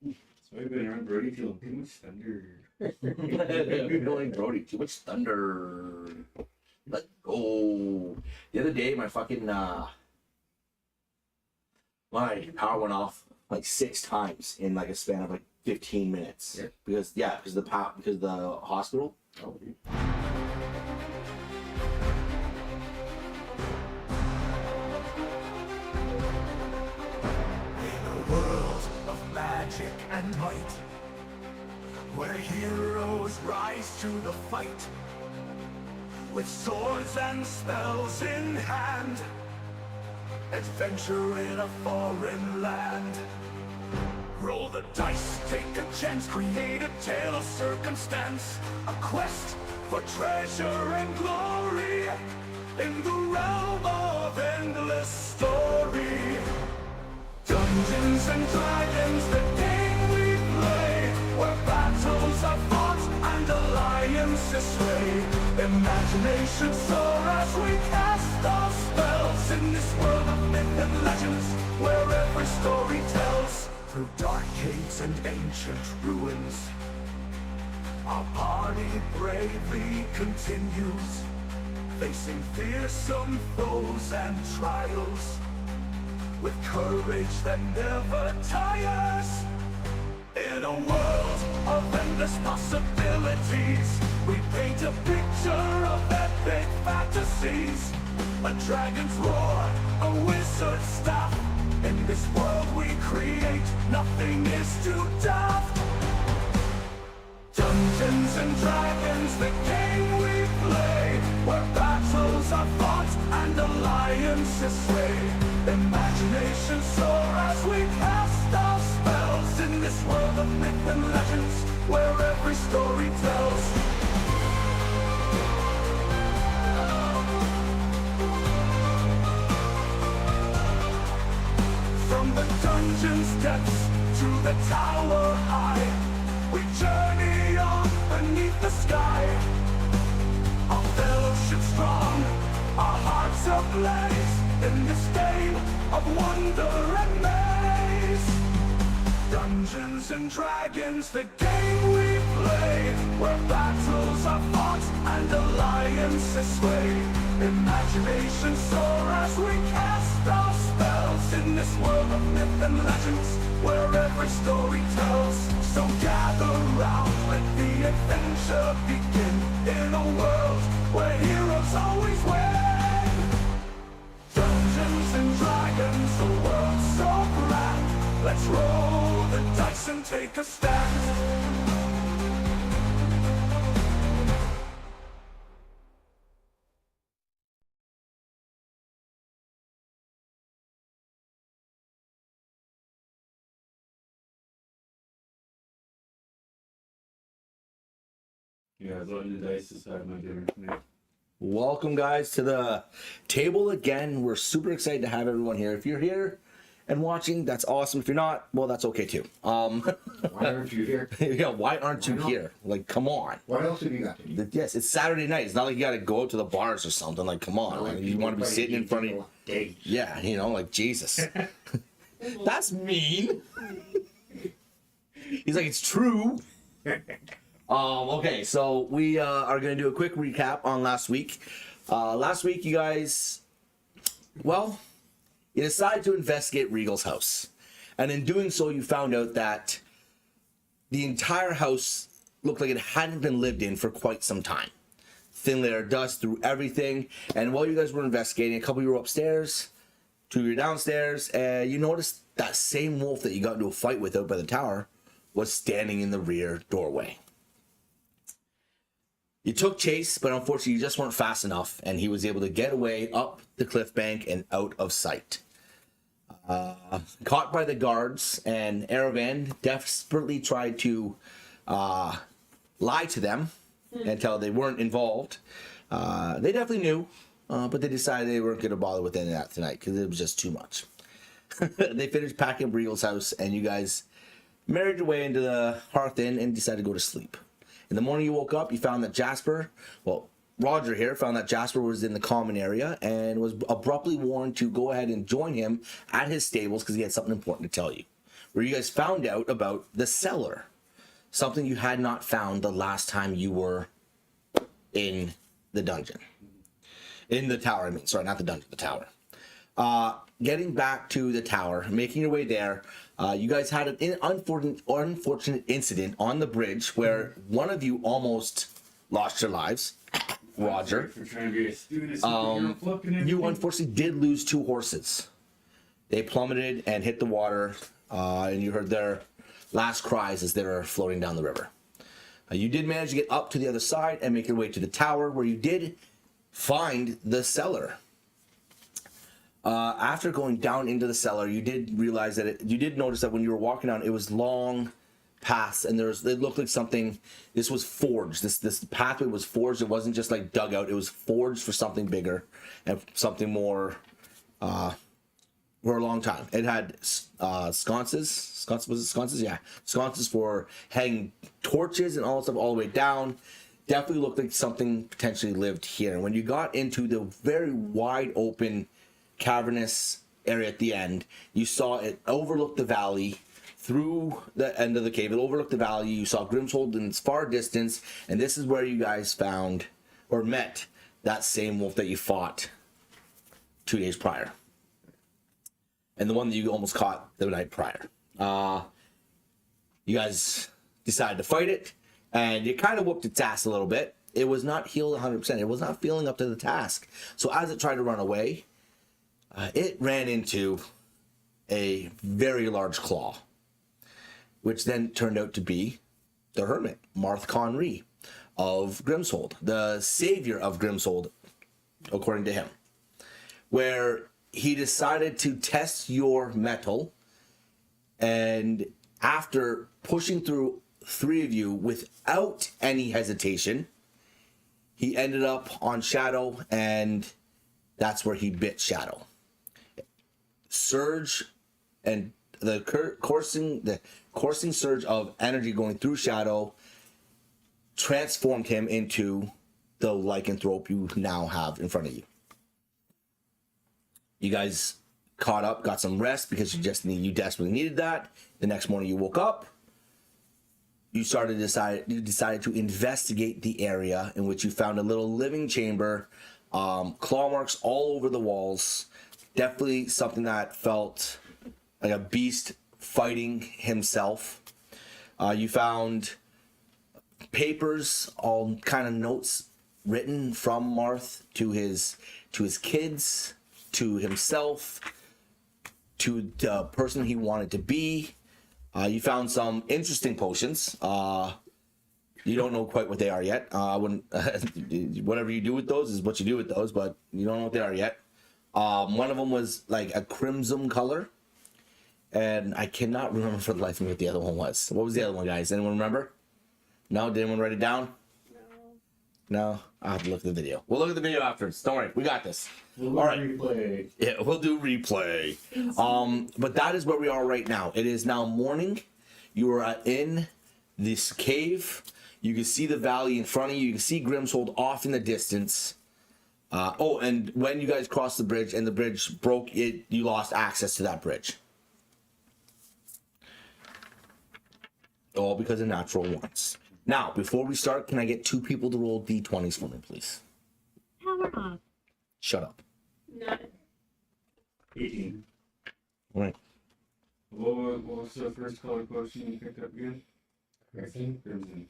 So I've been around Brody feeling too much thunder. Feeling Brody, too much thunder. Let go. The other day, my fucking my power went off like 6 times in like a span of like 15 minutes. Yeah. Because of the hospital. Oh, dude. A world of magic and might, where heroes rise to the fight, with swords and spells in hand, adventure in a foreign land. Roll the dice, take a chance, create a tale of circumstance, a quest for treasure and glory, in the realm of endless story. Dungeons and Dragons, the game we play, where battles are fought and alliances sway. Imagination soar as we cast our spells in this world of myth and legends, where every story tells. Through dark caves and ancient ruins, our party bravely continues, facing fearsome foes and trials, with courage that never tires. In a world of endless possibilities, we paint a picture of epic fantasies. A dragon's roar, a wizard's staff. In this world we create, nothing is too daft. Dungeons and Dragons, the game we play, where battles are fought and alliances sway. Imagination soar as we cast our spells in this world of myth and legends, where every story tells. From the dungeon's depths to the tower high, we journey on beneath the sky. Our fellowship strong, our hearts ablaze, in this game of wonder and maze. Dungeons and Dragons, the game we play, where battles are fought and alliances sway. Imagination soar as we cast our spells in this world of myth and legends, where every story tells. So gather round, let the adventure begin, in a world where heroes always win. Dungeons and Dragons, a world so grand, let's roll the dice and take a stand. Yeah, I was rolling the dice to start my dinner tonight. Welcome, guys, to the table again. We're super excited to have everyone here. If you're here and watching, that's awesome. If you're not, well, that's okay too. Why aren't you here? Yeah, why aren't you Why not? here? Like, come on. What else have you got to do? Yes, it's Saturday night. It's not like you got to go out to the bars or something. Like, come on. Like, you want to be sitting in front of. Yeah, you know, like Jesus. That's mean. He's like, it's true. Okay, so we are going to do a quick recap on last week. Last week, you guys, well, you decided to investigate Regal's house. And in doing so, you found out that the entire house looked like it hadn't been lived in for quite some time. Thin layer of dust through everything. And while you guys were investigating, a couple of you were upstairs, 2 of you were downstairs, and you noticed that same wolf that you got into a fight with out by the tower was standing in the rear doorway. You took chase, but unfortunately you just weren't fast enough, and he was able to get away up the cliff bank and out of sight. Caught by the guards, and Aravan desperately tried to lie to them and tell they weren't involved. They definitely knew, but they decided they weren't going to bother with any of that tonight because it was just too much. They finished packing Briegel's house, and you guys married your way into the Hearth Inn and decided to go to sleep. In the morning you woke up, you found that Roger here found that Jasper was in the common area and was abruptly warned to go ahead and join him at his stables because he had something important to tell you. where you guys found out about the cellar, something you had not found the last time you were in the dungeon, in the tower. I mean, sorry, not the dungeon, the tower. Getting back to the tower, making your way there, you guys had an unfortunate incident on the bridge where one of you almost lost your lives. Roger. For trying to be a student, and You unfortunately did lose 2 horses. They plummeted and hit the water, and you heard their last cries as they were floating down the river. You did manage to get up to the other side and make your way to the tower, where you did find the cellar. After going down into the cellar, you did realize that you did notice that when you were walking down, it was long paths, and it looked like something. This was forged. This pathway was forged. It wasn't just like dug out. It was forged for something bigger and something more for a long time. It had sconces. Was it sconces? Yeah, sconces for hanging torches and all that stuff all the way down. Definitely looked like something potentially lived here. And when you got into the very wide open cavernous area at the end, you saw it overlooked the valley. Through the end of the cave, it overlooked the valley. You saw Grimmsold in its far distance, and this is where you guys found or met that same wolf that you fought 2 days prior, and the one that you almost caught the night prior. You guys decided to fight it, and you kind of whooped its ass a little bit. It was not healed 100%. It was not feeling up to the task. So as it tried to run away, it ran into a very large claw, which then turned out to be the hermit, Marth Conry of Grimmsold, the savior of Grimmsold, according to him, where he decided to test your mettle, and after pushing through 3 of you without any hesitation, he ended up on Shadow, and that's where he bit Shadow. Surge and the coursing surge of energy going through Shadow transformed him into the lycanthrope you now have in front of you. You guys caught up, got some rest because you desperately needed that. The next morning you woke up. You decided to investigate the area, in which you found a little living chamber, claw marks all over the walls. Definitely something that felt like a beast fighting himself. You found papers, all kind of notes written from Marth to his kids, to himself, to the person he wanted to be. You found some interesting potions. You don't know quite what they are yet. I wouldn't. Whatever you do with those is what you do with those, but you don't know what they are yet. One of them was like a crimson color, and I cannot remember for the life of me what the other one was. What was the other one, guys? Anyone remember? No? Did anyone write it down? No? I'll have to look at the video. We'll look at the video afterwards. Don't worry. We got this. All right. Replay. Yeah, we'll do replay. But that is where we are right now. It is now morning. You are in this cave. You can see the valley in front of you. You can see Grimmsold off in the distance. And when you guys crossed the bridge and the bridge broke, you lost access to that bridge. All because of natural ones. Now, before we start, can I get 2 people to roll d20s for me, please? Shut up. No. 18. All right. What was the first color potion you picked up again? Crimson. Crimson.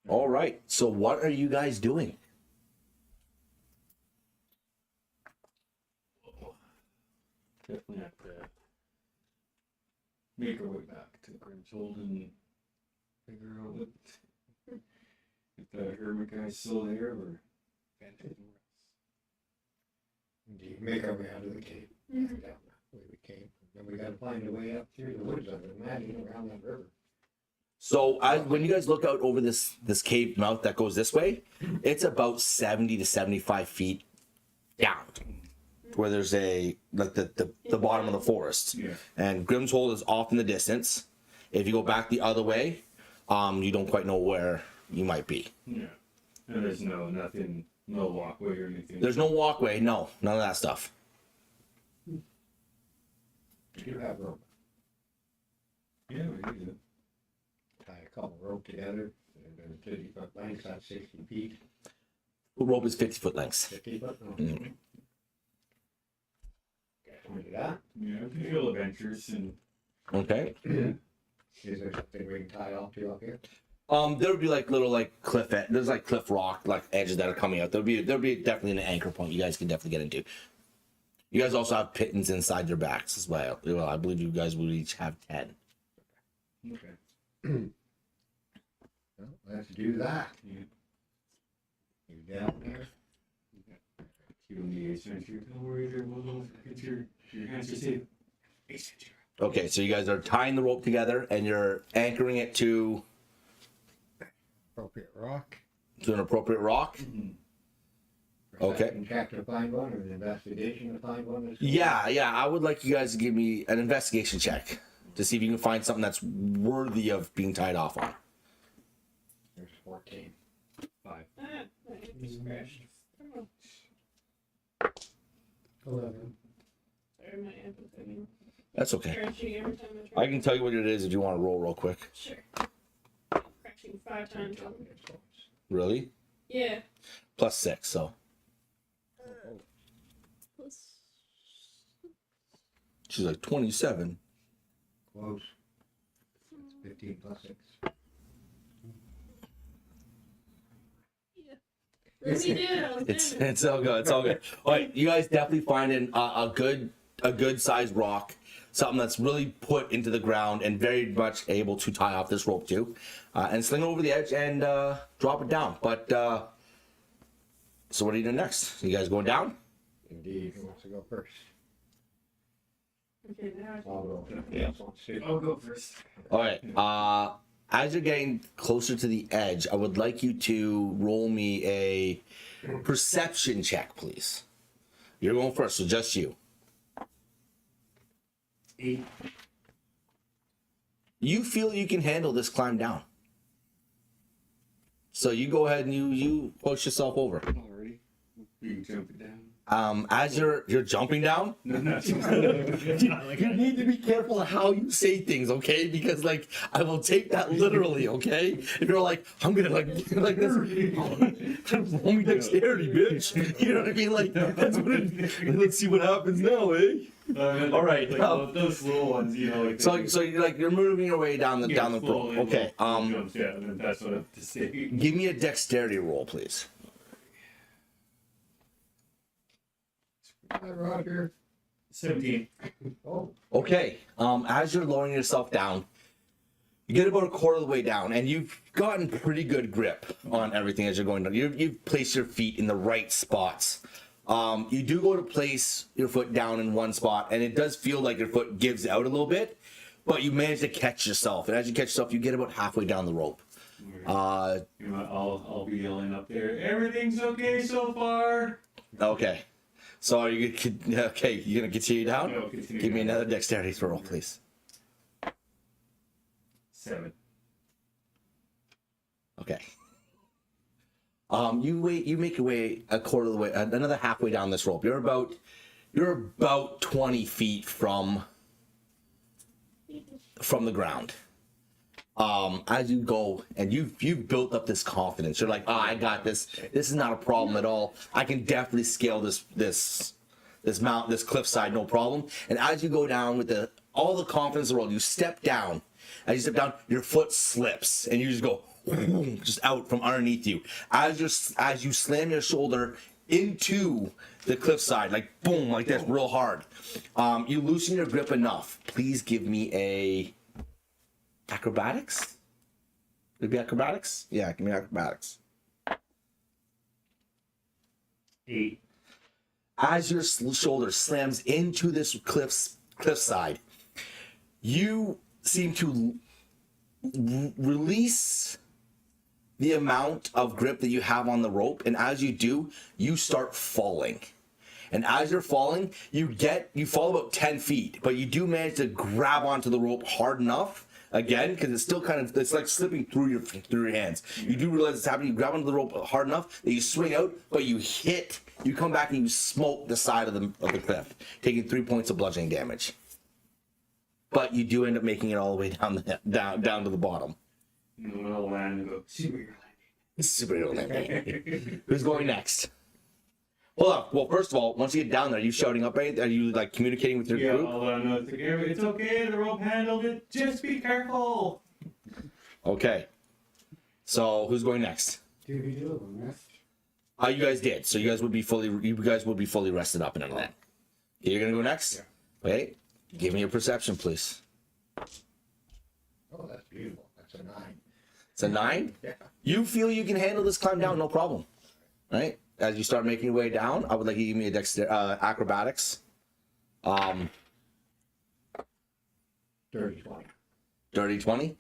All right. So what are you guys doing? Definitely have to make our way back to Grimmsold and figure out if the hermit guy's still there or Indeed. Make our way out of the cave. Down the way we came. Then we gotta find a way up through the woods, I would imagine, around that river. So when you guys look out over this cave mouth that goes this way, it's about 70 to 75 feet down, where there's the bottom of the forest. Yeah. And Grimmsold is off in the distance. If you go back the other way, you don't quite know where you might be. Yeah. And there's nothing, no walkway or anything. There's no walkway, no, none of that stuff. You do have rope. Yeah, we do. Tie a couple rope together, and then 50-foot lengths, that's 60 feet. The rope is 50-foot lengths. 50 foot? No. Mm. Okay, we do that. Yeah, we can feel adventures and Okay. Is there something we can tie off to up here? There would be like little like there's like cliff rock like edges that are coming out. There'll be definitely an anchor point you guys can definitely get into. You guys also have pittons inside your backs as well. Well, I believe you guys will each have 10. okay. Well, let's do that. Yeah. You down there? You don't need adventure. Don't worry, there. We'll get your hands are safe. Adventure. Okay, so you guys are tying the rope together and you're anchoring it to Appropriate rock. an appropriate rock. Okay. Perception check to find one, or an investigation to find one? Yeah. I would like you guys to give me an investigation check to see if you can find something that's worthy of being tied off on. There's 14. 5. Ah, my ankle's crashed. Oh, 11. sorry, my ankle's getting That's okay. crashing every time I try. I can tell you what it is if you want to roll real quick. Sure. Crashing 5 times. Really? Yeah. +6, so. Plus. She's like 27. Close. 15 plus 6. Yeah. Really did. I was doing it. It's all good. It's all good. All right, you guys definitely finding a good sized rock, something that's really put into the ground and very much able to tie off this rope to, and sling it over the edge and drop it down. But so what are you doing next? You guys going down? Indeed. Who wants to go first? Okay, now I I'll go. Yeah. I'll go first. All right. As you're getting closer to the edge, I would like you to roll me a perception check, please. You're going first, so just you. 8. You feel you can handle this climb down. So you go ahead and you push yourself over. Already. You jump it down. As you're jumping down, No, not you need to be careful of how you say things, okay? Because like I will take that literally, okay? If you're like, I'm gonna like this, roll me dexterity, bitch. You know what I mean? Like that's what let's see what happens now, eh? All right. Those little ones, you know. Like So you're moving your way down the rope. Okay. Jumps, yeah, and then that's what I have to say. Give me a dexterity roll, please. Hi, Roger. 17. Oh, Okay. As you're lowering yourself down, you get about a quarter of the way down, and you've gotten pretty good grip on everything as you're going down. You've placed your feet in the right spots. You do go to place your foot down in one spot, and it does feel like your foot gives out a little bit, but you manage to catch yourself. And as you catch yourself, you get about halfway down the rope. You know, I'll be yelling up there. Everything's okay so far. Okay. So are you okay? You gonna continue down? No, continue Give me down. another dexterity roll, please. 7. Okay. You make your way a quarter of the way, another halfway down this rope. You're about 20 feet from the ground. As you go and you've built up this confidence, you're like, oh, I got this. This is not a problem at all. I can definitely scale this mountain, this cliffside, no problem. And as you go down with all the confidence in the world, you step down. As you step down, your foot slips and you just go just out from underneath you. As you slam your shoulder into the cliffside, like boom, like this, real hard. You loosen your grip enough. Please give me a acrobatics. Would it be acrobatics? Yeah, give me acrobatics. 8. As your shoulder slams into this cliffside, you seem to release the amount of grip that you have on the rope, and as you do, you start falling. And as you're falling, you fall about 10 feet, but you do manage to grab onto the rope hard enough again because it's still kind of it's like slipping through your hands. You do realize it's happening. You grab onto the rope hard enough that you swing out, but you come back and you smoke the side of the cliff, taking 3 points of bludgeoning damage. But you do end up making it all the way down to the bottom. And then I'll land and go, superhero Superhero. Who's going next? Hold on. Well, first of all, once you get down there, are you shouting up anything? Are you like communicating with your Yeah, group? no, it's okay, the rope handled it, just be careful. Okay. So who's going next? Did we do a rest? You guys did. So you guys would be fully rested up and all that. Okay, you're gonna go next? Yeah. Wait. Give me a perception, please. Oh, that's beautiful. That's a 9. It's a 9? Yeah. You feel you can handle this climb down, no problem. Right? As you start making your way down, I would like you to give me a acrobatics. Dirty 20. Dirty 20.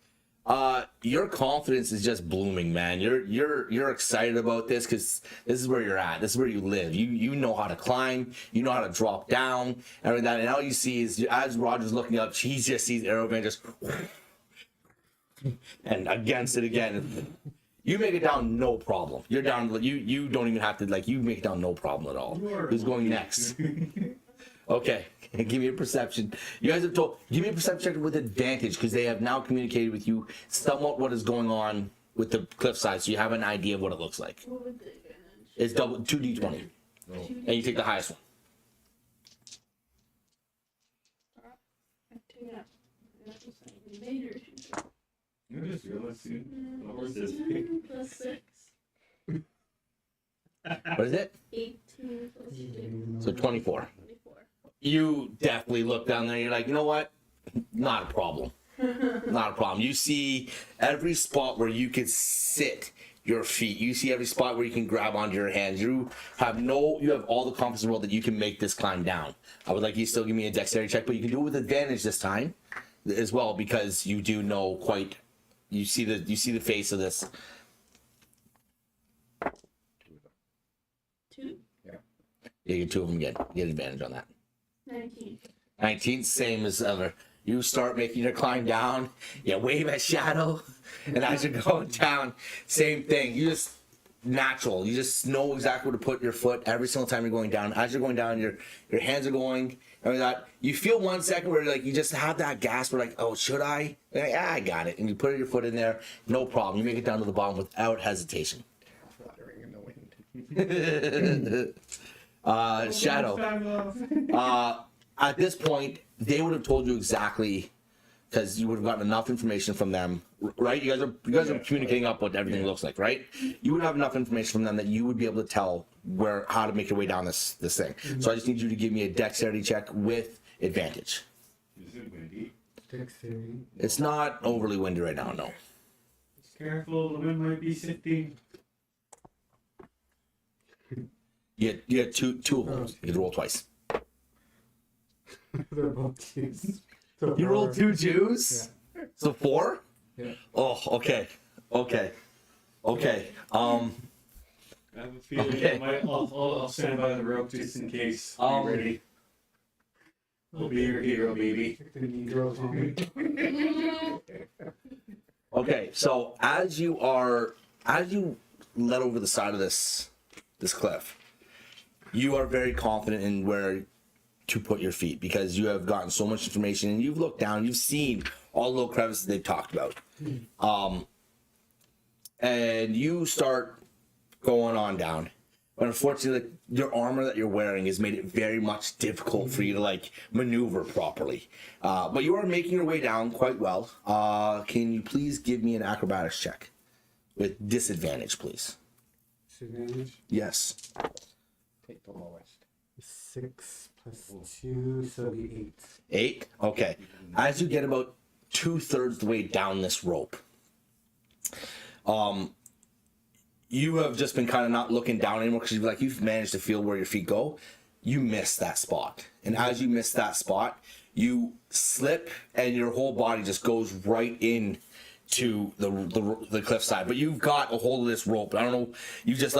Your confidence is just blooming, man. You're excited about this because this is where you're at. This is where you live. You know how to climb. You know how to drop down. And that. And all you see is as Roger's looking up, he just sees Arrowman just and against it again. You make it down, no problem. You're down. You don't even have to you make it down, no problem at all. Who's going next? Okay, give me a perception. You guys have give me a perception check with advantage because they have now communicated with you somewhat what is going on with the cliffside, so you have an idea of what it looks like. What would the advantage? It's double 2d20, and you take the highest one. Acting up. That was like invader shooter. Let's see. What was this? plus 6. What is it? 18 plus 2. So 24. 24. You definitely look down there. You're like, you know what? Not a problem. Not a problem. You see every spot where you can sit your feet. You see every spot where you can grab onto your hands. You have all the confidence in the world that you can make this climb down. I would like you to still give me a dexterity check, but you can do it with advantage this time as well because you do know quite. You see the face of this. 2. Yeah, you get 2 of them again. You get advantage on that. 19. 19, same as ever. You start making your climb down, you wave at Shadow, and as you're going down, same thing. You just natural. You just know exactly where to put your foot every single time you're going down. As you're going down, your hands are going. And that you feel 1 second where you just have that gasp where oh, should I? I got it. And you put your foot in there, no problem. You make it down to the bottom without hesitation. Fluttering in the wind. Shadow. At this point, they would have told you exactly because you would have gotten enough information from them, right? You guys are communicating up what everything looks like, right? You would have enough information from them that you would be able to tell how to make your way down this thing. So I just need you to give me a dexterity check with advantage. Is it windy? Dexterity. It's not overly windy right now, no. Just careful, the wind might be sifting. You had two of them. You had to roll twice. They're both 2s. So You rolled 2 2s? Yeah. So 4? Yeah. Oh, okay. I I have a feeling Okay. I'll stand by the rope just in case. Be ready. I'll be your hero, baby. The Negroes on me. Okay, so as you let over the side of this cliff, you are very confident in where to put your feet because you have gotten so much information and you've looked down, you've seen all the little crevices they've talked about. And you start going on down. But unfortunately, your armor that you're wearing has made it very much difficult for you to maneuver properly. But you are making your way down quite well. Can you please give me an acrobatics check with disadvantage, please? Disadvantage. Yes. Take the lowest. 6 plus 2, so it'll be 8. Okay. As you get about 2/3 the way down this rope, you have just been kind of not looking down anymore because you've managed to feel where your feet go. You miss that spot, and as you miss that spot, you slip, and your whole body just goes right in to the cliffside. But you've got a hold of this rope. I don't know. You just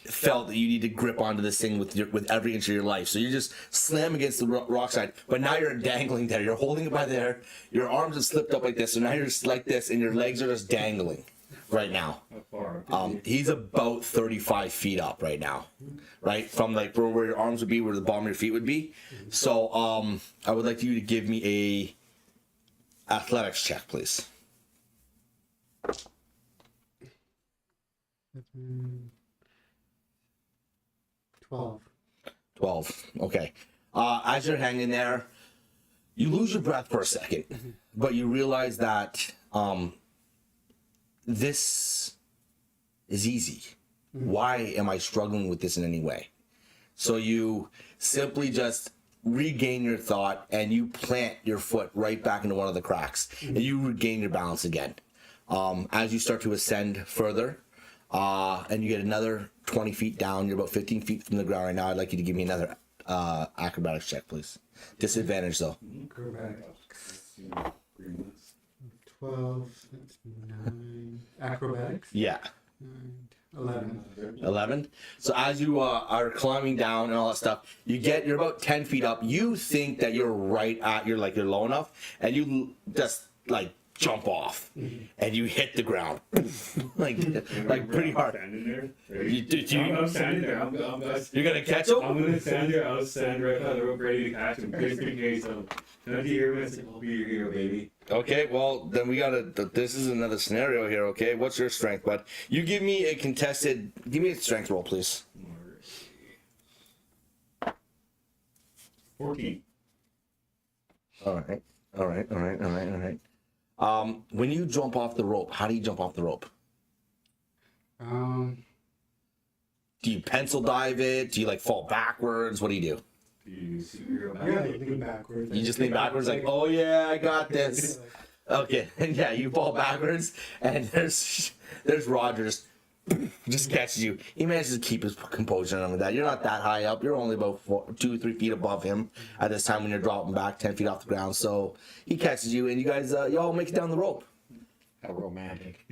felt that you need to grip onto this thing with every inch of your life. So you just slam against the rock side, but now you're dangling there. You're holding it by there. Your arms have slipped up like this, so now you're just like this, and your legs are just dangling right now. How far? He's about 35 feet up right now, right from like where your arms would be, where the bottom of your feet would be. So I would like you to give me a athletics check, please. 12. 12. Okay. As you're hanging there, you lose your breath for a second, but you realize that this is easy. Why am I struggling with this in any way? So you simply just regain your thought and you plant your foot right back into one of the cracks and you regain your balance again. As you start to ascend further, and you get another 20 feet down, you're about 15 feet from the ground right now. I'd like you to give me another acrobatics check, please. Disadvantage though. Acrobatics. 12, that's 9. Acrobatics? Yeah. 11. 11. So as you are climbing down and all that stuff, you're about 10 feet up. You think that you're right at you're low enough, and you just like jump off and you hit the ground like pretty hard. Standing there. I'm standing there. You're gonna catch him? I'm gonna stand there. I'll stand right on the rope, ready to catch him. Just in case. Can I hear me? I'll be your hero, baby. Okay, well then we gotta. This is another scenario here. Okay, what's your strength, bud? You give me a contested. Give me a strength roll, please. 14. All right. When you jump off the rope, how do you jump off the rope? Do you pencil dive it? Do you like fall backwards? What do you do? You see your Yeah, lean backwards. You just lean backwards like, oh yeah, I got this. Okay, and yeah, you fall backwards, and there's Roger just catches you. He manages to keep his composure and all of that. You're not that high up. You're only about 2-3 feet above him at this time when you're dropping back 10 feet off the ground. So he catches you, and you guys, y'all make it down the rope. How romantic.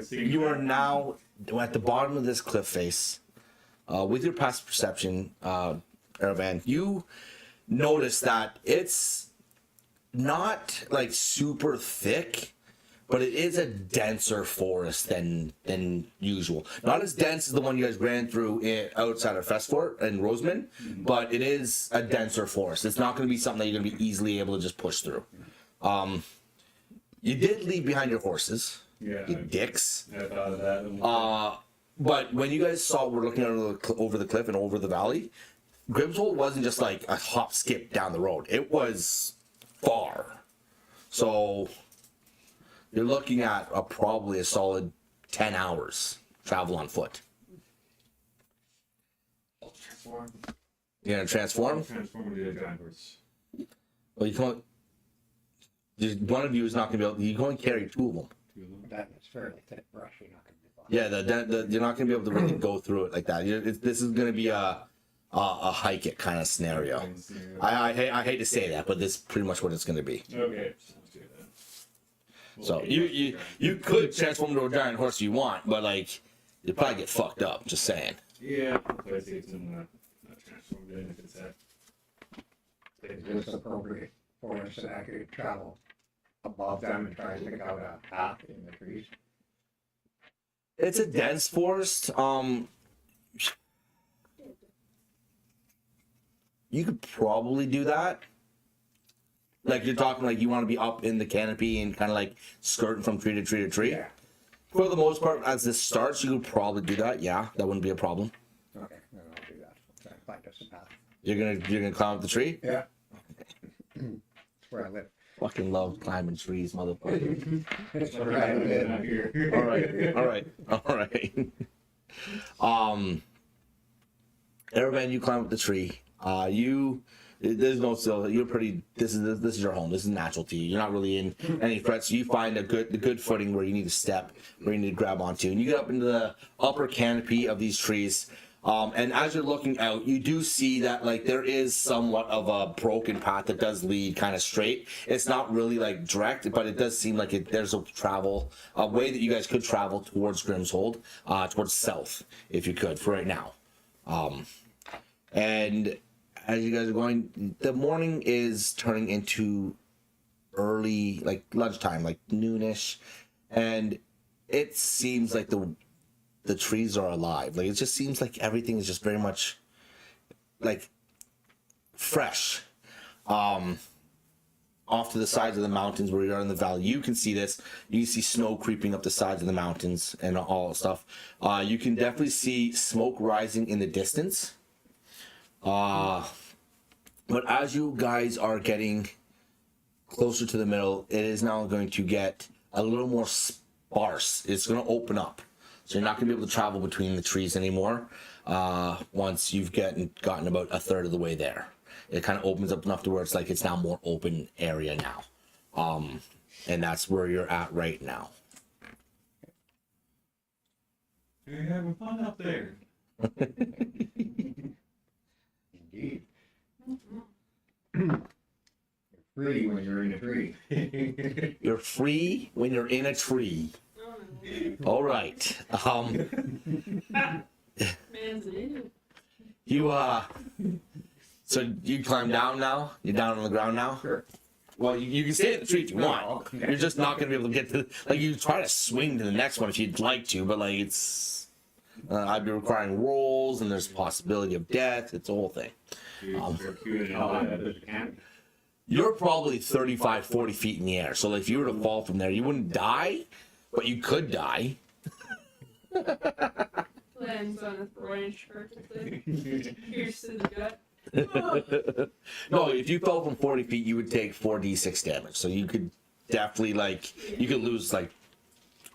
You are now at the bottom of this cliff face. With your passive perception, Aravan, you notice that it's not like super thick, but it is a denser forest than usual. Not as dense as the one you guys ran through outside of Festfort and Roseman, but it is a denser forest. It's not going to be something that you're going to be easily able to just push through. You did leave behind your horses, Yeah. you dicks. I thought of that. But when you guys were looking over the cliff and over the valley, Grimmsold wasn't just like a hop skip down the road. It was far. So you're looking at probably a solid 10 hours travel on foot. Transform. You're gonna transform? Transform into a giant horse. Well, you can't. One of you is not gonna be able. You can only carry 2 of them. That is fairly thick brush. You're not going to be fine. Yeah, you're not gonna be able to really go through it like that. This is gonna be a hike it kind of scenario. I hate to say that, but this is pretty much what it's gonna be. Okay. Sounds good then. So you could transform into a giant horse if you want, but like you'd probably get fucked up. Just saying. Yeah. I see it's not transformed in if it's that. Is this appropriate for us that I could travel above them and try to pick out a path in the trees? It's a dense forest. You could probably do that. Like you're talking like you want to be up in the canopy and kind of like skirting from tree to tree to tree. Yeah. For the most part, as this starts, you could probably do that. Yeah, that wouldn't be a problem. Okay, then I'll do that. Try and find us a path. You're gonna climb up the tree. Yeah. That's where I live. Fucking love climbing trees, motherfucker. That's where I live. Not here. all right. Aravan, you climb up the tree. There's no still. You're pretty. This is your home. This is natural to you. You're not really in any threats. You find the good footing where you need to step, where you need to grab onto, and you get up into the upper canopy of these trees. And as you're looking out, you do see that like there is somewhat of a broken path that does lead kind of straight. It's not really like direct, but it does seem like there's a way that you guys could travel towards Grimmsold, towards south, if you could, for right now. And as you guys are going, the morning is turning into early, like lunchtime, like noonish, and it seems like the trees are alive. Like it just seems like everything is just very much like fresh. Off to the sides of the mountains where you're in the valley, you can see this. You can see snow creeping up the sides of the mountains and all that stuff. You can definitely see smoke rising in the distance. But as you guys are getting closer to the middle, it is now going to get a little more sparse. It's going to open up. So you're not going to be able to travel between the trees anymore once you've gotten about a third of the way there. It kind of opens up enough to where it's like it's now more open area now. And that's where you're at right now. You're having fun up there. Indeed. You're free when you're in a tree. You're free when you're in a tree. All right. Man's an idiot. So you climb down now? You're down on the ground now? Sure. Well, you can stay at the tree if you want. You're just not going to be able to get to, like, you try to swing to the next one if you'd like to, but, like, it's, I'd be requiring rolls, and there's a possibility of death. It's a whole thing. You're probably 35, 40 feet in the air, so like, if you were to fall from there, you wouldn't die, but you could die. Lands on a branch perfectly. Pierce to the gut. No, if you fell from 40 feet, you would take 4d6 damage. So you could definitely, like, you could lose, like,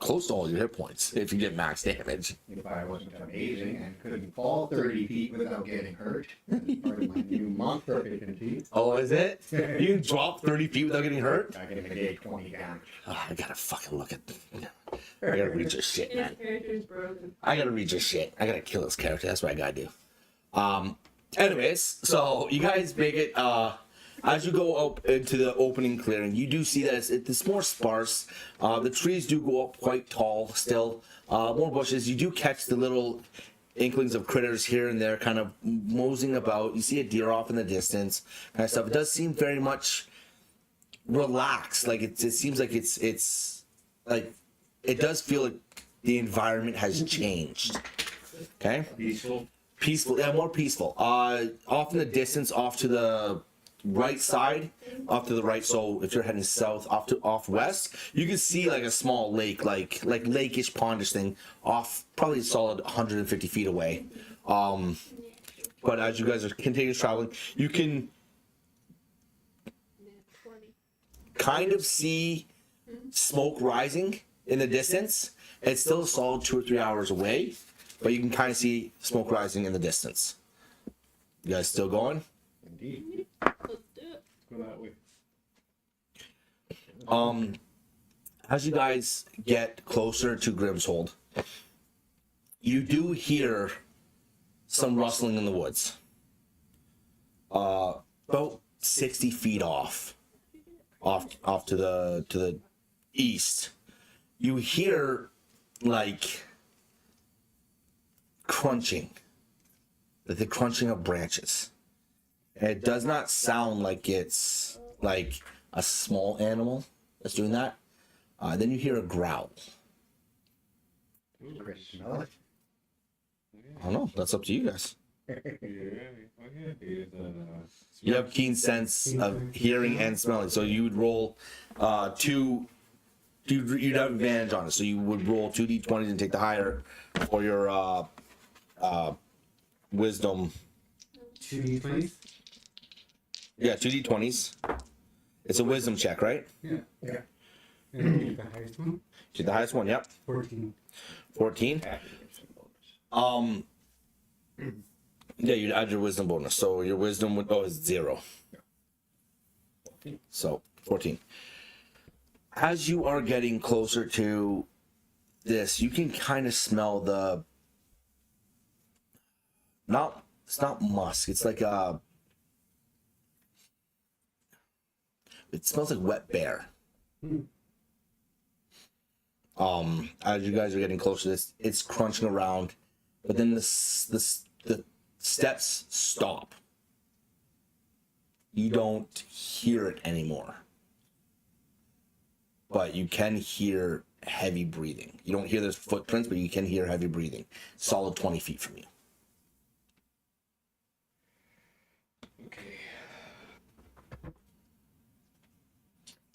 close to all your hit points if you get max damage. If I wasn't amazing and couldn't fall 30 feet without getting hurt, that's part of my new monk proficiency. Oh, is it? You can drop 30 feet without getting hurt? I can negate 20 damage. Oh, I gotta fucking look at. I gotta read your shit, His man. character's broken. I gotta read your shit. I gotta kill this character. That's what I gotta do. Anyways, so you guys make it. As you go up into the opening clearing, you do see that it's more sparse. The trees do go up quite tall still. More bushes. You do catch the little inklings of critters here and there kind of moseying about. You see a deer off in the distance, kind of stuff. It does seem very much relaxed. Like it seems like it's like it does feel like the environment has changed. Okay? Peaceful, yeah, more peaceful. Off in the distance, off to the right side, off to the right. So if you're heading south, off west, you can see like a small lake, like lake-ish, pondish thing, off probably a solid 150 feet away. But as you guys are continuing traveling, you can kind of see smoke rising in the distance. It's still a solid 2 or 3 hours away, but you can kind of see smoke rising in the distance. You guys still going? Indeed. Let's do it. Go that way. As you guys get closer to Grimmsold, you do hear some rustling in the woods. About 60 feet off to the east. You hear like crunching, like the crunching of branches. And it does not sound like it's like a small animal that's doing that. Then you hear a growl. Chris, smell it? I don't know. That's up to you guys. Yeah. You have keen sense of hearing and smelling, so you would roll two. You'd have advantage on it, so you would roll 2d20s and take the higher for your wisdom. 2d20s? Yeah, 2d20s. It's a wisdom check, right? Yeah. Yeah. And take the highest one? Take the highest one. Yep. 14. 14. Yeah, you'd add your wisdom bonus, so your wisdom would is 0. So 14. As you are getting closer to this, you can kind of smell it's not musk. It's like it smells like wet bear. As you guys are getting closer to this, it's crunching around, but then the steps stop. You don't hear it anymore, but you can hear heavy breathing. You don't hear those footprints, but you can hear heavy breathing. Solid 20 feet from you. Okay.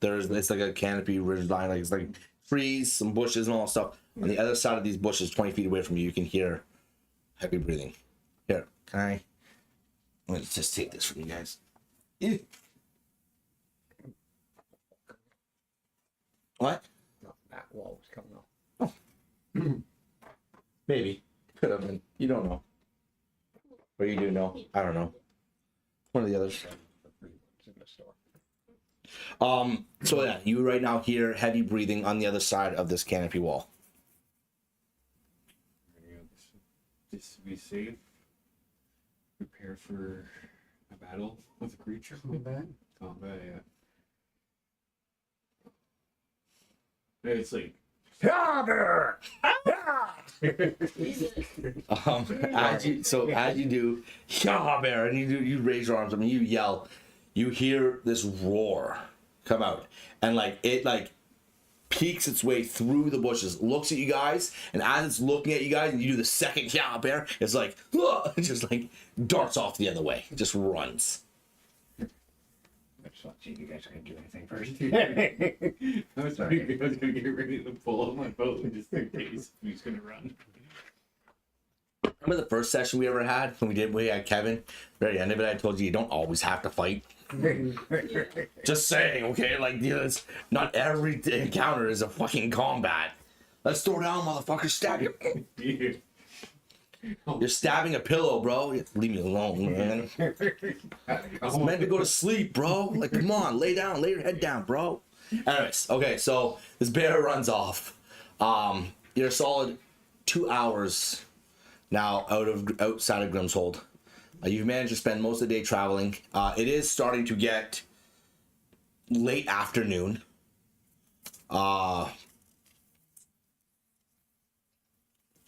It's like a canopy ridge line, like it's like trees, some bushes, and all that stuff. On the other side of these bushes, 20 feet away from you, you can hear heavy breathing. Here, I'm gonna just take this from you guys. Yeah. What? No, that wall was coming off. Maybe. Could have been. You don't know. Or you do know. I don't know. One of the others. The free ones in the store. So yeah, you right now hear heavy breathing on the other side of this canopy wall. Just to be safe, prepare for a battle with a creature. Combat. Combat, yeah. It's like, As you do, yeah, bear, and you raise your arms up and you yell, you hear this roar come out, and it peeks its way through the bushes, looks at you guys, and as it's looking at you guys, and you do the second yeah, bear, it's like, it just like darts off the other way, it just runs. Let's not see if you guys can do anything first. I was gonna get ready to pull out my boat and just in case he's gonna run. Remember the first session we ever had when we had Kevin? Very end of it, I told you don't always have to fight. Just saying, okay? Like, it's not every encounter is a fucking combat. Let's throw down, motherfucker. Stab you. Yeah. You're stabbing a pillow, bro. Leave me alone, man. It's meant to go to sleep, bro. Like, come on, lay down, lay your head down, bro. Anyways, okay, so this bear runs off. You're a solid 2 hours now outside of Grimmsold. You've managed to spend most of the day traveling. It is starting to get late afternoon.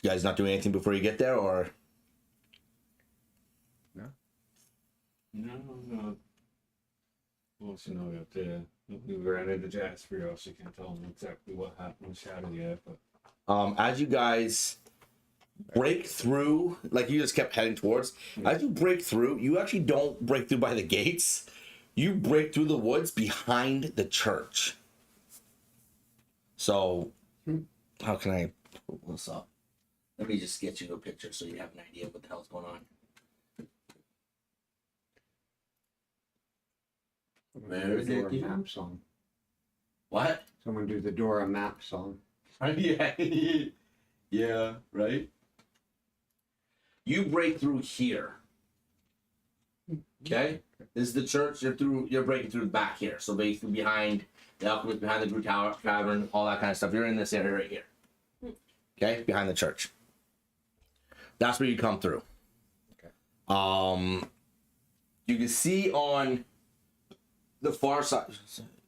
You guys not doing anything before you get there, or? No. Well, you know, we ran into Jasper, so you can't tell him exactly what happened with Shadow yet, but. As you guys break through, like you just kept heading towards, as you break through, you actually don't break through by the gates. You break through the woods behind the church. So, how can I pull this up? Let me just get you a picture so you have an idea of what the hell's going on. Where is it? Dora map song. What? Someone do the Dora map song. Yeah, yeah, right. You break through here. Okay, this is the church. You're breaking through back here. So basically behind the alchemist, behind the Brew Tower, Tavern, all that kind of stuff. You're in this area right here. Okay, behind the church. That's where you come through. Okay. You can see on the far side,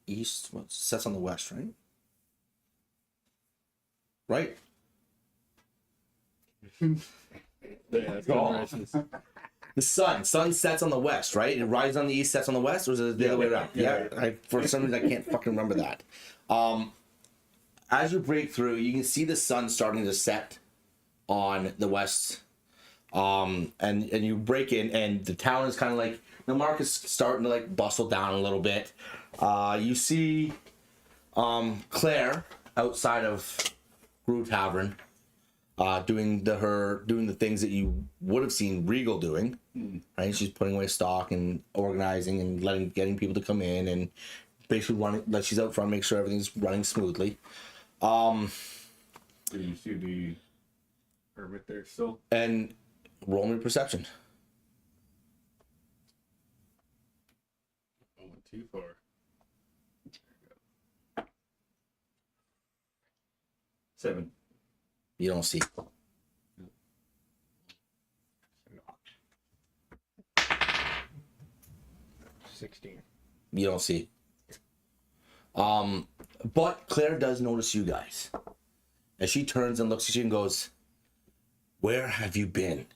east. What sets on the west, right? Right. Yeah, The sun sets on the west, right? It rises on the east, sets on the west, or is it the other way around? Yeah. For some reason, I can't fucking remember that. As you break through, you can see the sun starting to set on the west. And you break in, and the town is kind of like, the market is starting to like bustle down a little bit. You see Claire outside of Brew Tavern. Doing the things that you would have seen Regal doing, right? She's putting away stock and organizing and getting people to come in and basically running. Like she's out front, make sure everything's running smoothly. Do you see the hermit there still? And roll me perception. I went too far. Seven. You don't see. 16. You don't see. But Claire does notice you guys. And she turns and looks at you and goes, "Where have you been?"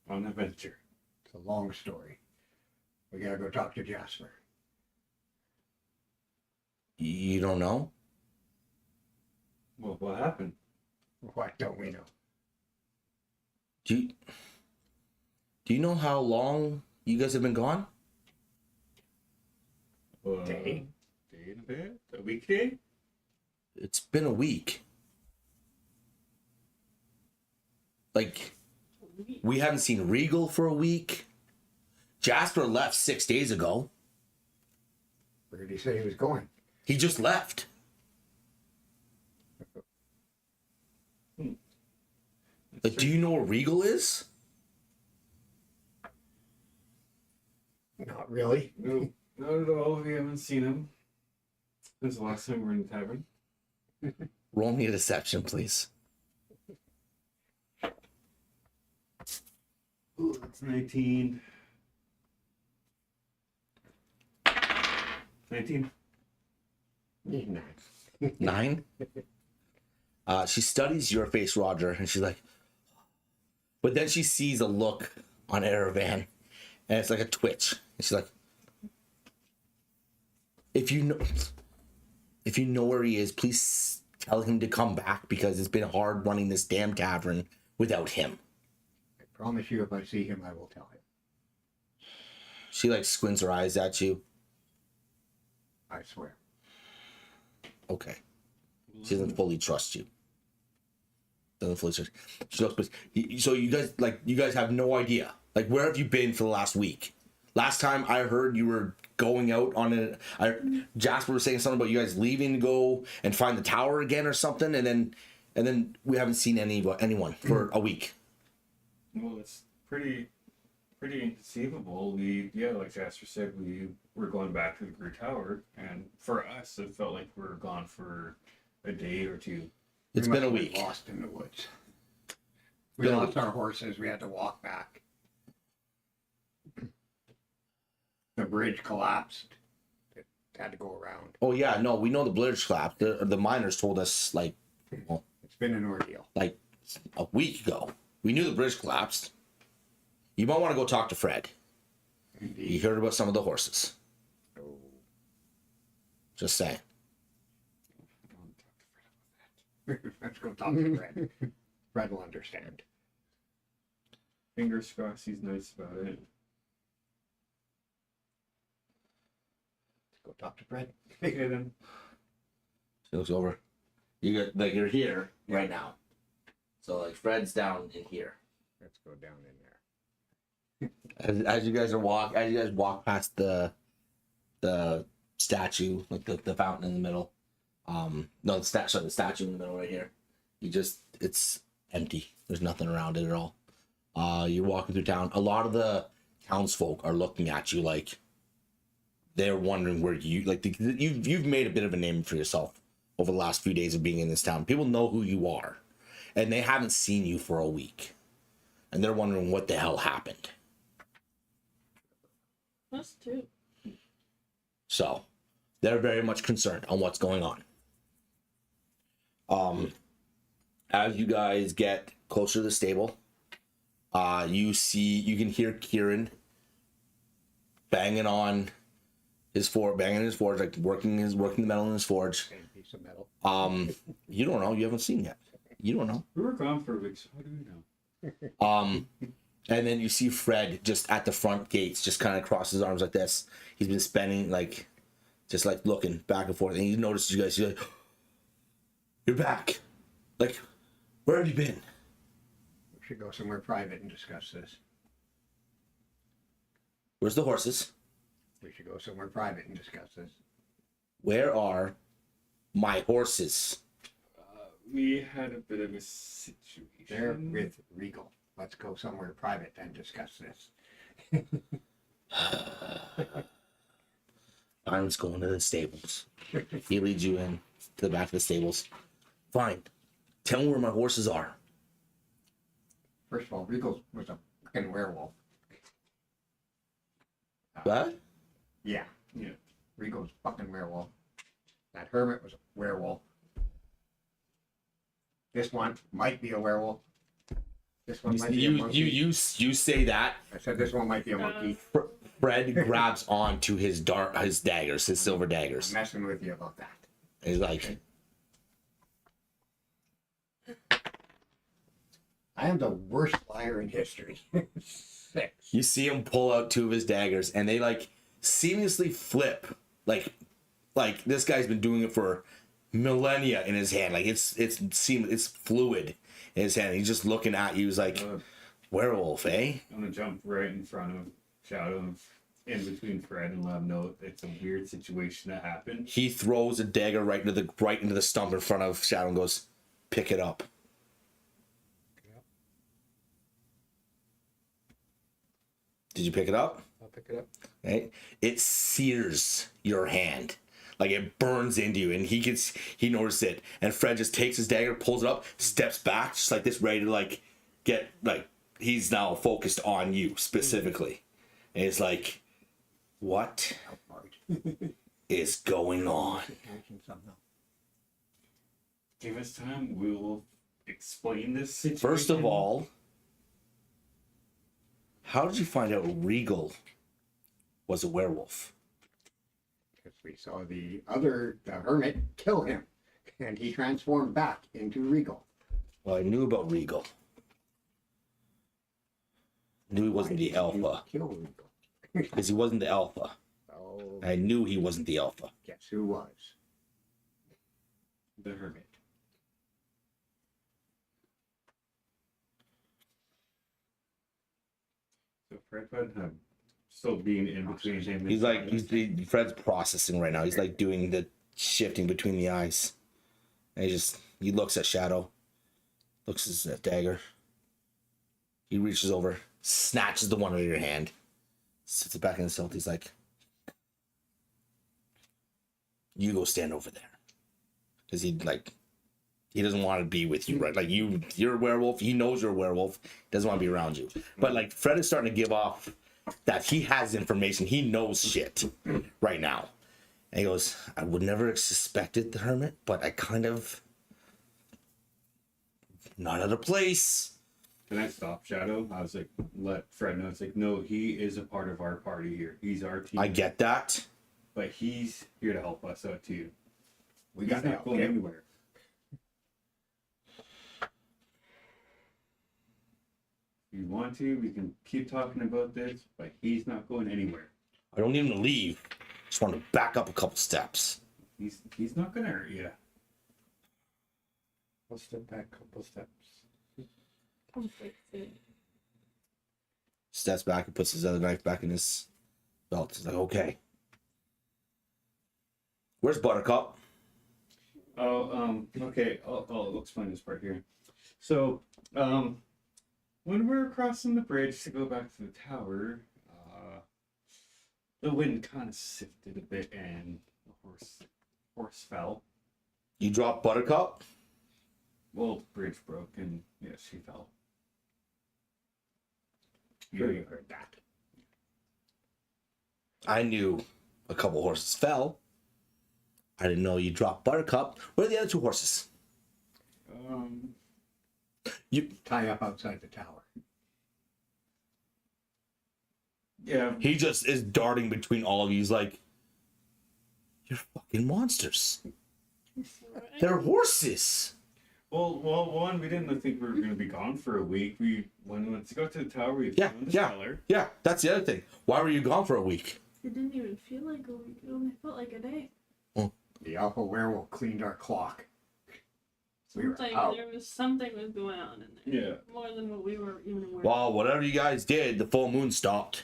On an adventure. It's a long story. We gotta go talk to Jasper. You don't know? Well, what happened? What don't we know? Do you know how long you guys have been gone? Day? Day and a bit? A weekday? It's been a week. Like, we haven't seen Regal for a week. Jasper left 6 days ago. Where did he say he was going? He just left. Like, do you know where Regal is? Not really. No, not at all. We haven't seen him since the last time we were in the tavern. Roll me a deception, please. Ooh, that's 19. 19. 9. 9? She studies your face, Roger, and she's like, but then she sees a look on Aravan, and it's like a twitch. And she's like, if you know where he is, please tell him to come back, because it's been hard running this damn tavern without him. I promise you, if I see him, I will tell him. She like squints her eyes at you. I swear. Okay. She doesn't fully trust you. Doesn't fully trust you. She looks, but so you guys have no idea. Like, where have you been for the last week? Last time I heard, you were going out on Jasper was saying something about you guys leaving to go and find the tower again or something, and then we haven't seen anyone for a week. Well, it's pretty inconceivable. Like Jasper said, we were going back to the Great Tower, and for us, it felt like we were gone for a day or two. It's We been a must have week. Lost in the woods. We Been a lost week. our horses. We had to walk back. The bridge collapsed. It had to go around. Oh yeah, no, we know the bridge collapsed. The miners told us like It's been an ordeal. like a week ago. We knew the bridge collapsed. You might want to go talk to Fred. You Indeed. heard about some of the horses. Oh, Just saying. let's go talk to Fred. Fred will understand. Fingers crossed he's nice about it. Let's go talk to Fred. Okay then. She looks over. You're here right now. So like Fred's down in here. Let's go down in there. As you guys walk past the statue, like the fountain in the middle. No, the statue in the middle right here. It's empty. There's nothing around it at all. You're walking through town. A lot of the townsfolk are looking at you like they're wondering where you've made a bit of a name for yourself over the last few days of being in this town. People know who you are, and they haven't seen you for a week, and they're wondering what the hell happened. Us too. So they're very much concerned on what's going on. As you guys get closer to the stable, you can hear Kieran banging his forge, like working the metal in his forge. Same piece of metal. You don't know. You haven't seen yet. You don't know. We were gone for a week, so how do we know? And then you see Fred just at the front gates, just kind of cross his arms like this. He's been spending just looking back and forth, and he notices you guys. He's like, "You're back. Like, where have you been?" We should go somewhere private and discuss this. Where's the horses? We should go somewhere private and discuss this. Where are my horses? We had a bit of a situation. They're with Regal. Let's go somewhere private and discuss this. I'm just going to the stables. He leads you in to the back of the stables. Fine. Tell me where my horses are. First of all, Regal was a fucking werewolf. What? Yeah. Yeah. Rico's fucking werewolf. That hermit was a werewolf. This one might be a werewolf. This one might be a monkey. You say that. I said this one might be a monkey. Fred grabs onto his daggers, his silver I'm daggers. messing with you about that. He's like, I am the worst liar in history. 6. you see him pull out 2 of his daggers, and they like seamlessly flip, like this guy's been doing it for millennia in his hand. Like it's fluid in his hand. He's just looking at you. He's like, werewolf, eh? I'm gonna jump right in front of Shadow, in between Fred, and let him know it's a weird situation that happened. He throws a dagger right into the stump in front of Shadow and goes, pick it up. Did you pick it up? I'll pick it up. Right? It sears your hand. Like it burns into you, and he noticed it. And Fred just takes his dagger, pulls it up, steps back, just like this, ready to like get like he's now focused on you specifically. And it's like, what is going on? Give us time. We will explain this situation. First of all, how did you find out Regal was a werewolf? Because we saw the hermit kill him. And he transformed back into Regal. Well, I knew about Regal. Knew he wasn't the Why did you alpha. Kill Regal. Because he wasn't the alpha. Oh, I knew he wasn't the alpha. guess who was? The hermit. So Fred still being in between him. and He's like, Shadow. Fred's processing right now. He's like doing the shifting between the eyes. And he looks at Shadow, looks at dagger. He reaches over, snatches the one out of your hand, sits it back in his belt. He's like, you go stand over there. Because he doesn't want to be with you, right? Like you're a werewolf. He knows you're a werewolf. Doesn't want to be around you. But like Fred is starting to give off that he has information. He knows shit right now. And he goes, I would never have suspected the hermit, but I kind of not out of place. Can I stop Shadow? I was like, let Fred know. It's like, no, he is a part of our party here. He's our team. I get that. But he's here to help us out too. We He's got to not help going him. anywhere. If you want to, we can keep talking about this, but he's not going anywhere. I don't need him to leave. Just want to back up a couple steps. He's not gonna hurt you. I'll step back a couple steps. Steps back and puts his other knife back in his belt. He's like, okay. Where's Buttercup? Oh, okay. I'll explain this part here. So, when we were crossing the bridge to go back to the tower, the wind kind of sifted a bit, and the horse fell. You dropped Buttercup? Well, the bridge broke, and yes, she fell. Sure you heard that. I knew a couple horses fell. I didn't know you dropped Buttercup. Where are the other 2 horses? You. Tie up outside the tower. Yeah. He just is darting between all of you. He's like, you're fucking monsters. They're horses. Well, one, we didn't think we were going to be gone for a week. When we went to go to the tower, we Yeah, found the yeah. cellar. Yeah, that's the other thing. Why were you gone for a week? It didn't even feel like a week. It only felt like a day. The alpha werewolf cleaned our clock. We were Something, out. something was going on in there. Yeah. More than what we were even aware of. Well, whatever you guys did, the full moon stopped.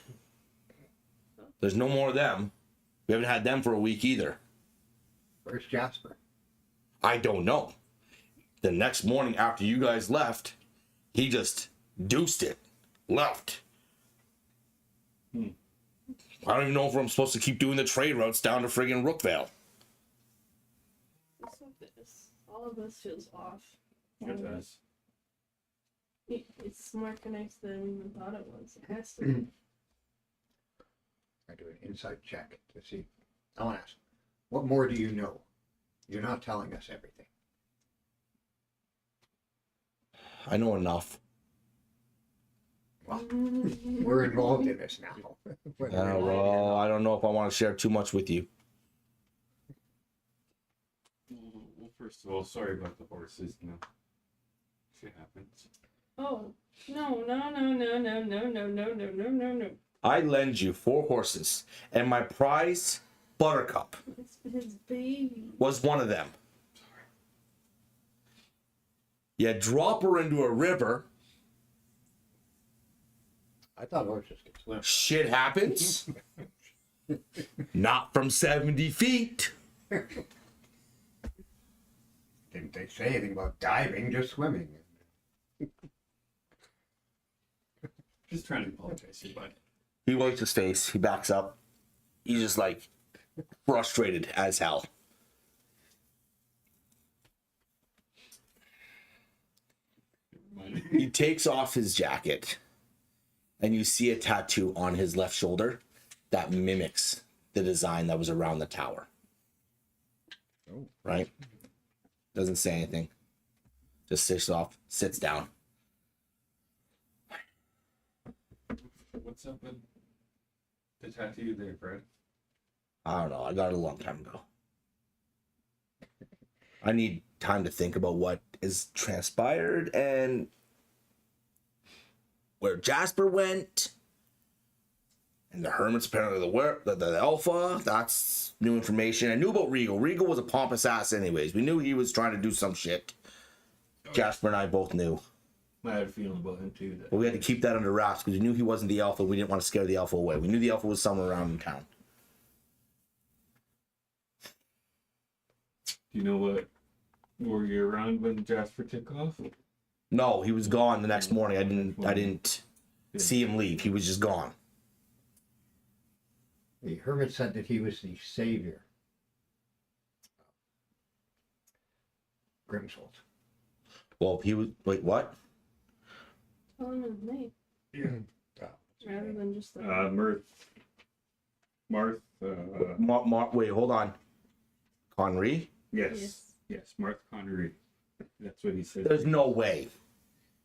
There's no more of them. We haven't had them for a week either. Where's Jasper? I don't know. The next morning after you guys left, he just deuced it. Left. I don't even know if I'm supposed to keep doing the trade routes down to friggin' Rookvale. All of this feels off. It does. It's more connected than we even thought it was. It has to be. I do an insight check to see. I want to ask, what more do you know? You're not telling us everything. I know enough. Well, we're involved in this now. Well, I don't know if I want to share too much with you. Well, first of all, sorry about the horses. You know, shit happens. Oh, no. I lend you 4 horses, and my prize, Buttercup, It's his baby. was one of them. You drop her into a river, I thought horses could swim. shit happens. Not from 70 feet. Didn't they say anything about diving, just swimming? Just trying to apologize here, bud. He wipes his face, he backs up. He's just like frustrated as hell. He takes off his jacket, and you see a tattoo on his left shoulder that mimics the design that was around the tower. Oh. Right? Doesn't say anything. Just sits down. What's up with the tattoo there, Fred? I don't know. I got it a long time ago. I need time to think about what is transpired and where Jasper went. And the hermit's apparently the alpha. That's new information. I knew about Regal. Regal was a pompous ass anyways. We knew he was trying to do some shit. Jasper and I both knew. I had a feeling about him too. But we had to keep that under wraps because we knew he wasn't the alpha. We didn't want to scare the alpha away. We knew the alpha was somewhere around in town. Do you know what? Were you around when Jasper took off? No, he was gone the next morning. I didn't see him leave. He was just gone. The hermit said that he was the savior. Grimmsold. Well, he was. Wait, what? Tell him his name. Yeah. Rather than just the. Marth. Wait, hold on. Conry? Yes, Marth Connery. That's what he said. There's no way.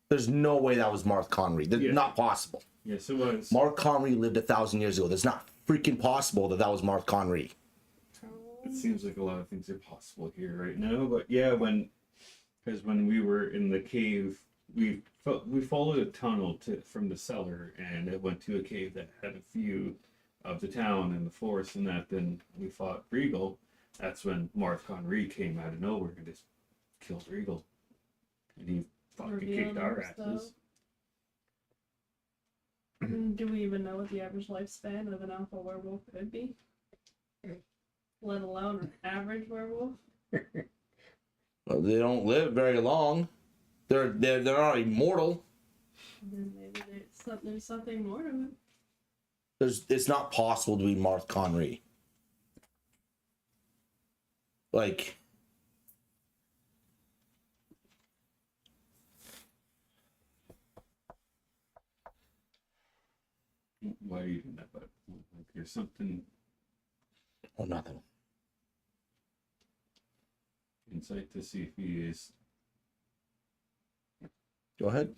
There's no way that was Marth Conry. That's Yeah. not possible. Yes, it was. Marth Conry lived 1,000 years ago. There's not freaking possible that that was Marth Conry. It seems like a lot of things are possible here right now, but yeah, because when we were in the cave, we followed a tunnel from the cellar, and it went to a cave that had a view of the town and the forest, and that. Then we fought Regal. That's when Marth Conry came out of nowhere and just killed Regal, and he fucking Revealed kicked our himself. asses. Do we even know what the average lifespan of an alpha werewolf could be? Let alone an average werewolf? Well, they don't live very long. They're not immortal. Then maybe there's something more to it. It's not possible to be Marth Conry. Like, Why are you doing that? But like, there's something oh, nothing. insight to see if he is. Go ahead.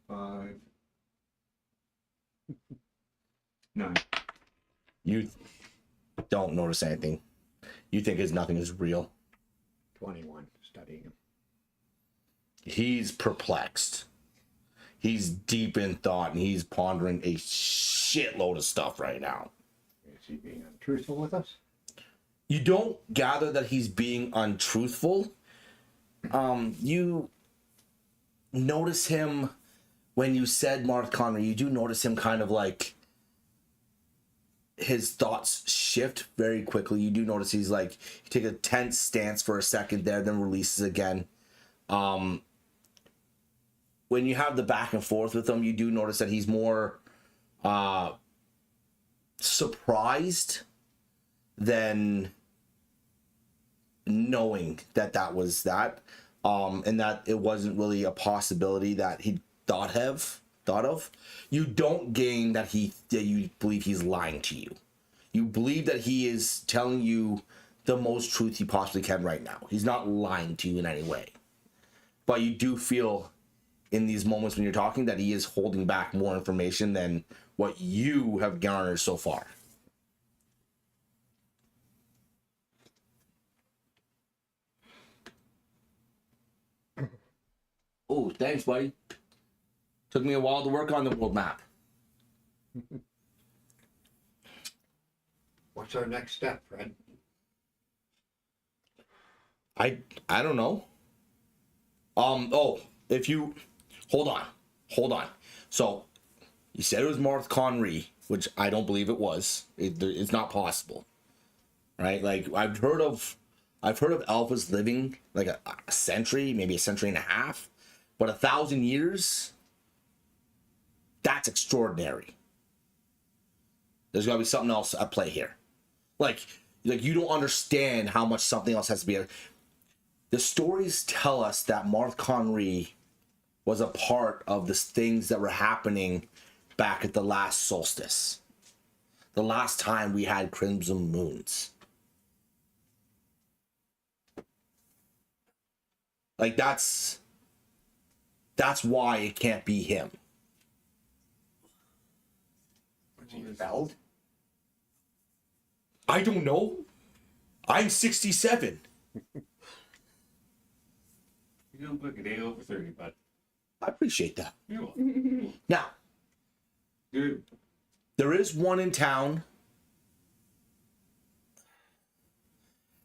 5, 9. You don't notice anything. You think nothing is real. 21, studying him. He's perplexed. He's deep in thought, and he's pondering a shitload of stuff right now. Is he being untruthful with us? You don't gather that he's being untruthful. You notice him when you said Marth Connery. You do notice him kind of like his thoughts shift very quickly. You do notice he's like he takes a tense stance for a second there, then releases again. When you have the back and forth with him, you do notice that he's more surprised than knowing that was that, and that it wasn't really a possibility that he thought of. thought of. You don't gain that you believe he's lying to you. You believe that he is telling you the most truth he possibly can right now. He's not lying to you in any way. But you do feel in these moments when you're talking that he is holding back more information than what you have garnered so far. Oh, thanks, buddy. Took me a while to work on the world map. What's our next step, Fred? I don't know. If you hold on. So you said it was Marth Conry, which I don't believe it was. It's not possible, right? Like I've heard of Elves living like a century, maybe a century and a half, but 1,000 years. That's extraordinary. There's got to be something else at play here. Like you don't understand how much something else has to be. The stories tell us that Marth Conry was a part of the things that were happening back at the last solstice. The last time we had crimson moons. Like that's why it can't be him. Was he rebelled? I don't know. I'm 67. You don't look a day over 30, bud. I appreciate that. You're welcome. Now, Dude, there is one in town.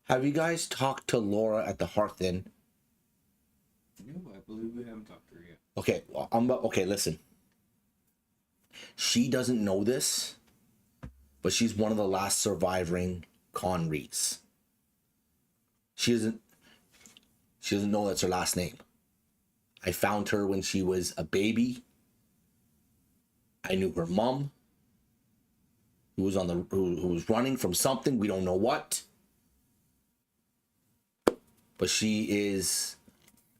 Have you guys talked to Laura at the Hearth Inn? no, I believe we haven't talked to her yet. Okay, well, okay, listen. She doesn't know this, but she's one of the last surviving Conrys. She doesn't know that's her last name. I found her when she was a baby. I knew her mom, who was running from something, we don't know what. But she is,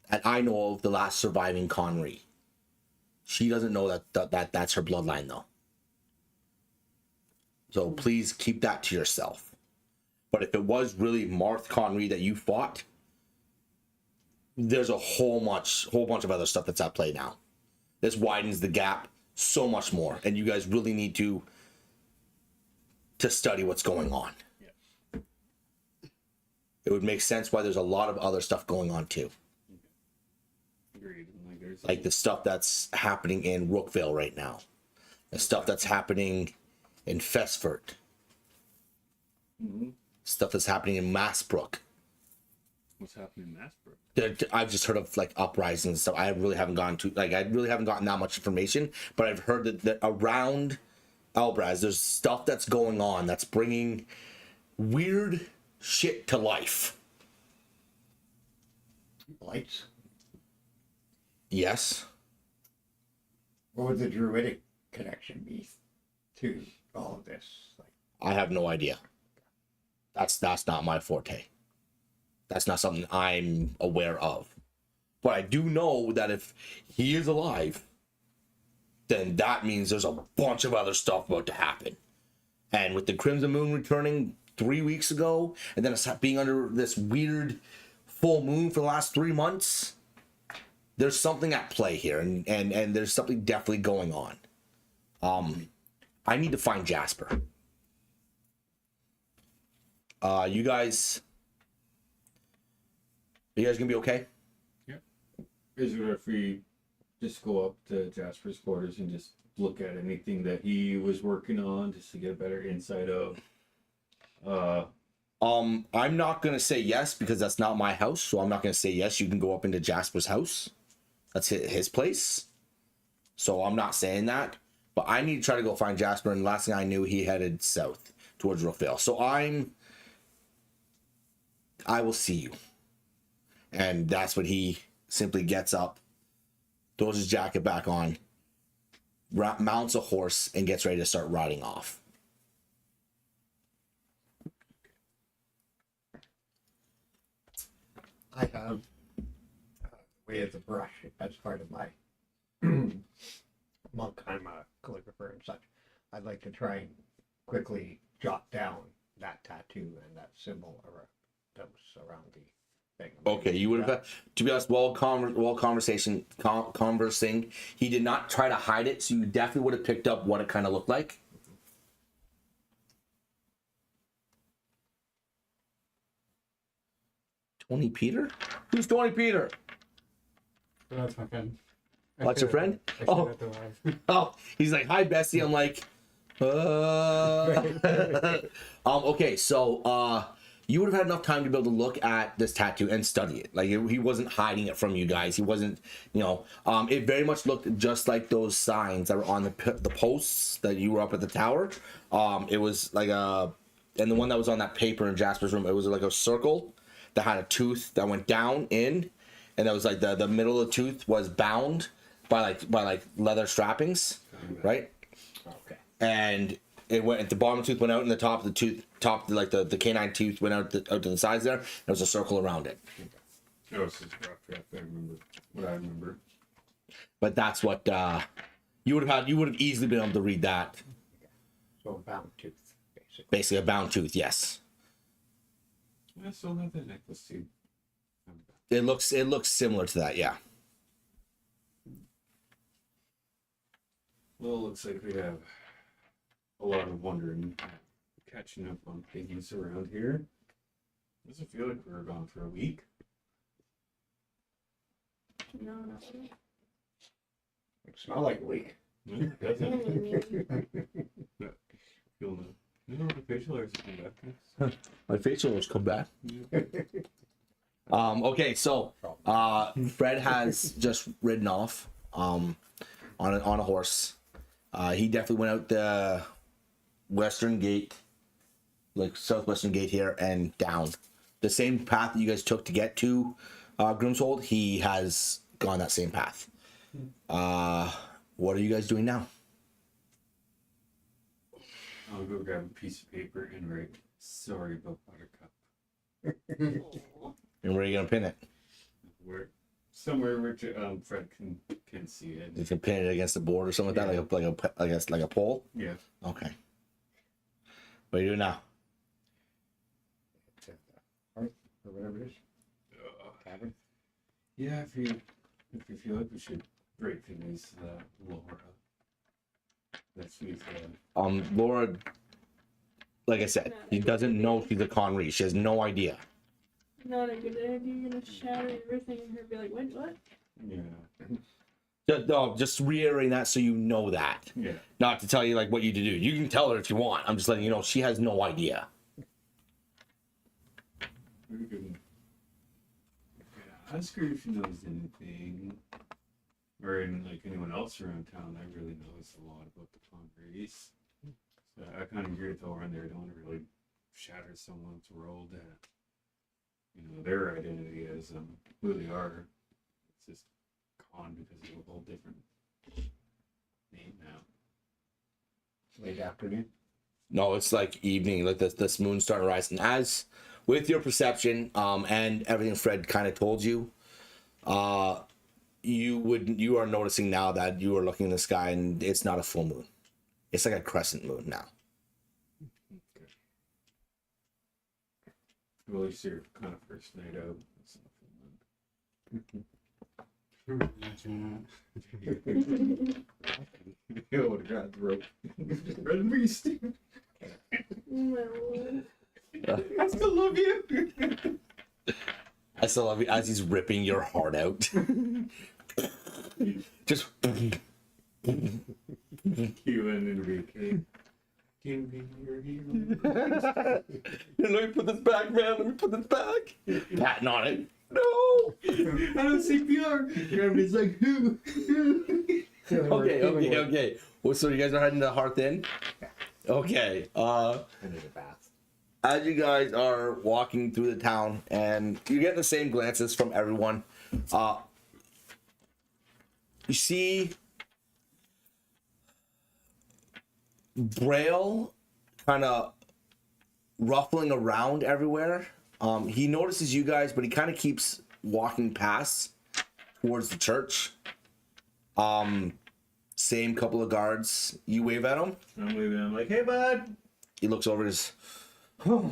and I know of, the last surviving Conry. She doesn't know that's her bloodline though. So please keep that to yourself. But if it was really Marth Conry that you fought, there's a whole bunch of other stuff that's at play now. This widens the gap so much more, and you guys really need to study what's going on. Yeah. It would make sense why there's a lot of other stuff going on too. Agreed. Like the stuff that's happening in Rookville right now. The stuff that's happening in Fesford. Mm-hmm. Stuff that's happening in Massbrook. What's happening in Massbrook? I've just heard of like uprisings and stuff. I really haven't gotten that much information, but I've heard that around Elbraz, there's stuff that's going on that's bringing weird shit to life. Lights? Yes. What would the druidic connection be to all of this? Like, I have no idea. That's not my forte. That's not something I'm aware of. But I do know that if he is alive, then that means there's a bunch of other stuff about to happen. And with the Crimson Moon returning 3 weeks ago, and then it's being under this weird full moon for the last 3 months, there's something at play here, and there's something definitely going on. I need to find Jasper. You guys gonna be okay? Yeah. Is it if we just go up to Jasper's quarters and just look at anything that he was working on just to get a better insight of? I'm not gonna say yes because that's not my house, so I'm not gonna say yes. You can go up into Jasper's house. That's his place. So I'm not saying that. But I need to try to go find Jasper, and the last thing I knew, he headed south towards Rookvale. So I will see you. And that's when he simply gets up, throws his jacket back on, mounts a horse, and gets ready to start riding off. I have way of the brush as part of my monk, I'm a calligrapher and such. I'd like to try and quickly jot down that tattoo and that symbol that was around the thing. Okay, you would have, to be honest, conversing. He did not try to hide it, so you definitely would have picked up what it kind of looked like. Tony Peter? Who's Tony Peter? That's my friend. What's your friend? I Oh. said that to wife. Oh, he's like, hi, Bessie. I'm like, okay, so you would have had enough time to be able to look at this tattoo and study it. Like, he wasn't hiding it from you guys. He wasn't, it very much looked just like those signs that were on the posts that you were up at the tower. It was like and the one that was on that paper in Jasper's room, it was like a circle that had a tooth that went down in, and that was like the middle of the tooth was bound by leather strappings, right? Okay. And it went, the bottom tooth went out, and the top of the tooth, like the canine tooth went out to the sides there. There was a circle around it. That was just rough draft. I remember. But that's what you would have easily been able to read that. So a bound tooth, basically. Basically, a bound tooth. Yes. I still have that necklace too. It looks similar to that. Yeah. Well, it looks like we have a lot of wondering, catching up on things around here. Does it feel like we were gone for a week? No, not really. It smell like a week. No, it doesn't. Feel no. No, the facial hairs have come back. My facial has come back. Okay, so Fred has just ridden off on a horse. He definitely went out the western gate, like southwestern gate here, and down the same path that you guys took to get to Grimmsold. He has gone that same path. What are you guys doing now? I'll go grab a piece of paper and write, "Sorry about Buttercup." And where are you gonna pin it? Somewhere where Fred can see it. You can pin it against the board or something like that, like a pole. Yeah. Okay. What are you doing now? It's at the hearth or whatever it is. Tavern. Yeah, if you feel like we should break the news to Laura. That she's Laura, like I said, he doesn't know she's a Conry. She has no idea. Not a good idea. You're gonna shatter everything and her be like, wait, what? yeah. Just reiterating that so you know that. Yeah. Not to tell you like what you to do. You can tell her if you want. I'm just letting you know she has no idea. We can ask her if she knows anything, or like anyone else around town that really knows a lot about the Converys. So I kind of agree with Laura in there. I don't want to really shatter someone's world that, their identity as who they are. It's just Con because of a whole different name now. Late afternoon. No, it's like evening, like this moon's starting to rise. And as with your perception, and everything Fred kind of told you, you are noticing now that you are looking in the sky and it's not a full moon. It's like a crescent moon now. Well, it's your kind of first night out. It's not full Imagine moon. You would have got the rope. Red and beast. Well, I still love you. I still love you as he's ripping your heart out. Just You and Enrique. Can be your hero. let me put this back, man. Let me put this back. Patting on it. No. I don't CPR. Everybody's like, who? Okay. Well, so you guys are heading to Hearth Inn? Okay. I need a bath. As you guys are walking through the town, and you get the same glances from everyone, you see Braille kind of ruffling around everywhere. He notices you guys, but he kind of keeps walking past towards the church. Same couple of guards. You wave at him. I'm leaving. I'm like, hey, bud. He looks over his. And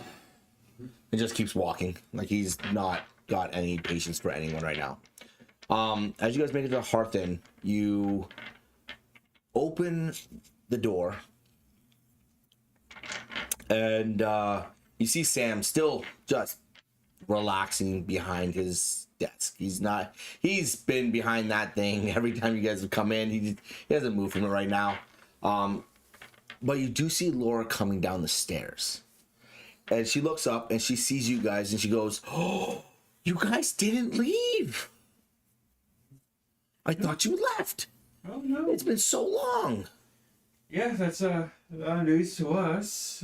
just keeps walking. Like he's not got any patience for anyone right now. As you guys make it to Hearthen, you open the door. And you see Sam still just relaxing behind his desk. He's been behind that thing every time you guys have come in. He hasn't moved from it right now. But you do see Laura coming down the stairs. And she looks up and she sees you guys and she goes, "Oh, you guys didn't leave. I thought you left. Oh, no. It's been so long." Yeah, that's news to us.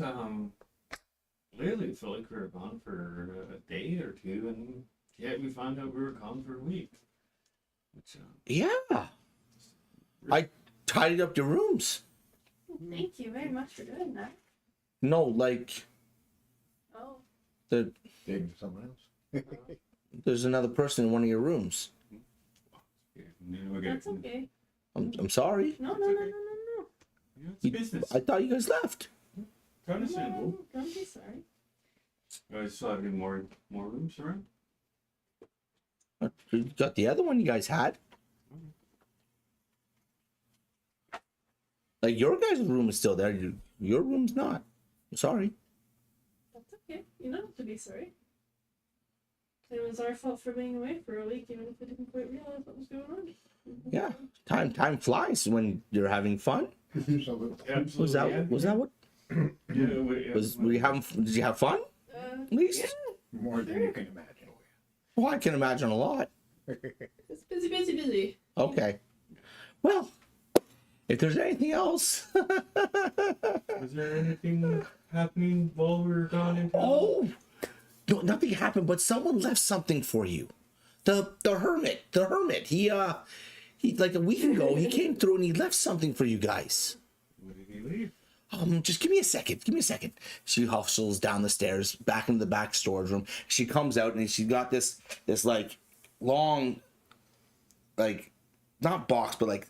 Lately, it felt like we were gone for a day or two, and yet we found out we were gone for a week. Which, Yeah. I tidied up your rooms. Thank you very much for doing that. No, like Oh, Dating someone else. there's another person in one of your rooms. yeah, we'll get that's okay. I'm sorry. No. Yeah, it's business. I thought you guys left. Understandable. Don't be sorry. I still have any more rooms around. You got the other one you guys had. Like your guys' room is still there. Your room's not. I'm sorry. That's okay. You don't have to be sorry. It was our fault for being away for a week, even if we didn't quite realize what was going on. Yeah. Time flies when you're having fun. Absolutely. Was that what Yeah, were you having? Did you have fun? At least. Yeah, More than you can imagine. Well, I can imagine a lot. it's busy. Okay. Well, if there's anything else. Was there anything happening while we were gone in town? Oh, no, nothing happened, but someone left something for you. The hermit. He like a week ago he came through and he left something for you guys. When did he leave? Just give me a second. She hustles down the stairs back into the back storage room. She comes out and she got this like long, like not box but like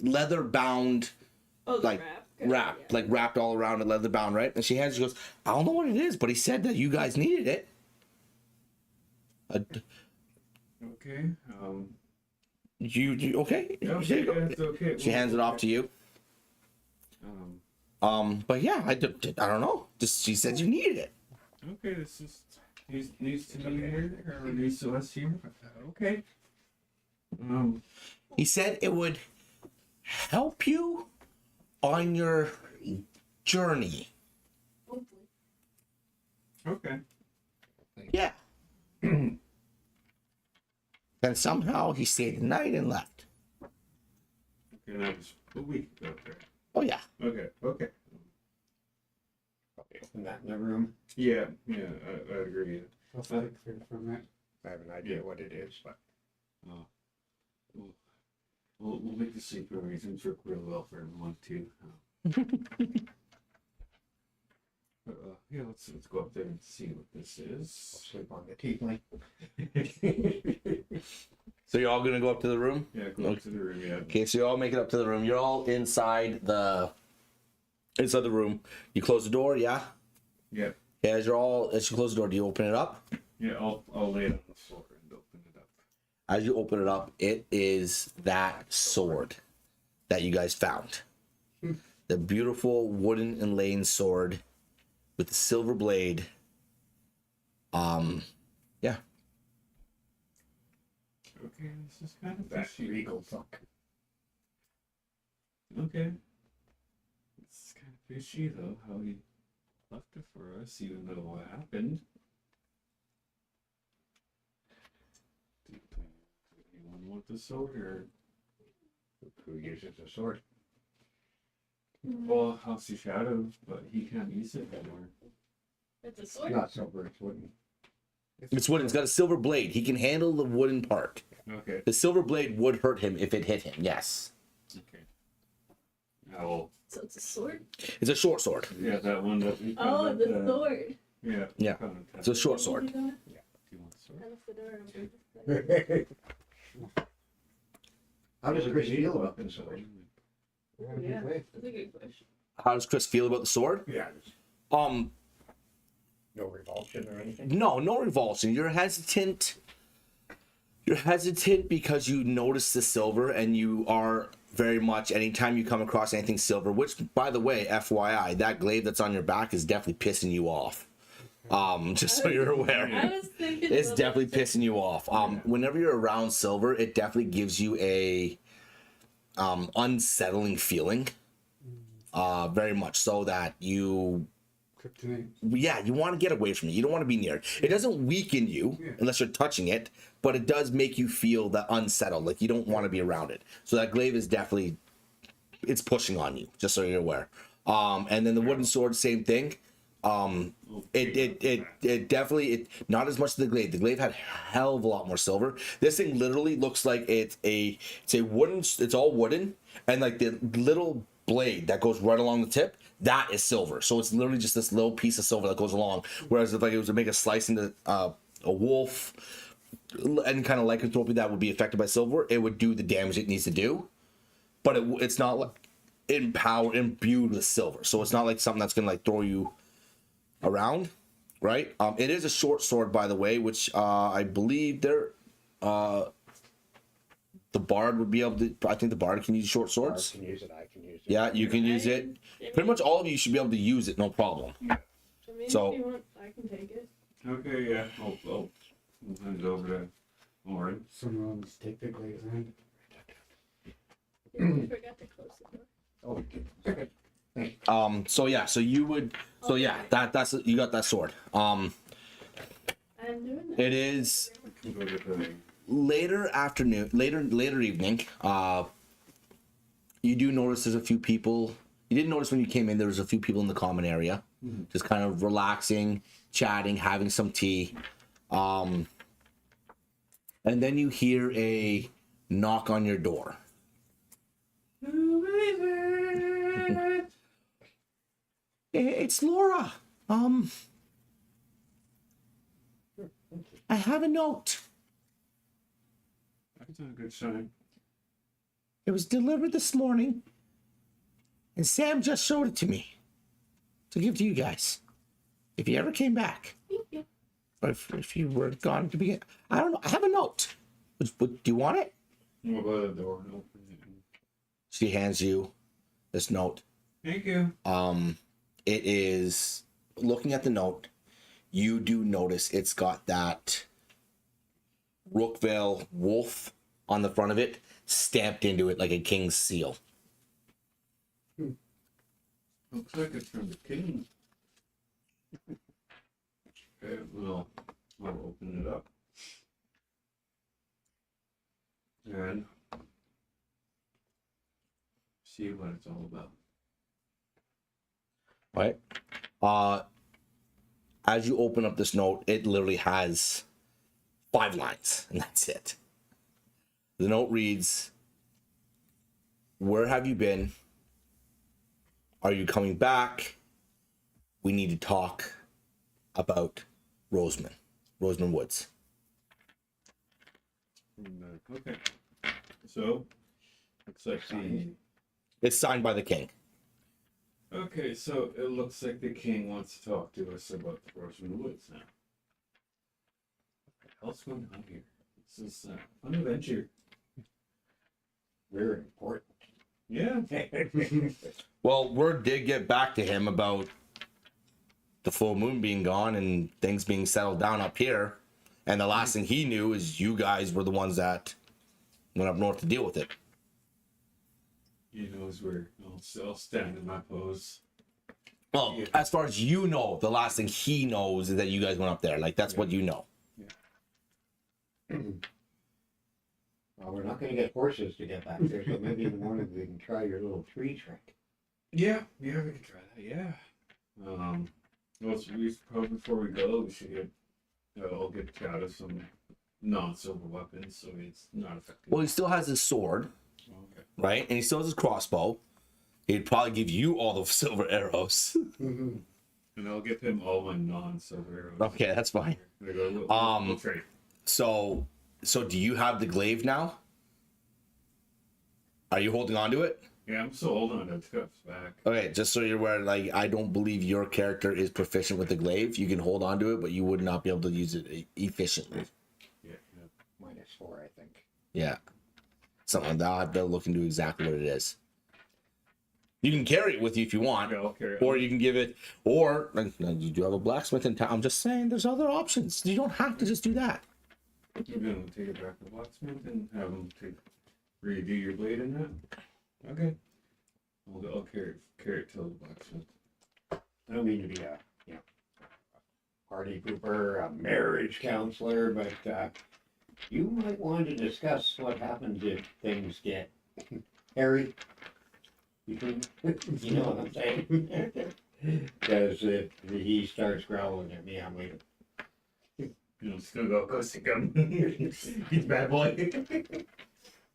leather bound, Oh, the like wrap. like wrapped all around it, leather bound, right? And she hands. She goes, "I don't know what it is, but he said that you guys needed it." Okay. You okay? Yeah, Here you go. it's okay. She hands it off to you. But yeah, I don't know. Just she said you needed it. Okay, this is news to me here, or news to us here. Okay. He said it would help you on your journey. Hopefully. Okay. Yeah. And somehow he stayed the night and left. Okay, that was a week ago. Oh yeah. Okay. Probably open that in the room. Yeah, I agree. I'll stay clear from it. I have an idea what it is, but We'll make the secret arrangements work real well for everyone too. Yeah, let's go up there and see what this I'll is. sleep on the tiefling. So you're all gonna go up to the room? Yeah, go up to the room. Yeah. Okay, so you all make it up to the room. You're all inside the room. You close the door, yeah? Yeah. Yeah, as you close the door, do you open it up? Yeah. I'll lay it on the floor and open it up. As you open it up, it is that sword that you guys found. The beautiful wooden inlaid sword with the silver blade. Yeah. Okay, this is kind of That fishy. regal fuck. Okay. It's kind of fishy though how he left it for us, even though what happened. Did anyone want the sword or? Who uses a sword? Well, Housey Shadow, but he can't use it anymore. It's a sword. Not silver, it's wooden. It's wooden. It's got a silver blade. He can handle the wooden part. Okay. The silver blade would hurt him if it hit him, yes. Okay. Now, well, So it's a sword. It's a short sword. yeah, that one that we Oh, found the at, sword. Yeah. Yeah. found at It's a short Do sword. you want Do you want the sword? I left the door open. How does Chris feel about the sword? Yeah, that's a good question. How does Chris feel about the sword? Yeah, there's no revulsion or anything. No revulsion. You're hesitant. You're hesitant because you notice the silver, and you are very much, anytime you come across anything silver, which, by the way, FYI, that glaive that's on your back is definitely pissing you off. Just so you're aware. I was thinking It's about definitely that. pissing you off. Whenever you're around silver, it definitely gives you a unsettling feeling. Very much so that you want to get away from it. You don't want to be near it. It doesn't weaken you unless you're touching it, but it does make you feel that unsettled, like you don't want to be around it. So that glaive is definitely, it's pushing on you, just so you're aware. And then the wooden sword, same thing. It definitely, not as much as the glaive. The glaive had a hell of a lot more silver. This thing literally looks like it's a wooden, it's all wooden, and like the little blade that goes right along the tip, that is silver. So it's literally just this little piece of silver that goes along. Whereas if like it was to make a slice into a wolf, and kind of lycanthropy that would be affected by silver, it would do the damage it needs to do. But it's not like imbued with silver. So it's not like something that's gonna like throw you around, right? It is a short sword, by the way, which I believe the bard would be able to. I think the bard can use short swords. I can use it. I can use it. Yeah, you can use it. Pretty much all of you should be able to use it, no problem. I mean, So- if you want, I can take it. Okay, yeah. I'll hand it over to Lauren. Someone else take the glaze in. Yeah, I forgot to close the door. Oh, So yeah, so you would. So yeah, that's you got that sword. I'm doing that. It is Can go to the later afternoon, later evening. You do notice there's a few people. You didn't notice when you came in. There was a few people in the common area, just kind of relaxing, chatting, having some tea. And then you hear a knock on your door. Who is it? It's Laura. I have a note. That's not a good sign. It was delivered this morning, and Sam just showed it to me to give to you guys. If you ever came back, Thank you. or if you were gone to begin, I don't know. I have a note. Do you want it? We'll go to the door and open it. She hands you this note. Thank you. It is, looking at the note, you do notice it's got that Rookvale wolf on the front of it, stamped into it like a king's seal. Looks like it's from the king. Okay, well, I'll open it up. And see what it's all about. Right? As you open up this note, it literally has 5 lines, and that's it. The note reads, "Where have you been? Are you coming back? We need to talk about Roseman Woods." Okay. So, looks like the. It's signed by the king. Okay, so it looks like the king wants to talk to us about the Roseman Woods now. What the hell's going on here? This is a fun adventure. very important. Yeah. Well, word did get back to him about the full moon being gone and things being settled down up here. And the last thing he knew is you guys were the ones that went up north to deal with it. He knows where I'll stand in my pose. Well, Yeah. as far as you know, the last thing he knows is that you guys went up there. Like, that's what you know. Well, we're not going to get horses to get back there, so maybe in the morning we can try your little tree trick. Yeah, we can try that. Yeah. Well, so we probably before we go, we should get. I'll get out of some non-silver weapons, so it's not effective. Well, he still has his sword, Okay. right? And he still has his crossbow. He'd probably give you all the silver arrows. And I'll give him all my non-silver arrows. Okay, that's fine. There you go. We'll trade. So do you have the glaive now? Are you holding on to it? Yeah, I'm still holding on to Tuff's back. Okay, just so you're aware, like I don't believe your character is proficient with the glaive. You can hold on to it, but you would not be able to use it efficiently. Yeah. -4, I think. Yeah, something like that. They'll look into exactly what it is. You can carry it with you if you want, Yeah, I'll carry it. or you can give it, or like, you do have a blacksmith in town. I'm just saying, there's other options. You don't have to just do that. You're gonna take it back to the blacksmith and have him redo your blade in that? Okay. I'll carry it to the blacksmith. I don't mean to be a, party pooper, a marriage counselor, but you might want to discuss what happens if things get hairy. You know what I'm saying? Because if he starts growling at me, I'm leaving. You still go stick him. He's a bad boy.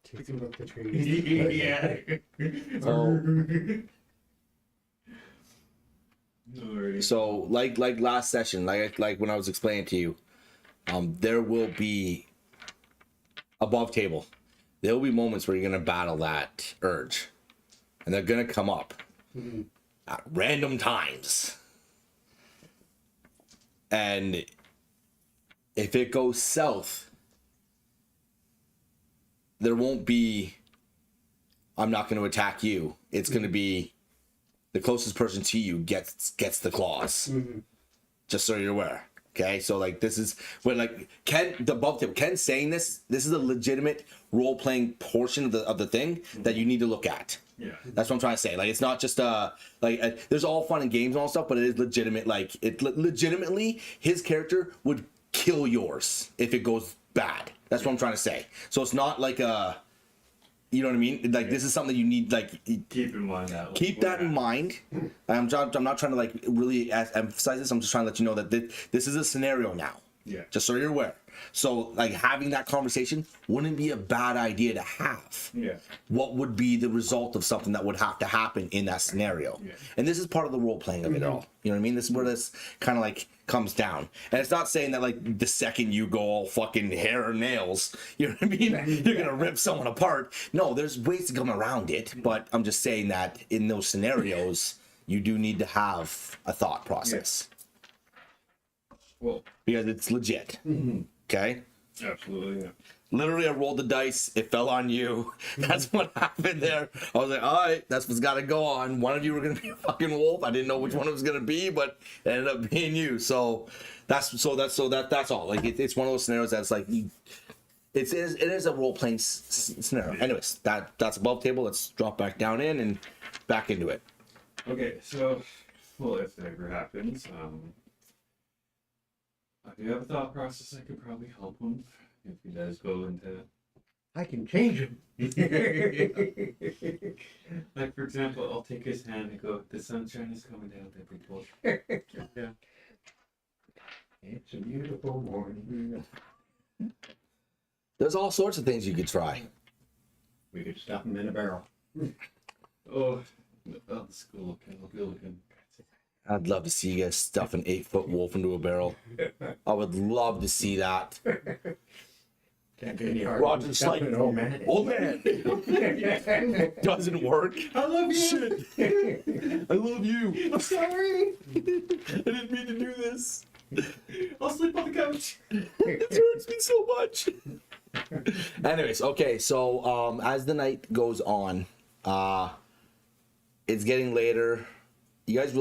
Takes him up the tree. Yeah. So, Alrighty. so like last session, like when I was explaining to you, there will be above table. There will be moments where you're gonna battle that urge, and they're gonna come up at random times. And if it goes south, there won't be, I'm not going to attack you. It's going to be the closest person to you gets the claws. Just so you're aware. Okay, so like this is when like Ken saying this is a legitimate role playing portion of the thing that you need to look at. Yeah. That's what I'm trying to say. Like it's not just there's all fun and games and all stuff, but it is legitimate. Like legitimately, his character would kill yours if it goes bad. That's what I'm trying to say. So it's not like you know what I mean? Like this is something you need Keep in mind that. keep that in mind. I'm not trying to like really emphasize this. I'm just trying to let you know that this is a scenario now. Yeah. Just so you're aware. So like having that conversation wouldn't be a bad idea to have. Yeah. What would be the result of something that would have to happen in that scenario? Yeah. And this is part of the role playing of it all. You know what I mean? This is where this kind of like comes down. And it's not saying that like the second you go all fucking hair or nails, you know what I mean? You're gonna rip someone apart. No, there's ways to come around it. But I'm just saying that in those scenarios, you do need to have a thought process. Well, Because it's legit. Okay? absolutely. Yeah. Literally, I rolled the dice. It fell on you. That's what happened there. I was like, all right, that's what's got to go on. One of you were going to be a fucking wolf. I didn't know which one it was going to be, but it ended up being you. So that's all. Like it's one of those scenarios that's like, it is a role playing scenario. Anyways, that's above table. Let's drop back down in and back into it. Okay, so, well, if that ever happens, I do have a thought process. I could probably help him if he does go into. I can change him. Like, for example, I'll take his hand and go, the sunshine is coming down that big bush. Yeah. It's a beautiful morning. There's all sorts of things you could try. We could stuff him in a barrel. Oh, the school will be looking. I'd love to see you guys stuff an 8-foot wolf into a barrel. I would love to see that. Can't be any harder. Roger's like, an old man. old man. Doesn't work. I love you! Shit. I love you. I'm sorry! I didn't mean to do this. I'll sleep on the couch! It hurts me so much. Anyways, okay, so as the night goes on, it's getting later. You guys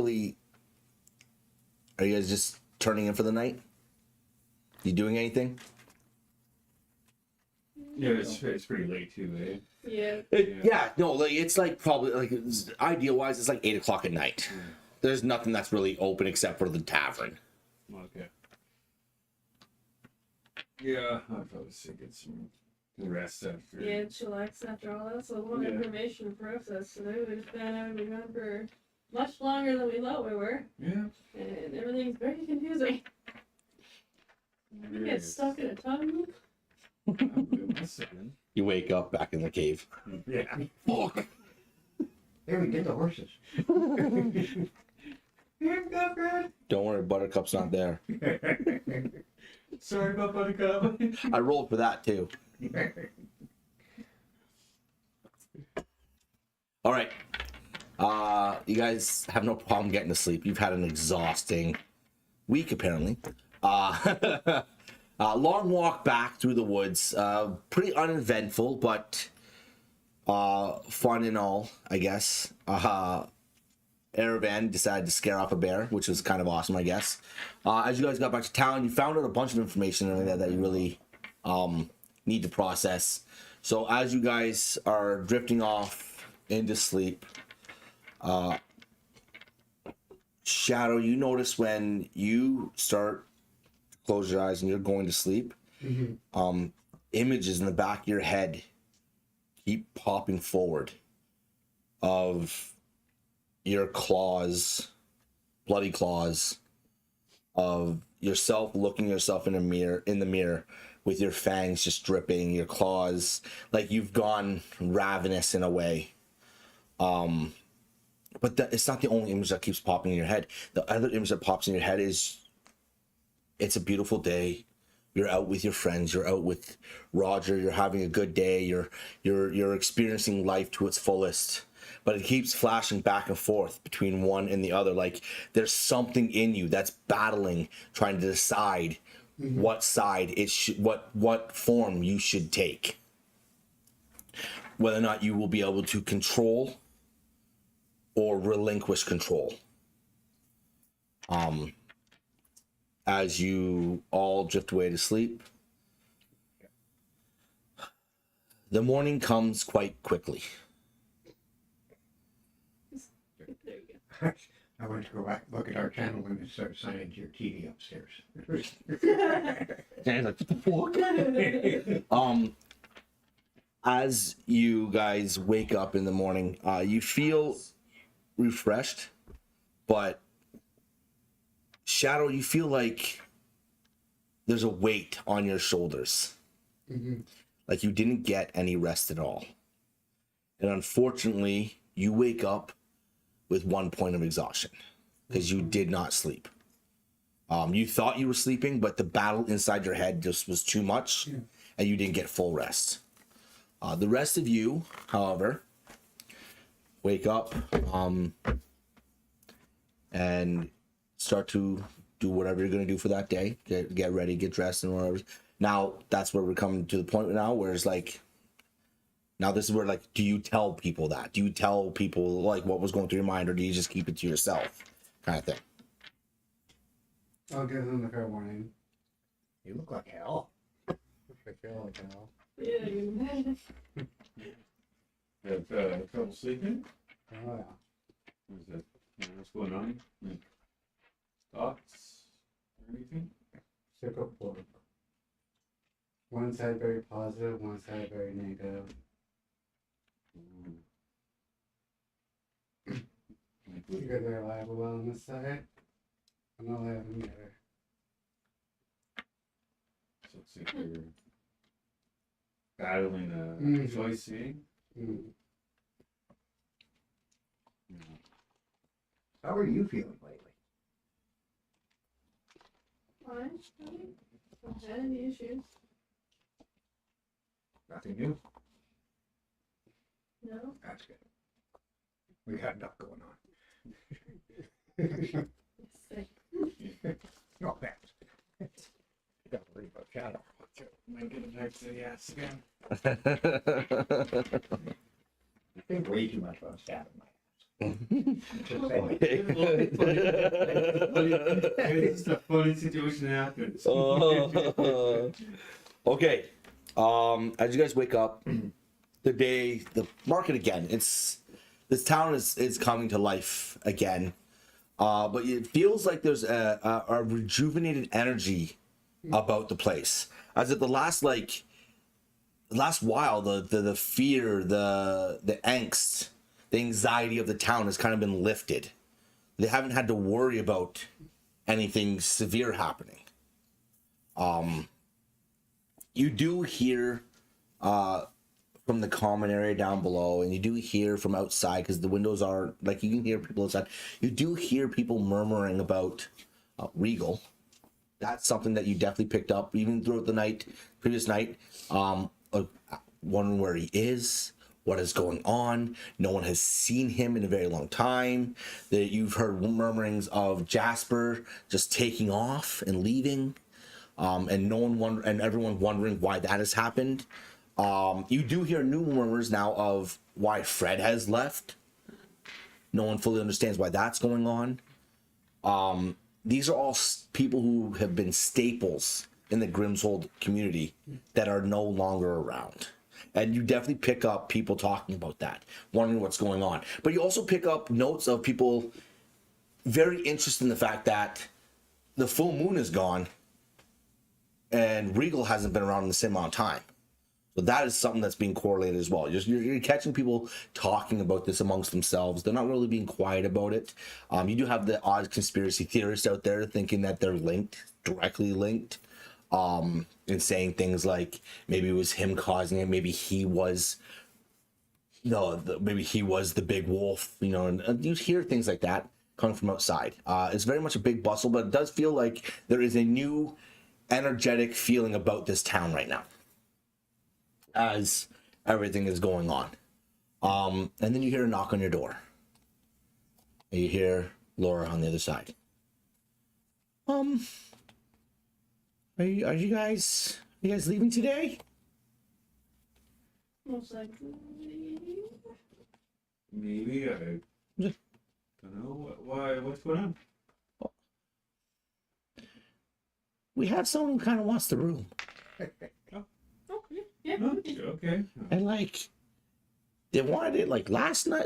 are you guys just turning in for the night? You doing anything? Yeah, it's pretty late too, eh? Yeah. Yeah, no, like it's like probably like ideal wise, it's like 8 o'clock at night. There's nothing that's really open except for the tavern. Okay. Yeah, I'll probably say get some rest after. Yeah, chillax after all that. So a lot of Yeah. information to process. So maybe we just found out we've been gone for much longer than we thought we were. Yeah. And everything's very confusing. We get stuck in a time loop. It must have been. You wake up back in the cave. Yeah. Fuck. There we get the horses. Here we go, Brad. Don't worry, Buttercup's not there. Sorry about Buttercup. I rolled for that too. All right. You guys have no problem getting to sleep. You've had an exhausting week, apparently. Long walk back through the woods. Pretty uneventful, but fun and all, I guess. Aravan decided to scare off a bear, which was kind of awesome, I guess. As you guys got back to town, you found out a bunch of information in there that you really need to process. So as you guys are drifting off into sleep, Shadow, you notice when you start to close your eyes and you're going to sleep, images in the back of your head keep popping forward of your claws, bloody claws, of yourself looking yourself in the mirror with your fangs just dripping, your claws, like you've gone ravenous in a way. But it's not the only image that keeps popping in your head. The other image that pops in your head is, it's a beautiful day. You're out with your friends. You're out with Roger. You're having a good day. You're experiencing life to its fullest. But it keeps flashing back and forth between one and the other. Like there's something in you that's battling, trying to decide what side it should, what form you should take. Whether or not you will be able to control or relinquish control. As you all drift away to sleep, the morning comes quite quickly. There you go. I went to go back, look at our channel and it started signing to your TV upstairs. And like, what the fuck? As you guys wake up in the morning, you feel refreshed, but Shadow, you feel like there's a weight on your shoulders. Like you didn't get any rest at all. And unfortunately, you wake up with 1 point of exhaustion because you did not sleep. You thought you were sleeping, but the battle inside your head just was too much and you didn't get full rest. The rest of you, however, wake up and start to do whatever you're going to do for that day. Get ready, get dressed and whatever. Now, that's where we're coming to the point now where it's like, now this is where, like, do you tell people that? Do you tell people, like, what was going through your mind, or do you just keep it to yourself kind of thing? I'll give them the fair warning. You look like hell. I feel like hell. Yeah, you can imagine. Have trouble sleeping? Oh, yeah. Is that, what's going on? Like, thoughts or anything? Shook up board. One side very positive, one side very negative. You guys are alive well on this side. I'm not alive on the other. So it's like you're battling a choice, eh? How are you feeling lately? Fine. Haven't had any issues. Nothing new? No. That's good. We had enough going on. Sick. No thanks. Don't worry about Shadow. Might get it back to the ass again. I think way too much about Shadow in my ass. Just saying. It's just a funny situation happens. Okay. As you guys wake up, the market again. This town is coming to life again, but it feels like there's a rejuvenated energy about the place. As at the last while, the fear, the angst, the anxiety of the town has kind of been lifted. They haven't had to worry about anything severe happening. You do hear from the common area down below, and you do hear from outside, because the windows are, like, you can hear people outside. You do hear people murmuring about Regal. That's something that you definitely picked up, even throughout the previous night. Wondering where he is, what is going on. No one has seen him in a very long time. That you've heard murmurings of Jasper just taking off and leaving, and everyone wondering why that has happened. You do hear new murmurs now of why Fred has left. No one fully understands why that's going on. These are all people who have been staples in the Grimmsold community that are no longer around. And you definitely pick up people talking about that, wondering what's going on. But you also pick up notes of people very interested in the fact that the full moon is gone and Regal hasn't been around in the same amount of time. So that is something that's being correlated as well. You're catching people talking about this amongst themselves. They're not really being quiet about it. You do have the odd conspiracy theorists out there thinking that they're linked, directly linked, and saying things like maybe it was him causing it, maybe he was, maybe he was the big wolf, and you hear things like that coming from outside. It's very much a big bustle, but it does feel like there is a new energetic feeling about this town right now as everything is going on. And then you hear a knock on your door. And you hear Laura on the other side. Are you guys leaving today? Most likely. Maybe. I don't know. Why? What's going on? We have someone who kind of wants the room. Okay. Yeah. Okay. And they wanted it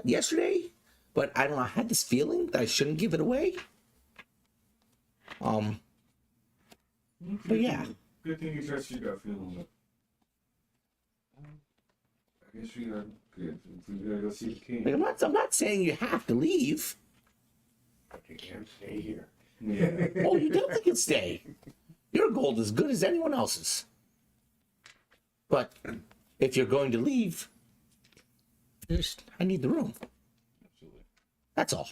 yesterday, but I don't know, I had this feeling that I shouldn't give it away. But yeah. Good thing you trust your gut feeling. But I guess we are good. We gotta go see the king. I'm not saying you have to leave. But you can't stay here. Yeah. Oh, you definitely can stay. Your gold is good as anyone else's. But if you're going to leave, I need the room. Absolutely. That's all.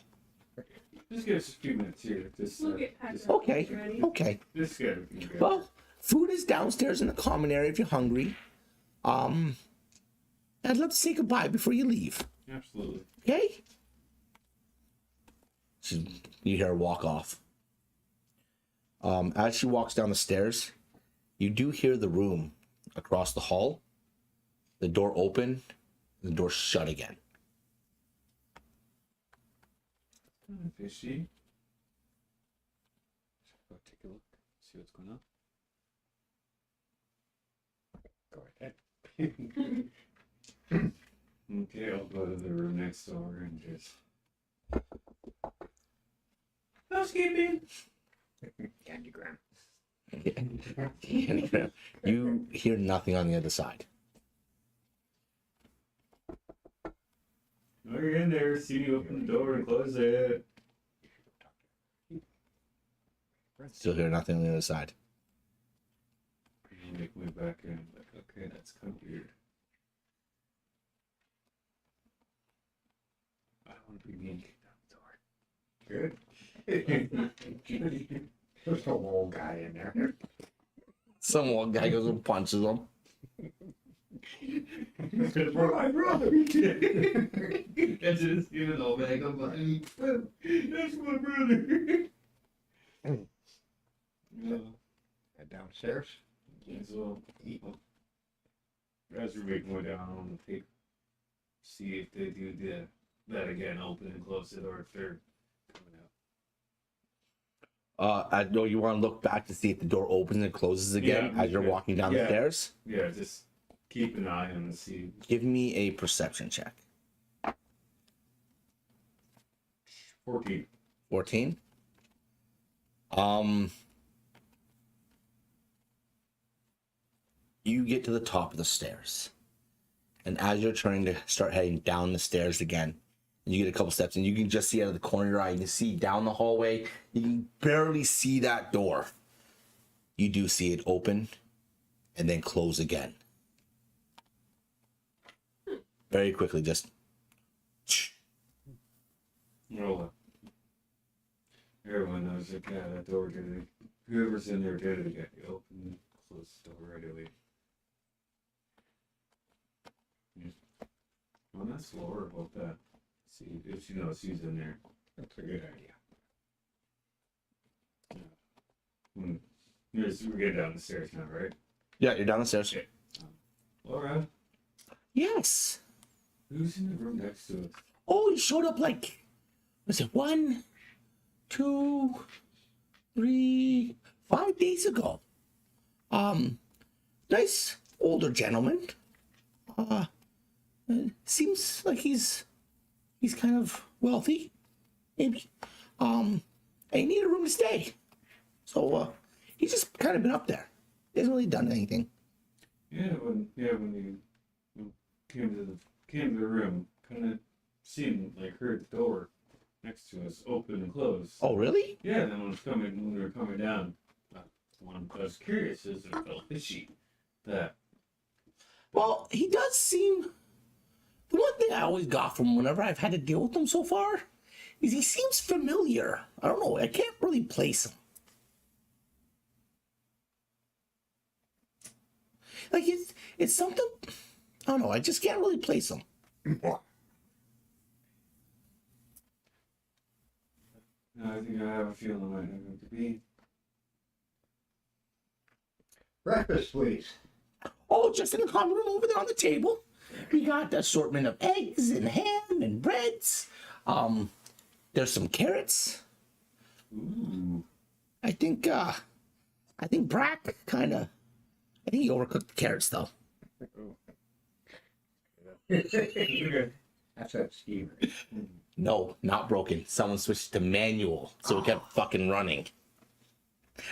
Just give us a few minutes here. Just, We'll get packed Okay. up ready. Okay. just get everything good. Well, food is downstairs in the common area if you're hungry. I'd love to say goodbye before you leave. Absolutely. Okay? You hear her walk off. As she walks down the stairs, you do hear the room across the hall. The door open, the door shut again. Fishy. Go take a look. See what's going on. Go ahead. Okay, I'll go to the room next door and just. Housekeeping. Candygram. You hear nothing on the other side. Oh, you're in there. See you open the door and close it. Still hear nothing on the other side. I'll make my way back in. Okay, that's kind of weird. I don't want to be mean. Kick down the door. Good. There's no old guy in there. Some old guy goes and punches him. That's my brother. That's just even old man. I'm like, that's my brother. Head downstairs. So, as we're making way down, I want to see if they do that again, open and close it, or if they're coming out. I know you want to look back to see if the door opens and closes again Yeah, as you're yeah. walking down the Yeah. stairs. Yeah, just keep an eye on the sea. Give me a perception check. 14. 14. You get to the top of the stairs, and as you're turning to start heading down the stairs again, and you get a couple steps, and you can just see out of the corner of your eye, you can see down the hallway. You can barely see that door. You do see it open and then close again. Very quickly, just. Roll up. Everyone knows that, yeah, that door did it. Whoever's in there did it again. You open and close the door right away. ask Laura about that. See if she knows she's in there. That's a good idea. We're getting down the stairs now, right? Yeah, you're down the stairs. Okay. Laura, Yes. who's in the room next to us? Oh, he showed up like, was it 1, 2, 3, 5 days ago. Nice older gentleman. Seems like he's kind of wealthy, maybe. And he needed a room to stay. So, he's just kind of been up there. He hasn't really done anything. Yeah, when you came to the room, kind of seemed like heard the door next to us open and close. Oh, really? Yeah, then when we were coming down, one I was curious as it felt fishy. That Well, he does seem. The one thing I always got from whenever I've had to deal with him so far is he seems familiar. I don't know. I can't really place him. Like it's something. I don't know. I just can't really place him. I think I have a feeling I might know who to be. Breakfast, please. Oh, just in the common room over there on the table. We got the assortment of eggs and ham and breads. There's some carrots. Ooh. I think Brack kind of. I think he overcooked the carrots though. That's that steamer. No, not broken. Someone switched to manual, so it kept fucking running.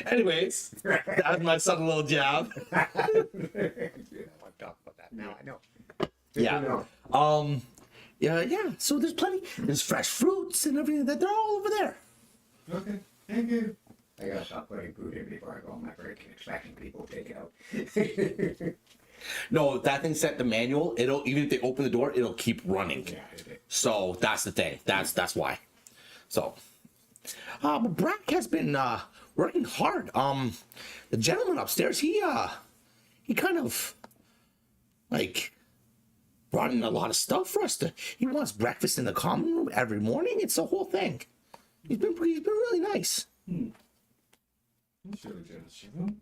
Anyways, that was my subtle little jab. I want to talk about that now. I know. Yeah. Yeah. So there's plenty. There's fresh fruits and everything. That they're all over there. Okay, thank you. I gotta stop putting food in before I go on my break and expecting people to take it out. No, that thing's set to manual. It'll even if they open the door, it'll keep running. Yeah, it is. So that's the thing. That's why. So, but Brack has been working hard. The gentleman upstairs, he kind of like brought in a lot of stuff for us to. He wants breakfast in the common room every morning. It's a whole thing. He's been really nice. I'm sure generous of him.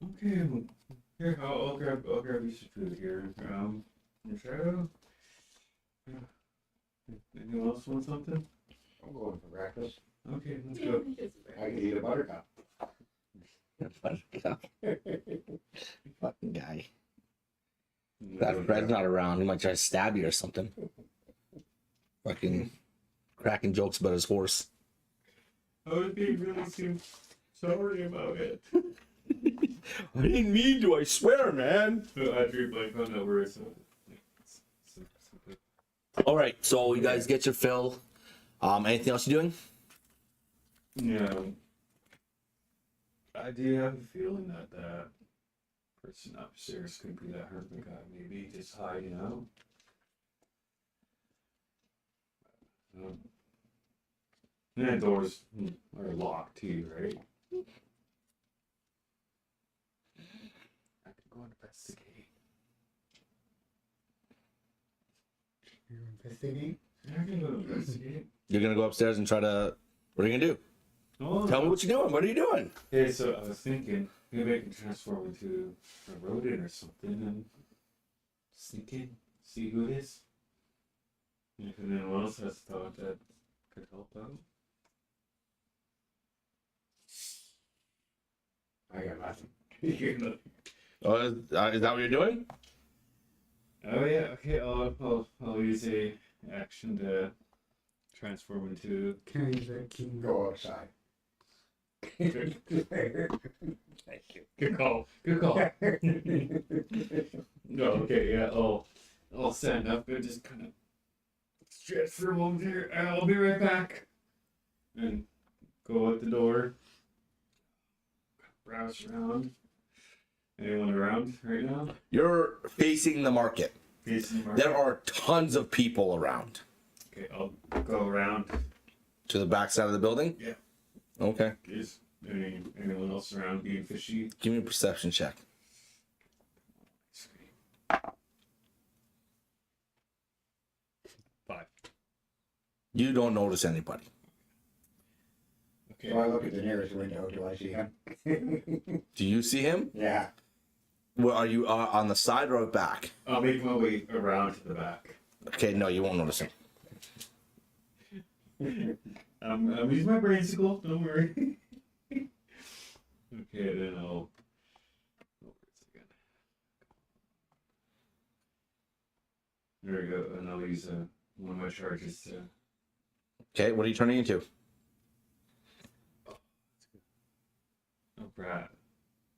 Okay, well, here I'll grab you some food here. Shadow. Anyone else want something? I'm going for breakfast. Okay, let's Yeah, go. I can eat a buttercup. Fucking guy. That Fred's not around. He might try to stab you or something. Fucking cracking jokes about his horse. I was being really sorry about it. I didn't mean to, I swear, man. I drew blank on that word, so. All right, so you guys get your fill. Anything else you doing? Yeah. I do have a feeling that that person upstairs could be that hermit guy, maybe just hiding out. And the doors are locked too, right? I could go investigate. You investigate? I can go investigate. You're gonna go upstairs and try to. What are you gonna do? Oh, Tell me what you're doing. What are you doing? Okay, so I was thinking maybe I can transform into a rodent or something and sneak in, see who it is. And if anyone else has thought that could help out. I got nothing. Oh, is that what you're doing? Oh yeah, okay. I'll use a action to transform into. Can I use that key? Go outside. Thank you. Good call. Good call. No, okay, yeah. I'll stand up and just kind of stretch for a moment here. And I'll be right back. And go out the door. Browse around. Anyone around right now? You're facing the market. Facing the market? There are tons of people around. Okay, I'll go around. To the back side of the building? Yeah. Okay. Is anyone else around being fishy? Give me a perception check. You don't notice anybody. Okay. So I look at the nearest window. Do I see him? Do you see him? Yeah. Well, are you on the side or back? I'll make my way around to the back. Okay, no, you won't notice him. I'm using my brain sickle, don't worry. Okay, then I'll. Oh, wait a second. There we go, and I'll use one of my charges to. Okay, what are you turning into? Oh, rat.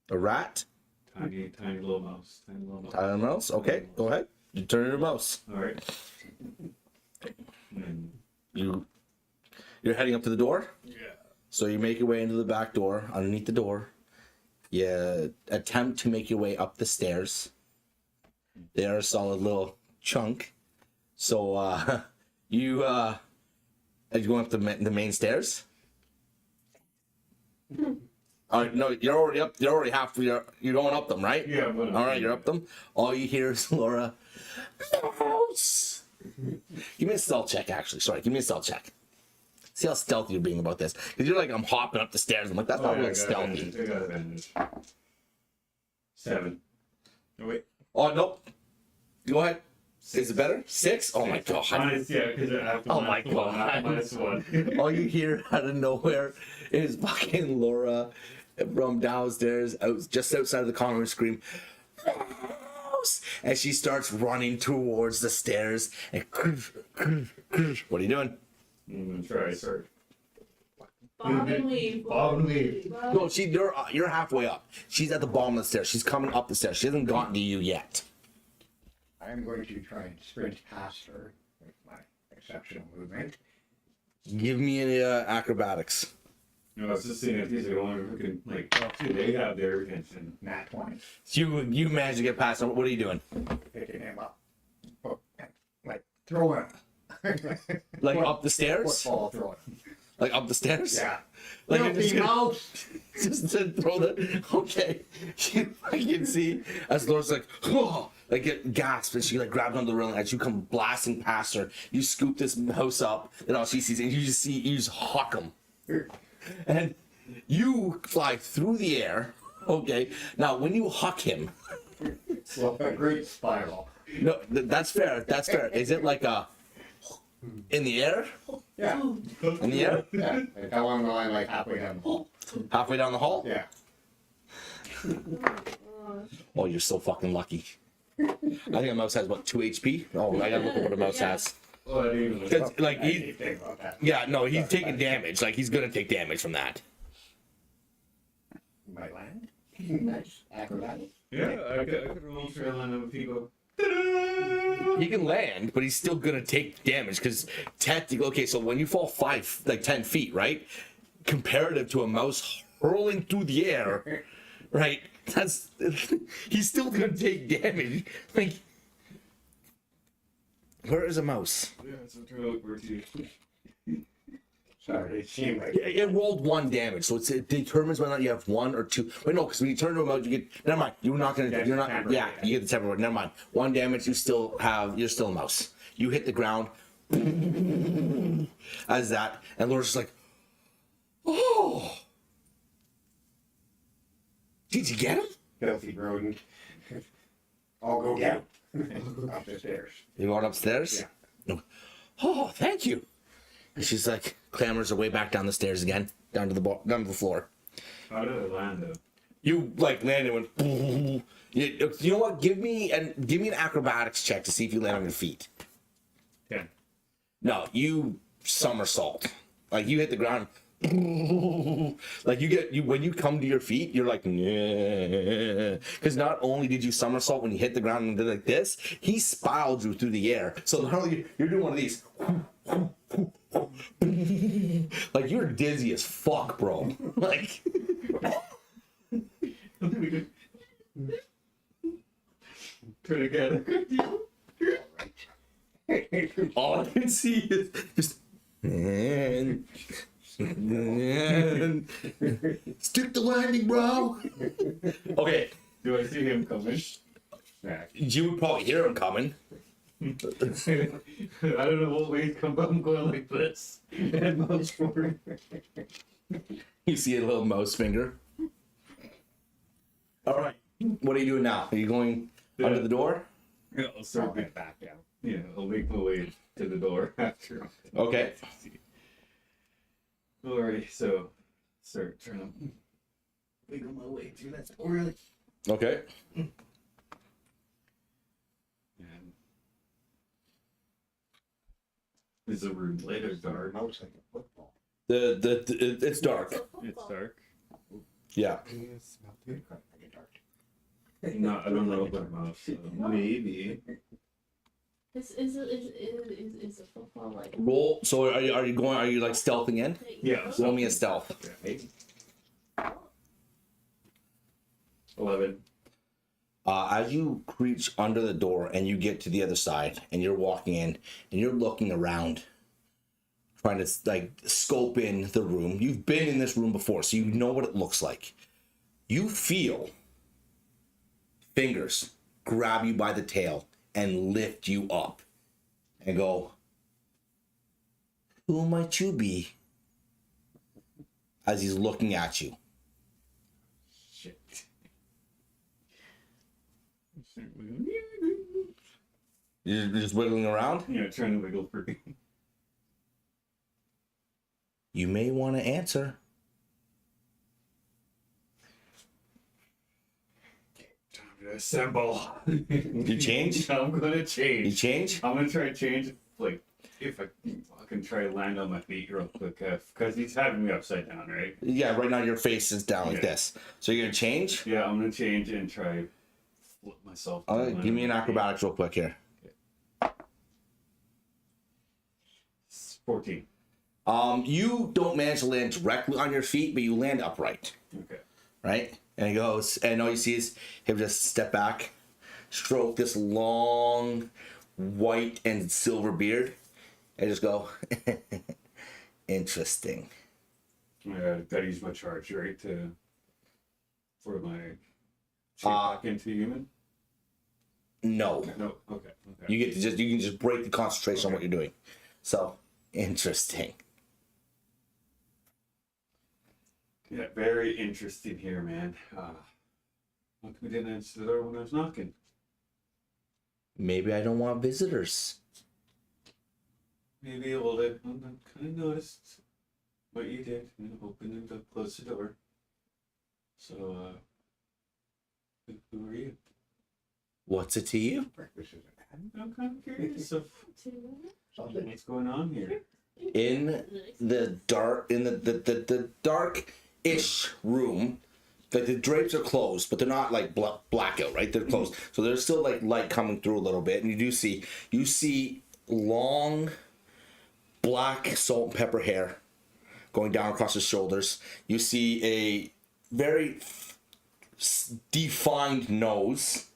A rat? Tiny little mouse. Tiny little mouse. Tiny mouse? Okay, go ahead. You turn into a mouse. Alright. And You're heading up to the door? yeah. So you make your way into the back door, underneath the door. You attempt to make your way up the stairs. They are a solid little chunk. So are you going up the main stairs? No, you're already up. You're already halfway. You're going up them, right? Yeah, but All right, you're up them. All you hear is Laura. Mouse! Give me a stealth check, actually. Sorry, give me a stealth check. See how stealthy you're being about this. Because you're like, I'm hopping up the stairs. I'm like, that's not really stealthy. I got advantage. 7. Oh, wait. Oh, nope. Go ahead. Is it better? 6? Oh my god. Minus, yeah, because I have to. Oh my god. -1. All you hear out of nowhere is fucking Laura from downstairs, just outside of the common room, scream, "Mouse!" And she starts running towards the stairs. And what are you doing? I'm gonna try, sorry. Bob and weave. Bob and weave. No, you're halfway up. She's at the bottom of the stairs. She's coming up the stairs. She hasn't gotten to you yet. I'm going to try and sprint past her with my exceptional movement. Give me an acrobatics. No, I was just saying if these are the only who can, like, see, they have their retention. Nat 20. You managed to get past him. What are you doing? Picking him up. Oh, like, throw him. Like up the stairs? Football throw him. Like up the stairs? Yeah. Like Filthy just, mouse. just to throw the. Okay. I can see as Laura's like, oh, like it gasps and she like grabs onto the railing as you come blasting past her. You scoop this mouse up and all she sees, and you just huck him. And you fly through the air. Okay. Now when you huck him. Well, a great spiral. No, that's fair. That's fair. Is it like a. In the air? Yeah. In the air? Yeah. Like along the line, like halfway down the hall. Halfway down the hall? Yeah. Oh, you're so fucking lucky. I think a mouse has, what, 2 HP? Oh, I gotta look at what a mouse has. Oh, I didn't even look. 'Cause, like, I didn't even think about that. yeah, no, he's taking damage. Like, he's gonna take damage from that. Might land. Nice. Acrobatics. Yeah, I could roll trail on him if he go. He can land, but he's still gonna take damage, because technically, okay, so when you fall 10 feet, right? Comparative to a mouse hurling through the air, right? That's, he's still gonna take damage. Like, where is a mouse? Yeah, so I'm trying to look where to. Sorry, it seemed like It rolled 1 damage, so it determines whether or not you have 1 or 2. Wait, no, because when you turn to a mouse, you get. Never mind. You're not gonna. Yeah, You're not. temporary, Yeah, yeah. you get the temporary. Never mind. 1 damage. You're still a mouse. You hit the ground. As that, and Laura's just like, oh, did you get him? filthy rodent. I'll go get him. Up the stairs. You going upstairs? Yeah. No. Oh, thank you. And she's like clambers her way back down the stairs again, down to the floor. How did it land though? You like landed and went. You know what? Give me an acrobatics check to see if you land on your feet. 10. No, you somersault. Like you hit the ground. Like when you come to your feet, you're like, because not only did you somersault when you hit the ground and did like this, he spiraled you through the air. So not only you're doing one of these. Like you're dizzy as fuck, bro. Like Try again. all I can see is just stick the landing, bro. Okay, Do I see him coming? you would probably hear him coming. I don't know what way to come up. I'm going like this. And mouse forward. You see a little mouse finger. All right. What are you doing now? Are you going under the door? Yeah, I'll start Get back down. Yeah, I'll make my way to the door after. Okay. Alrighty, so start trying to wiggle my way through that door. Okay. And is the room lit or dark? Mouse like a football. It's dark. It's dark. Yeah. You smell it. Like a dart. No, I don't know about a mouse. So maybe. Is a football like? Roll. So are you going? Are you like stealthing in? Yeah. Roll me a stealth. Yeah, maybe. 11. As you creep under the door and you get to the other side and you're walking in and you're looking around, trying to like scope in the room. You've been in this room before, so you know what it looks like. You feel fingers grab you by the tail and lift you up and go, "Who might you be?" As he's looking at you. Shit. You're just wiggling around. Yeah, trying to wiggle free. You may want to answer. Time to assemble. You change? I'm gonna change. You change? I'm gonna try to change, like, if I can try to land on my feet real quick, because he's having me upside down, right? Yeah, right now your face is down like Yeah. this. So you're gonna change? Yeah, I'm gonna change and try flip myself. All to right, land give me on an my feet. acrobatics real quick here. 14. You don't manage to land directly on your feet, but you land upright, Okay. right? And he goes, and all you see is him just step back, stroke this long white and silver beard, and just go, interesting. Gotta use my charge, right? For my shape back into human? No. No, okay. You can just break the concentration on what you're doing. So, interesting. Yeah, very interesting here, man. How come we didn't answer the door when I was knocking? Maybe I don't want visitors. Maybe well, I kind of noticed what you did, open and close the door. So, who are you? What's it to you? Breakfast is I'm kind of curious of something. what's going on here. In the dark-ish room, like the drapes are closed, but they're not like blackout, right? They're closed, so there's still like light coming through a little bit, and you see long black salt and pepper hair going down across his shoulders. You see a very defined nose,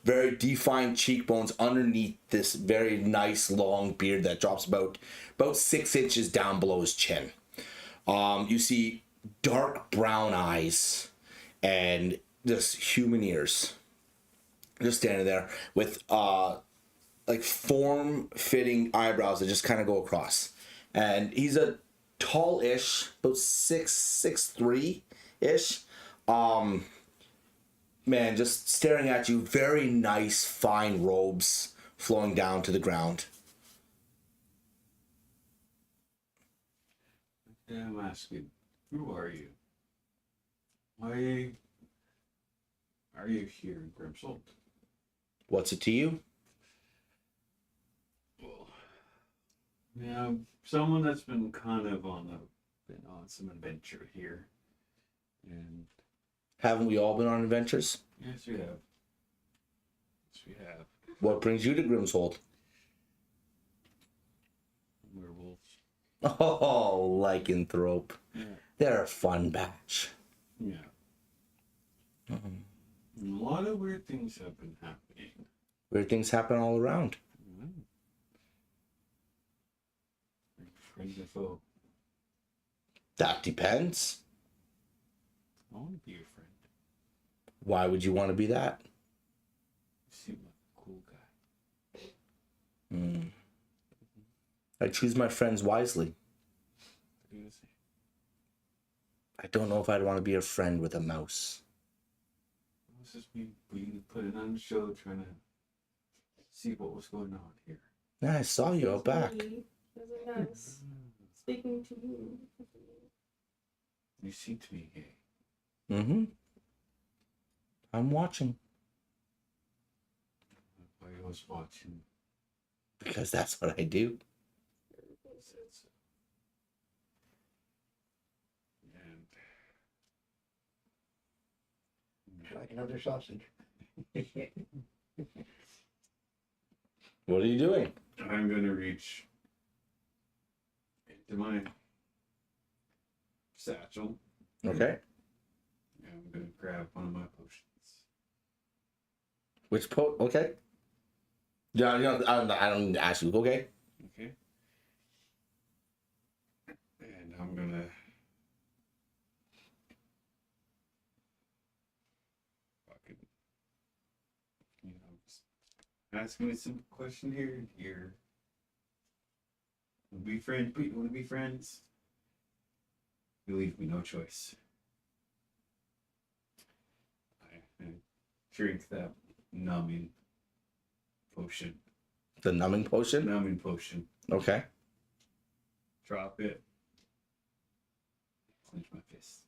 very defined cheekbones underneath this very nice long beard that drops about 6 inches down below his chin. You see dark brown eyes and just human ears, just standing there with like form-fitting eyebrows that just kind of go across. And he's a tall-ish, about 6'3" man, just staring at you. Very nice, fine robes flowing down to the ground. Yeah, I'm asking, who are you? Why are you here in Grimmsold? What's it to you? Well, yeah, someone that's been kind of been on some adventure here, and Haven't we all been on adventures? yes, we have. Yes, we have. What brings you to Grimmsold? Werewolves. Oh, lycanthrope. Yeah. They're a fun batch. Yeah. And a lot of weird things have been happening. Weird things happen all around. Friend or foe? That depends. I want to be your friend. Why would you want to be that? You seem like a cool guy. I choose my friends wisely. I don't know if I'd want to be a friend with a mouse. This is me being put it on the show, trying to see what was going on here. Yeah, I saw you out back. There's a mouse speaking to you. You see to me, hey. Mm-hmm. I'm watching. I was watching. Because that's what I do. And Would you like another sausage? What are you doing? I'm gonna reach into my satchel. Okay. And I'm gonna grab one of my potions. Which okay. Yeah, I don't need to ask you. Okay. Okay. And I'm gonna fucking, just ask me some question here. Here. We'll be friends. You want to be friends? You leave me no choice. I drink that numbing potion. The numbing potion? Numbing potion. Okay. Drop it. Clench my fist.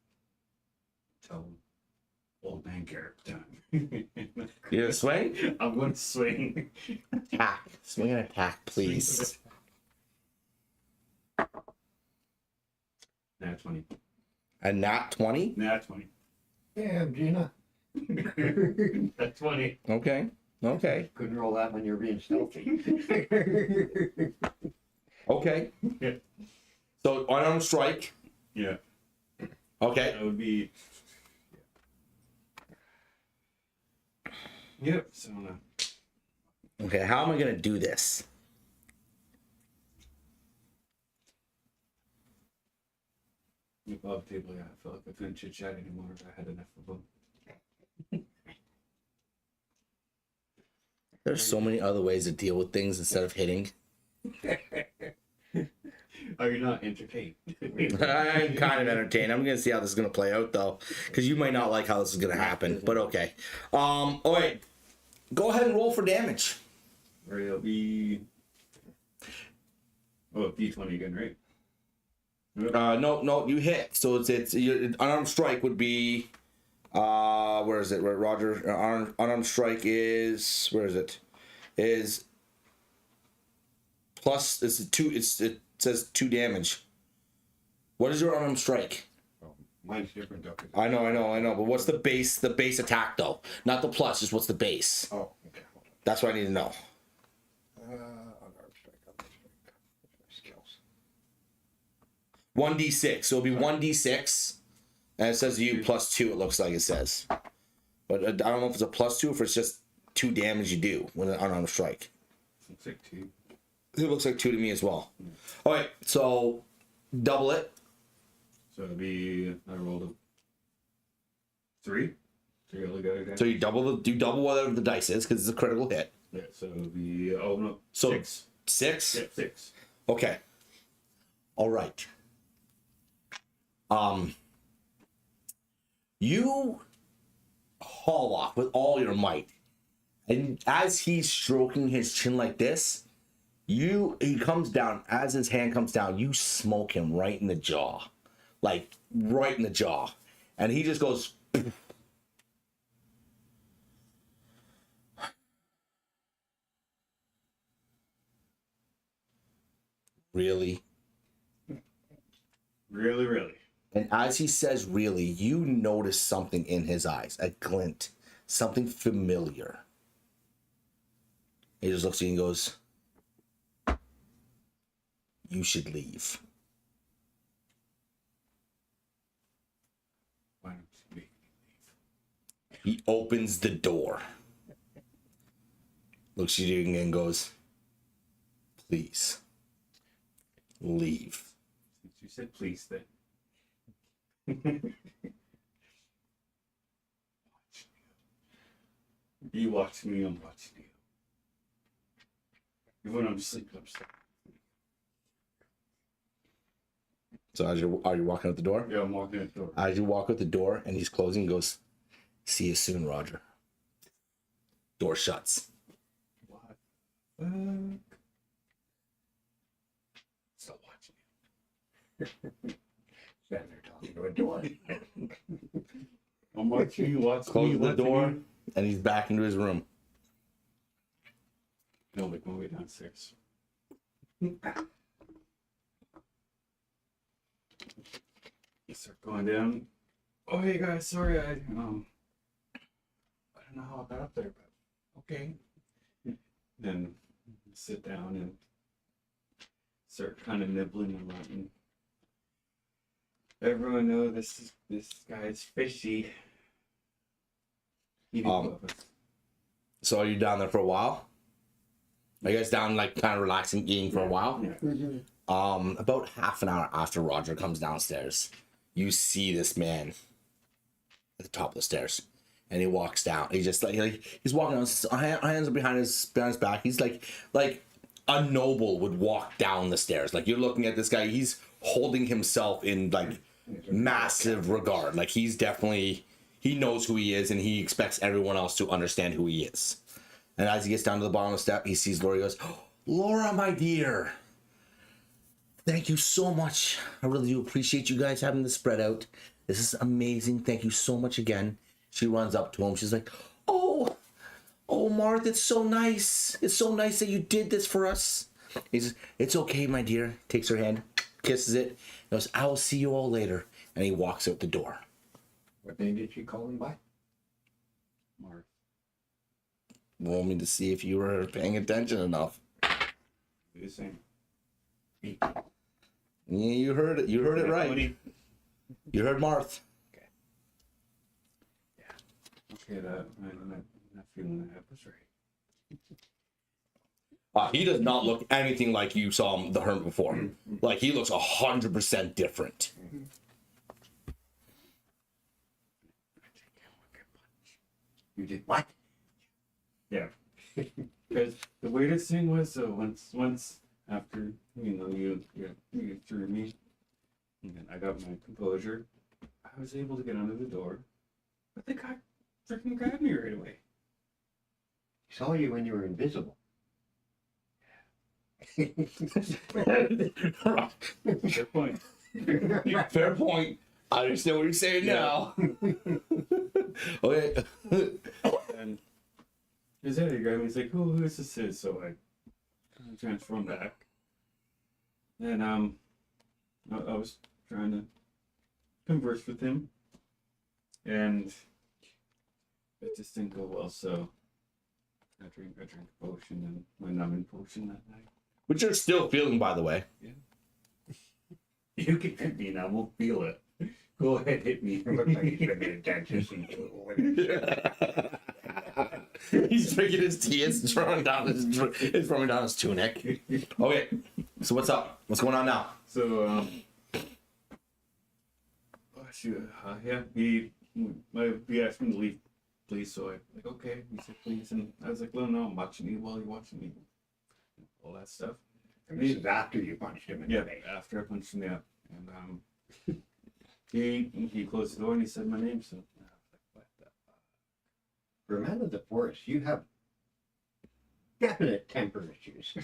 Tell him, old man Garrett done. You gonna swing? I'm going to swing. Attack. Swing and attack, please. Nat 20. A nat 20? Nat 20. Yeah, Gina. Nat 20. Okay. Okay. Couldn't roll that when you're being stealthy. Okay. Yeah. So unarmed strike. Yeah. Okay. That would be. Yep. So Okay, how am I gonna do this? above the table, yeah. I felt like I couldn't chit chat anymore. I had enough of them. There's so many other ways to deal with things instead of hitting. Are you not entertained? I'm kind of entertained. I'm gonna see how this is gonna play out though, because you might not like how this is gonna happen. But okay. All right. Go ahead and roll for damage. Or it'll be. Oh, D20 again, right? No, you hit. So it's your unarmed strike would be. Where is it? Where Roger? Unarmed strike is. Where is it? Is. Plus, it's two. It says 2 damage. What is your unarmed strike? Mine's different though. I know. But what's the base? The base attack though, not the plus. Just what's the base? Oh, okay. That's what I need to know. Unarmed strike. Skills. 1d6. So it'll be 1d6, and it says you +2. It looks like it says, but I don't know if it's a +2 or if it's just 2 damage you do with an unarmed strike. Looks like 2. It looks like 2 to me as well. All right, so double it. So it'll be. I rolled a 3. 3 altogether. Guys. So you double whatever the dice is because it's a critical hit. Yeah. So it'll be. Oh no. So 6. 6. Yeah, 6. Okay. All right. You haul off with all your might, and as he's stroking his chin like this, he comes down. As his hand comes down, you smoke him right in the jaw, like right in the jaw, and he just goes. Really? Really. And as he says, really, you notice something in his eyes, a glint, something familiar. He just looks at you and goes, you should leave. Why don't you make me leave? He opens the door, looks at you and goes, please, leave. Since you said please, then. You watch me, I'm watching you. Even when I'm sleeping, I'm sleeping. So are you walking out the door? Yeah, I'm walking out the door. As you walk out the door and he's closing, he goes, "See you soon, Roger." Door shuts. What? Stop watching. Stand there talking to a door. I'm watching you watch me. Close the watching door, you. and he's back into his room. No, like my way downstairs. You start going down. Oh, hey guys, sorry, I don't know how I got up there, but okay. Then sit down and start kind of nibbling and letting everyone know this guy's fishy. He didn't love us. So are you down there for a while? Are you guys down like kind of relaxing, eating for a while? Yeah. About half an hour after Roger comes downstairs, you see this man at the top of the stairs, and he walks down. He just like he's walking down, hands are behind his back. He's like a noble would walk down the stairs. Like you're looking at this guy, he's holding himself in like massive regard. Like he's definitely, he knows who he is, and he expects everyone else to understand who he is. And as he gets down to the bottom of the step, he sees Laura. He goes, "Oh, Laura, my dear. Thank you so much. I really do appreciate you guys having this spread out. This is amazing. Thank you so much again." She runs up to him. She's like, oh, Marth, it's so nice. It's so nice that you did this for us." He says, "It's okay, my dear." Takes her hand, kisses it, goes, "I will see you all later." And he walks out the door. What name did she call him by? Mark. Roll me to see if you were paying attention enough. Do the same. Yeah, you heard it. You heard it right. You heard Marth. Okay, I'm not feeling that was right. He does not look anything like you saw him, the hermit before. Like he looks 100% different. You did what? Yeah. Because the weirdest thing was once after you threw me, and then I got my composure, I was able to get under the door, but the guy freaking grabbed me right away. He saw you when you were invisible. Fair point. Fair point. I understand what you're saying now. Okay. And his head he grabbed me. He's like, "Who is this?" So I kind of transformed back, and I was trying to converse with him, and it just didn't go well. So I drank a potion and my numbing potion that night. Which you're still feeling, by the way. You can hit me and I won't feel it. Go ahead, hit me. It looks like he's been in a dentist and He's drinking his tea. It's throwing down his tunic. Okay, so what's up? What's going on now? So yeah, he asked me to leave, please. So I like, okay. He said please, and I was like, "No, I'm watching you while you're watching me." All that stuff. And this is after you punched him in the Yeah, face. after I punched him, yeah. And he closed the door and he said my name. So I was like, what the fuck? For a man of the forest, you have definite temper issues.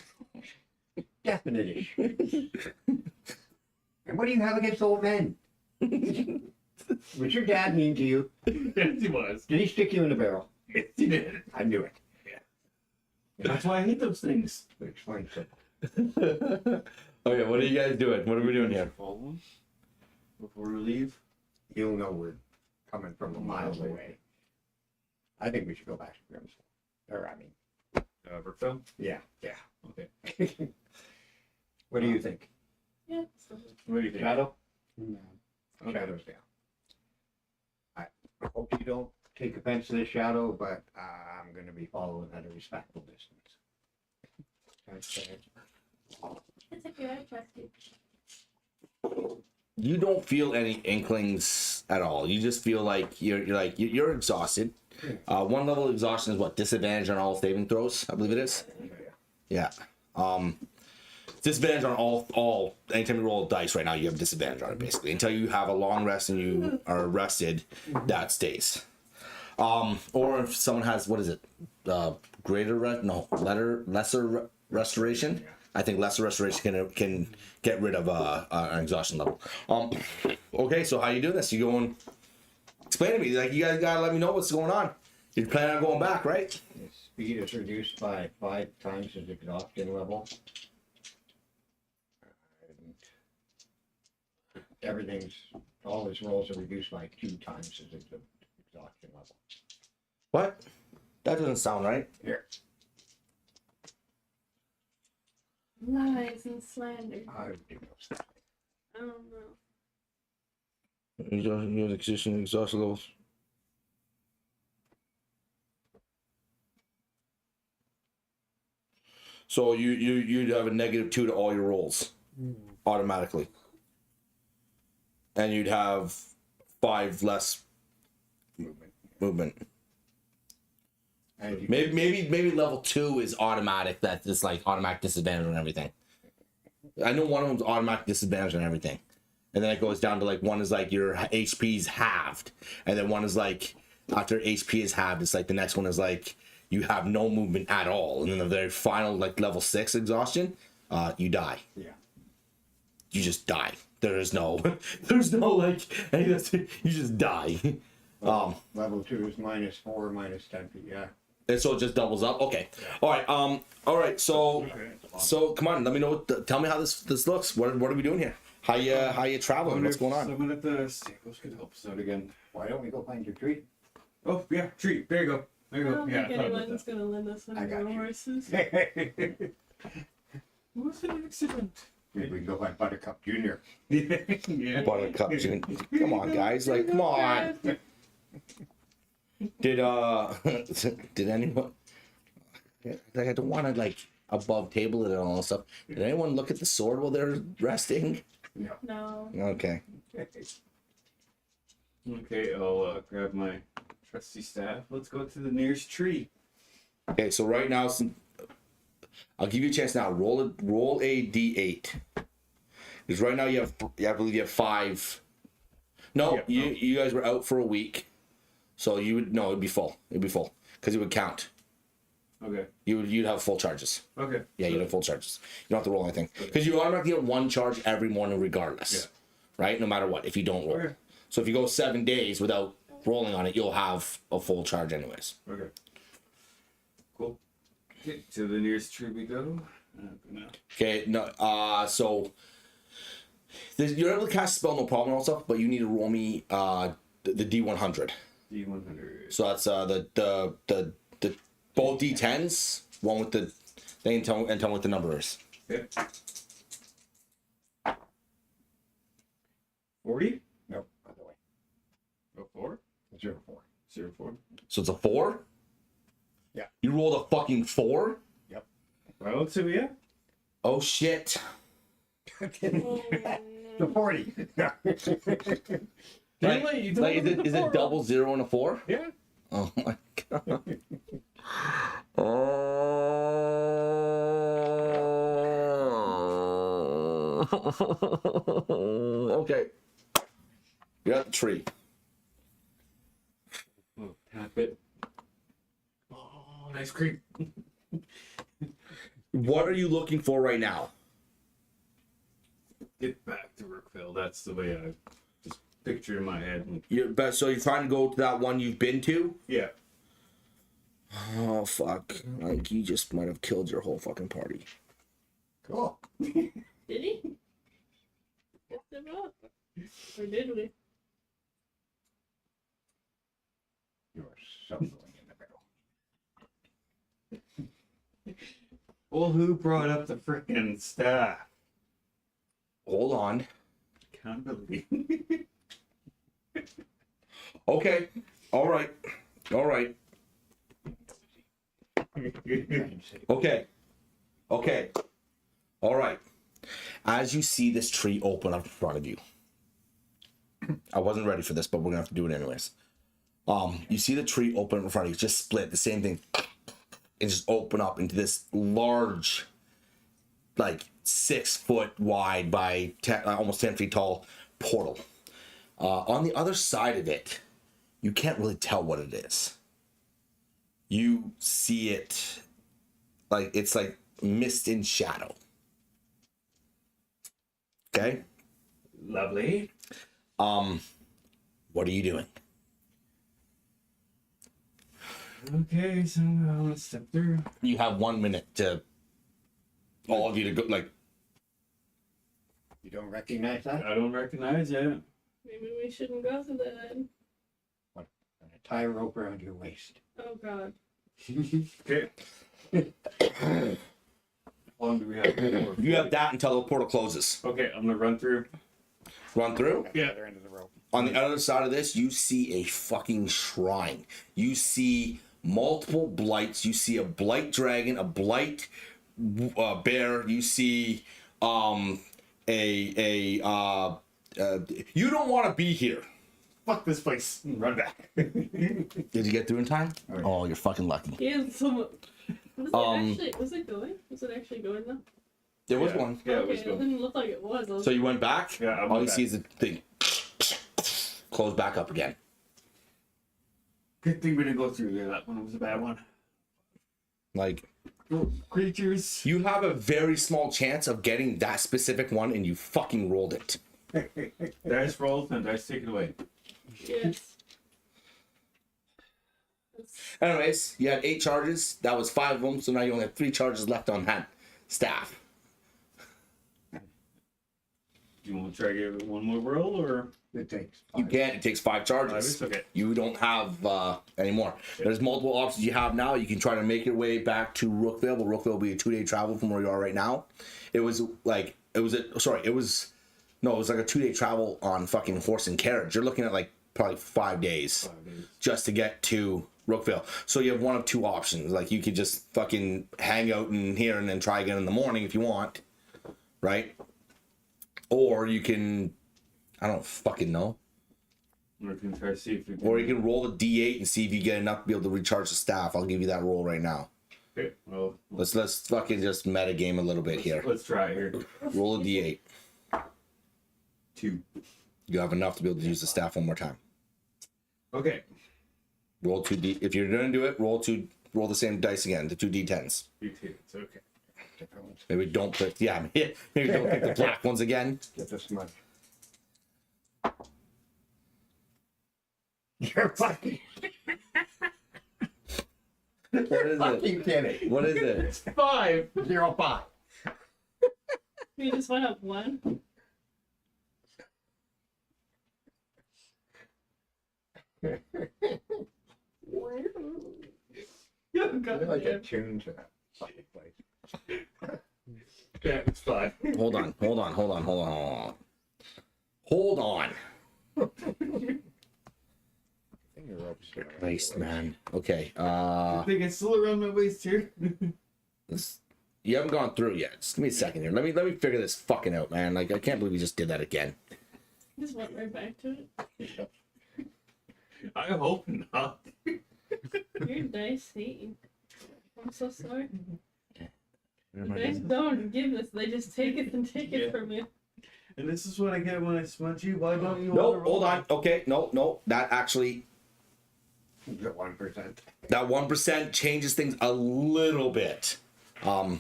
Definite issues. And what do you have against old men? Was your dad mean to you? Yes, he was. Did he stick you in a barrel? Yes, he did. I knew it. That's why I hate those things. Explain so. Okay, what are you guys doing? What are we doing here? Follow him before we leave. You'll know we're coming from a mile away. I think we should go back to Grimmsold. Or, I mean, Brookville? yeah. Okay. What do you think? Yeah. So What do you think? Shadow? Okay. Shadow's down. I hope you don't take offense to this, Shadow, but I'm going to be following at a respectful distance. it's okay. I trust you. You don't feel any inklings at all. You just feel like you're exhausted. One level of exhaustion is what? Disadvantage on all saving throws, I believe it is. Yeah. Disadvantage on all. Anytime you roll dice right now, you have disadvantage on it basically until you have a long rest and you are rested. That stays. Or if someone has what is it? Lesser restoration. I think lesser restoration can get rid of an exhaustion level. Okay, so how you doing this? You going? Explain to me. Like you guys gotta let me know what's going on. You're planning on going back, right? His speed is reduced by 5 times his exhaustion level. All his rolls are reduced by 2 times his exhaustion level. What? That doesn't sound right. Here, Lies and slander. I do know. I don't know. Your existing exhaustion levels. So you'd have a -2 to all your rolls automatically, and you'd have 5 less movement. And you Maybe level 2 is automatic. That's just like automatic disadvantage on everything. I know one of them's automatic disadvantage on everything, and then it goes down to like one is like your HP's halved, and then one is like after HP is halved, it's like the next one is like you have no movement at all, and then the very final like level 6 exhaustion, you die. Yeah. You just die. There's no like you just die. Level 2 is -4, -10 feet. Yeah. And so it just doubles up. Okay. All right. So come on. Let me know. Tell me how this looks. What are we doing here? How you traveling? What's going on? Someone at the stables could help us out again. Why don't we go find your tree? Oh yeah, tree. There you go. There I you go. don't Yeah, think I thought about anyone's gonna lend us one I of got the you. horses. that. What was an accident? Maybe we can go find Buttercup Jr. Yeah. Buttercup. Come on, guys. Like, come on. Did anyone? Like, I don't want to like above table it and all that stuff. Did anyone look at the sword while they're resting? No. Okay. Okay, I'll grab my trusty staff. Let's go to the nearest tree. Okay. So right now, I'll give you a chance now. Roll a d8. Because right now I believe you have 5. No, Yeah, you guys were out for a week, so it'd be full. It'd be full because it would count. Okay. You'd have full charges. Okay. Yeah, you'd have full charges. You don't have to roll anything because you automatically get 1 charge every morning regardless. Yeah. Right, no matter what. If you don't roll, Okay. so if you go 7 days without rolling on it, you'll have a full charge anyways. Okay. Cool. Okay, to the nearest tree we go. No. Okay, no. So you're able to cast a spell, no problem, and all stuff, but you need to roll me the D100. D100. So that's the both D10s, one with the thing, and tell me what the number is. Okay. 40? No, other way. Oh, 4? 04. 04. So it's a 4. Yeah. You rolled a fucking 4. Yep. Relative, yeah? Oh shit. The 40. Is it double 0 and a 4? Yeah. Oh my god. Okay. You're at the tree. Oh, tap it. Oh, nice creep. What are you looking for right now? Get back to Rookville. That's the way I just picture in my head. So you're trying to go to that one you've been to? Yeah. Oh fuck! Like you just might have killed your whole fucking party. Cool. Did he? Guess it was. Or did we? You are so going in the barrel. Well, who brought up the frickin' staff? Hold on. Accountability. Okay. All right. Okay. All right. As you see this tree open up in front of you, I wasn't ready for this, but we're gonna have to do it anyways. You see the tree open up in front of you, just split the same thing, and just open up into this large like 6 foot wide by almost 10 feet tall portal. On the other side of it, you can't really tell what it is. You see it like it's like mist in shadow. Okay? Lovely. What are you doing? Okay, so I'm gonna step through. You have 1 minute to all of you to go like You don't recognize that? I don't recognize it. Maybe we shouldn't go through that. And a tie rope around your waist. Oh god. Okay. How long do we have? you have that until the portal closes. Okay, I'm gonna run through. Run through. At the other end of the rope. On the other side of this, you see a fucking shrine. You see multiple blights. You see a blight dragon, a blight bear. You see you don't want to be here. Fuck this place. Run back. Did you get through in time? Oh, you're fucking lucky. He is so. Was it going? Was it actually going though? There was Yeah. one. Yeah, it Okay, was it good. didn't look like it was. I was So you went back? Yeah, I All went you back. see is the thing close back up again. Good thing we didn't go through there. That one was a bad one. Like, Creatures. you have a very small chance of getting that specific one, and you fucking rolled it. Dice rolled and dice taken away. yes. Anyways, you had 8 charges. That was 5 of them, so now you only have 3 charges left on that staff. Do you want to try to give it one more roll or? It takes You five. can't. It takes 5 charges. Okay. You don't have any more. There's multiple options you have now. You can try to make your way back to Rookvale, but Rookvale will be a 2-day travel from where you are right now. It was like a 2-day travel on fucking horse and carriage. You're looking at like probably 5 days just to get to Rookvale. So you have one of 2 options. Like you could just fucking hang out in here and then try again in the morning if you want, right? Or you can, I don't fucking know. Or you can try to see if you can. Or you can roll a d8 and see if you get enough to be able to recharge the staff. I'll give you that roll right now. Okay, well, Let's fucking just meta game a little bit here. let's try it here. Roll a d8. 2. You have enough to be able to use the staff one more time. Okay. Roll 2d. If you're gonna do it, roll the same dice again. The 2d10s. You too. It's okay. Maybe don't pick. Yeah, maybe don't pick the black ones again. Get this much. You're fucking, What is it? fucking kidding. What is it? It's 5. 0-5. We just went up one. I like a tune to that fucking place. Yeah, it's 5. Hold on. Finger ropes. Christ, man. Okay. I think it's still around my waist here. You haven't gone through it yet. Just give me a second here. Let me figure this fucking out, man. Like I can't believe we just did that again. Just went right back to it. I hope not. Your dice hate. I'm so sorry. Where am I Dice going? don't give this. They just take it and take it Yeah. from you. And this is what I get when I smudge you. Why don't you? No, wanna roll? hold on. Okay, no. That actually, You get 1%. that 1% changes things a little bit. A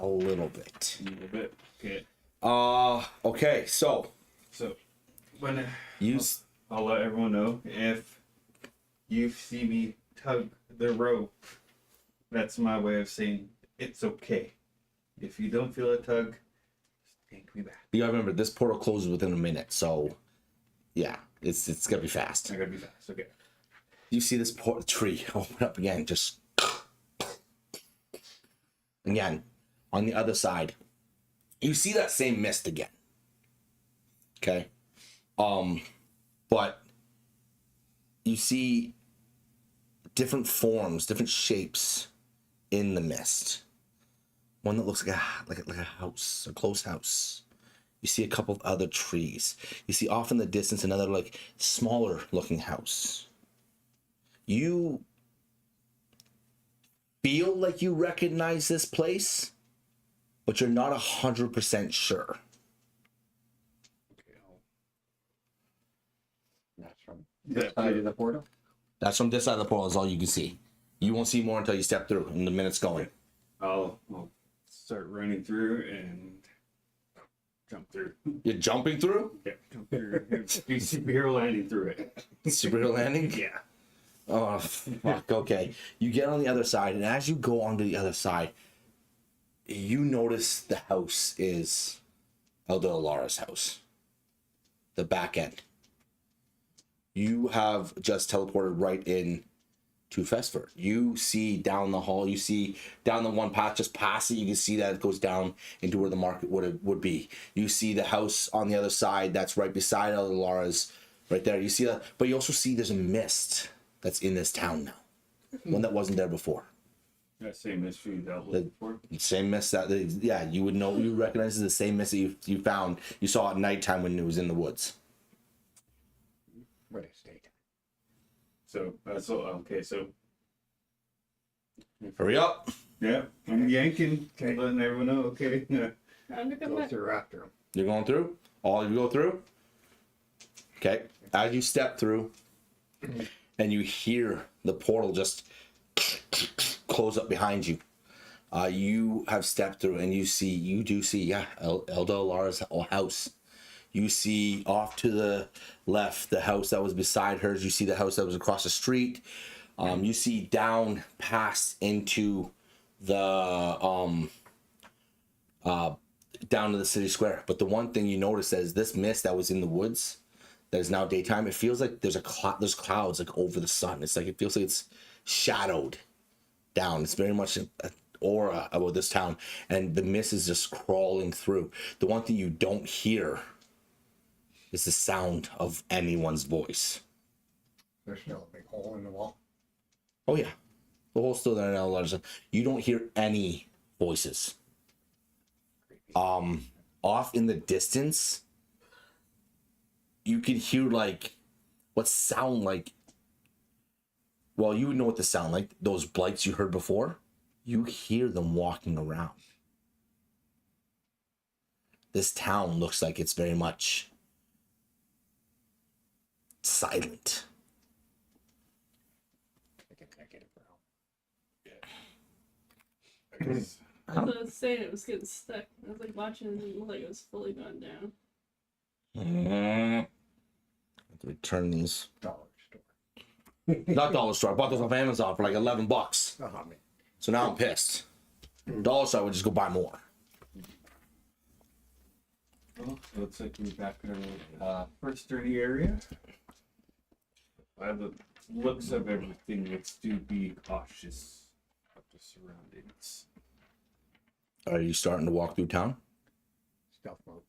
little bit. A little bit. Okay. Okay. So So, when use. I'll let everyone know if you see me tug the rope. That's my way of saying it's okay. If you don't feel a tug, just take me back. You gotta remember this portal closes within a minute, so yeah, it's gonna be fast. I gotta be fast. Okay. You see this tree open up again, just again on the other side. You see that same mist again. Okay, but you see different forms, different shapes in the mist. One that looks like a house, a closed house. You see a couple of other trees. You see off in the distance another like smaller looking house. You feel like you recognize this place, but you're not 100% sure. Okay, that's from this side of the portal. That's from this side of the portal is all you can see. You won't see more until you step through and the minute's going. I'll start running through and jump through. You're jumping through? Yeah, jump through. Be superhero landing through it. Superhero landing? Yeah. Oh, fuck. Okay. You get on the other side, and as you go onto the other side, you notice the house is Eldolara's house. The back end. You have just teleported right in to Fesford. You see down the hall, you see down the one path, just past it, you can see that it goes down into where the market would be. You see the house on the other side that's right beside Eldolara's right there. You see that, but you also see there's a mist that's in this town now. One that wasn't there before. That same mystery you dealt with before. Same mist that, yeah, you would know, you recognize as the same mist that you found, you saw at nighttime when it was in the woods. What estate? So okay. So Hurry up. yeah, I'm yanking, letting everyone know. Okay. Yeah. Time to come Go back. through after him. You're going through? All of you go through? Okay. As you step through and you hear the portal just close up behind you, you have stepped through and you do see, yeah, Eldolara's house. You see off to the left the house that was beside hers. You see the house that was across the street. You see down past into the down to the city square. But the one thing you notice is this mist that was in the woods that is now daytime. It feels like there's clouds like over the sun. It's like it feels like it's shadowed down. It's very much an aura about this town, and the mist is just crawling through. The one thing you don't hear is the sound of anyone's voice. There's still a big hole in the wall. Oh yeah, the hole's still there now. You don't hear any voices. Off in the distance, you could hear like what sound like. Well, you would know what the sound like. Those blights you heard before, you hear them walking around. This town looks like it's very much silent. I get it, bro. I was saying it was getting stuck. I was like watching it and it looked like it was fully gone down. I have to return these. Dollar store. Not dollar store. I bought those off Amazon for like $11. Man. So now I'm pissed. Dollar store, I would just go buy more. Well, it looks like we're back in our first sturdy area. By the looks of everything, let's be cautious of the surroundings. Are you starting to walk through town? Stealth mode.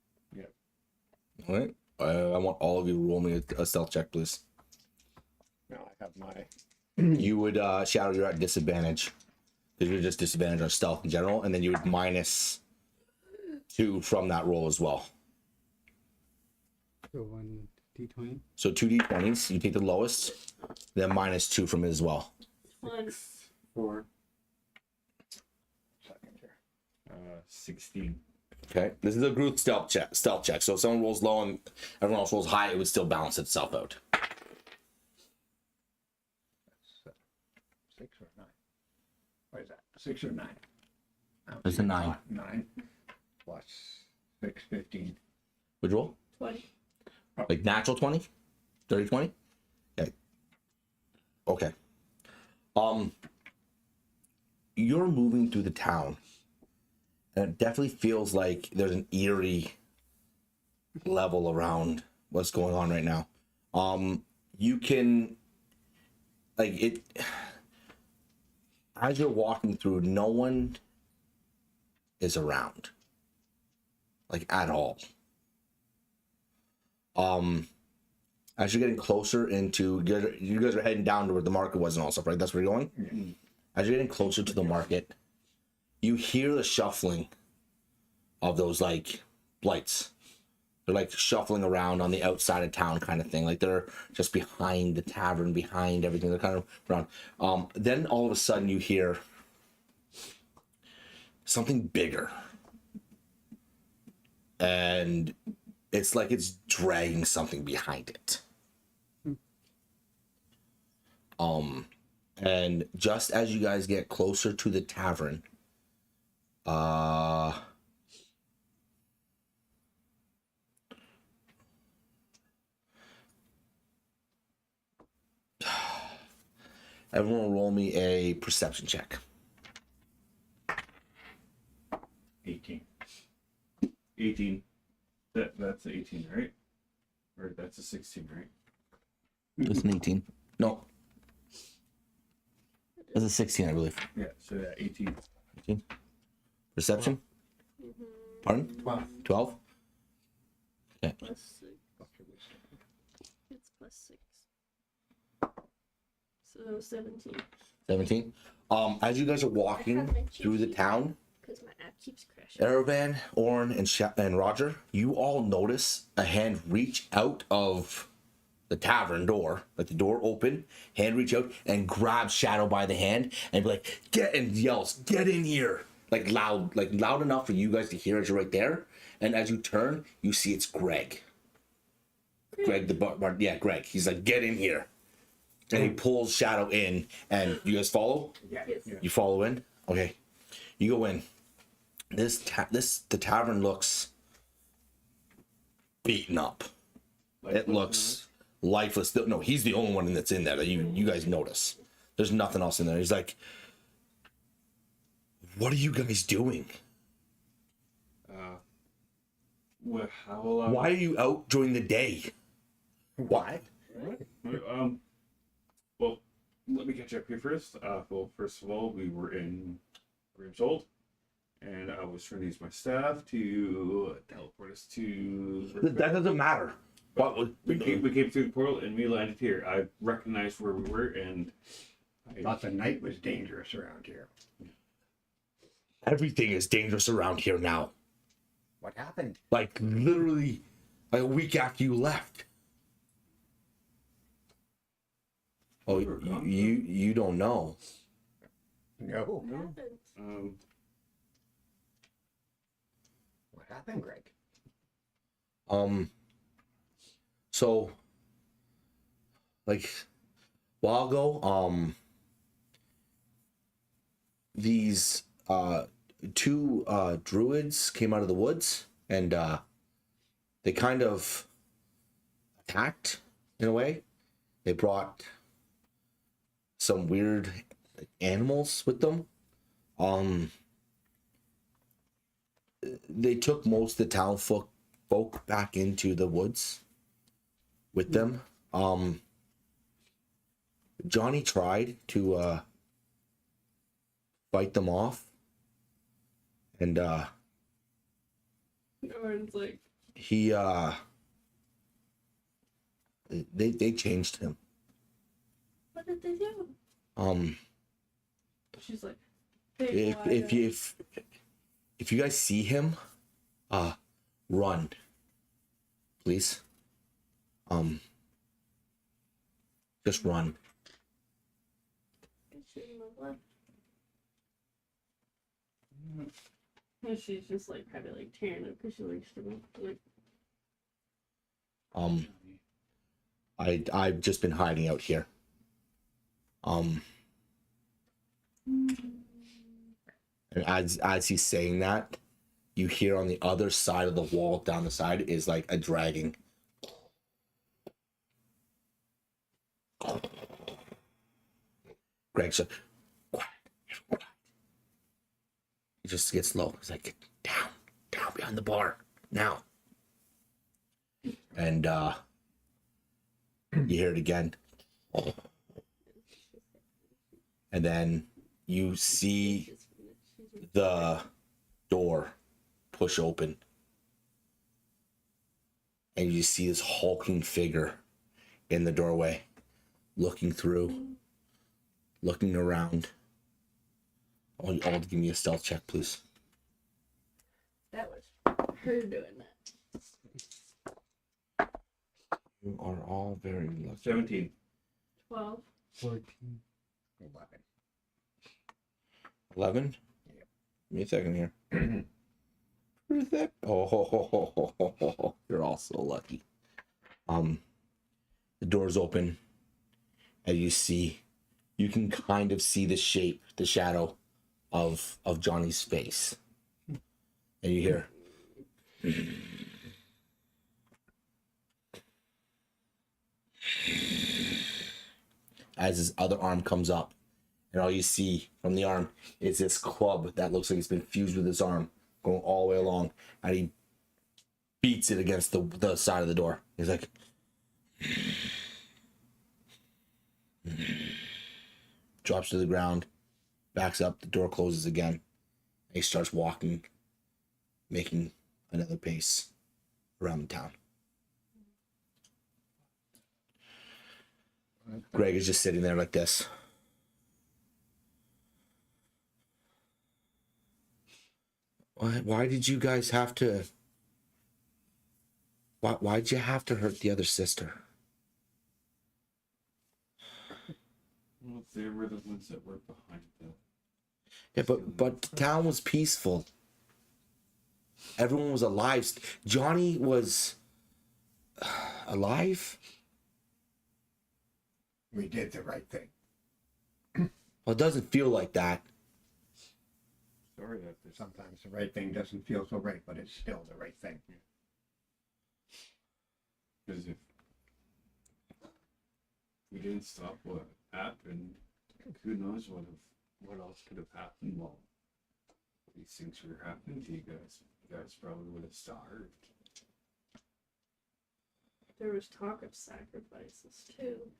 All right. I want all of you to roll me a stealth check, please. Now I have my. You would Shadow, you're at disadvantage because you're just disadvantaged on stealth in general, and then you would -2 from that roll as well. So 1d20. So 2 d20s, you take the lowest, then -2 from it as well. Fun. 4, Second here. 16. Okay, this is a group stealth check. So if someone rolls low and everyone else rolls high, it would still balance itself out. That's 6 or 9. What is that? 6 or 9? It's a 9. 9 plus 6, 15. Would you roll? 20. Like natural 20? 30, 20? Okay. Okay. You're moving through the town, and it definitely feels like there's an eerie level around what's going on right now. You can, like, it, as you're walking through, no one is around, like, at all. As you're getting closer into, you guys are heading down to where the market was and all stuff, right? That's where you're going? Mm-hmm. As you're getting closer to the market, you hear the shuffling of those, like, blights. They're, like, shuffling around on the outside of town kind of thing. Like, they're just behind the tavern, behind everything. They're kind of around. Then all of a sudden you hear something bigger and it's like it's dragging something behind it. And just as you guys get closer to the tavern, everyone roll me a perception check. 18. 18. That's 18, right? Or that's a 16, right? It's an 18. No. It's a 16, I believe. Yeah, so yeah, 18. 18. Perception? Pardon? 12. 12? Okay. Plus 6. It's plus 6. So 17. 17. As you guys are walking through the town, Because my app keeps crashing. Aravan, Orin, and Roger, you all notice a hand reach out of the tavern door, like the door open, hand reach out and grab Shadow by the hand and be like, get, and yells, get in here. Like loud enough for you guys to hear as you're right there. And as you turn, you see it's Greg. Greg the bar, yeah, Greg. He's like, get in here. And he pulls Shadow in, and you guys follow? Yeah. Yes. yeah. You follow in? Okay. You go in. The tavern looks beaten up. It looks lifeless. No, he's the only one that's in there that you guys notice. There's nothing else in there. He's like, what are you guys doing? Well, how Why are you out during the day? Why? Well, let me catch up here first. Well, first of all, we were in Grimmsold, and I was trying to use my staff to teleport us to. That doesn't matter. We came through the portal and we landed here. I recognized where we were, and Thought the night was dangerous around here. Everything is dangerous around here now. What happened? Like literally a week after you left. Oh, you don't know. No. What happened? What happened, Greg? So like a while ago, these two druids came out of the woods and they kind of attacked in a way. They brought some weird animals with them. They took most of the town folk back into the woods with them. Johnny tried to fight them off, and Orin's like, he they changed him. what did they do? She's like, big if you guys see him, run, please. Just run. I shouldn't have left. And she's just like probably like tearing up because she likes to go. Like, I've just been hiding out here. And as he's saying that, you hear on the other side of the wall down the side is like a dragging. Greg said, quiet. He just gets low. He's like, down behind the bar now. And you hear it again. And then you see the door push open. And you see this hulking figure in the doorway, looking through, looking around. All give me a stealth check, please. That was her doing that. You are all very lucky. 17. 12. 14. 11. 11? Yep. Give me a second here. everything. Oh, you're all so lucky. The doors open, and you can kind of see the shape, the shadow of Johnny's face, and you hear. As his other arm comes up, and all you see from the arm is this club that looks like it's been fused with his arm, going all the way along, and he beats it against the side of the door. He's like, drops to the ground, backs up, the door closes again, and he starts walking, making another pace around the town. Greg is just sitting there like this. Why did you guys have to... Why'd you have to hurt the other sister? Well, they were the ones that were behind the... Yeah, but the town was peaceful. Everyone was alive. Johnny was... alive? We did the right thing. Well, it doesn't feel like that. Sorry that there's... Sometimes the right thing doesn't feel so right, but it's still the right thing. Because if we didn't stop what happened, who knows what else could have happened while these things were happening to you guys. You guys probably would have starved. There was talk of sacrifices too.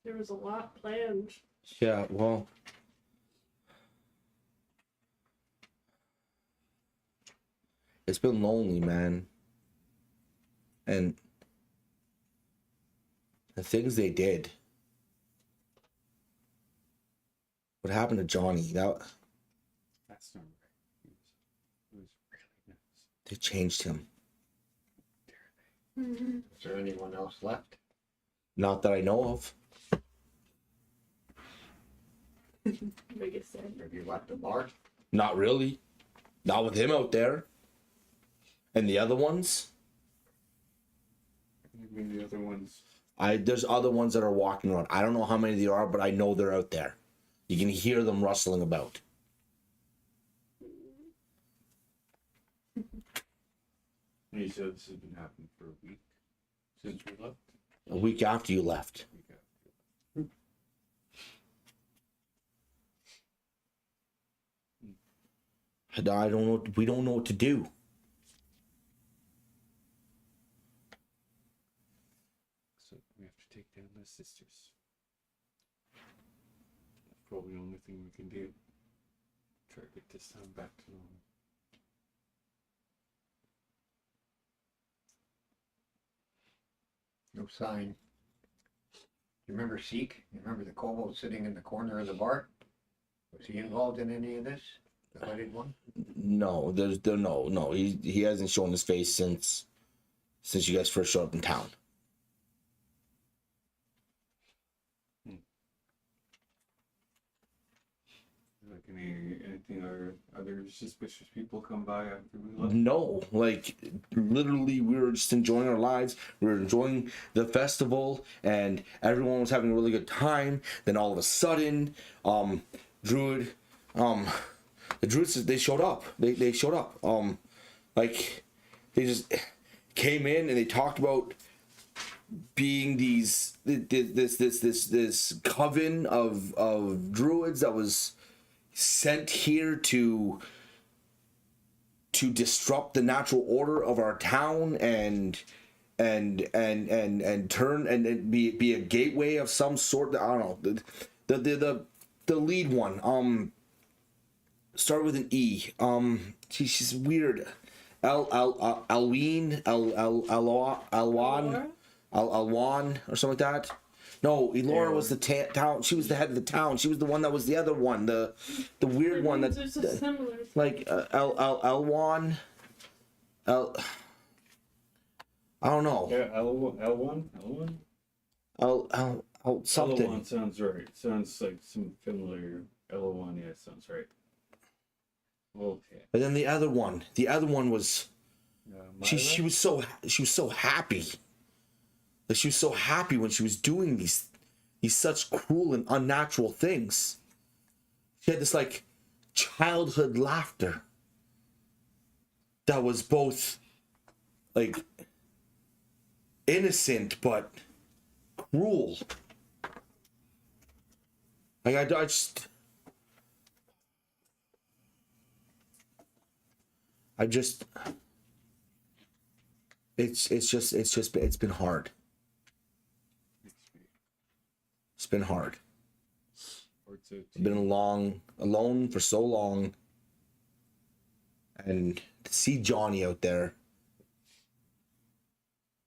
There was a lot planned. Yeah, well... It's been lonely, man. And the things they did. What happened to Johnny? That's not right. It was really nice. They changed him. Is there anyone else left? Not that I know of. Biggest thing. Have you left the bar? Not really. Not with him out there. And the other ones? I mean, the other ones... There's other ones that are walking around. I don't know how many there are, but I know they're out there. You can hear them rustling about. And you said this has been happening for a week since we left? A week after you left. A week after. I don't know. We don't know what to do. So we have to take down the sisters. That's probably the only thing we can do. Try to get this town back to normal. No sign. You remember Seek? You remember the kobold sitting in the corner of the bar? Was he involved in any of this? The hooded one? No, no. He hasn't shown his face since you guys first showed up in town. Like anything or other suspicious people come by after we left? No, like literally, we were just enjoying our lives. We were enjoying the festival, and everyone was having a really good time. Then all of a sudden, the druids, they showed up. They showed up. Like they just came in and they talked about being this coven of druids that was sent here to disrupt the natural order of our town and turn and be a gateway of some sort. I don't know. The lead one start with an E. She's weird. Alwan or something like that. No, Elora was the town. She was the head of the town. She was the one that was the other one, the weird one that, There's a similar. like Elwan. I don't know. Yeah, L1? Something. L1 sounds right. Sounds like some familiar L1, yeah, sounds right. Okay. But then the other one was she Myra? was so happy. Like she was so happy when she was doing these such cruel and unnatural things. She had this like childhood laughter that was both like innocent but cruel. Like I just it's been hard. It's been hard. I've been alone for so long, and to see Johnny out there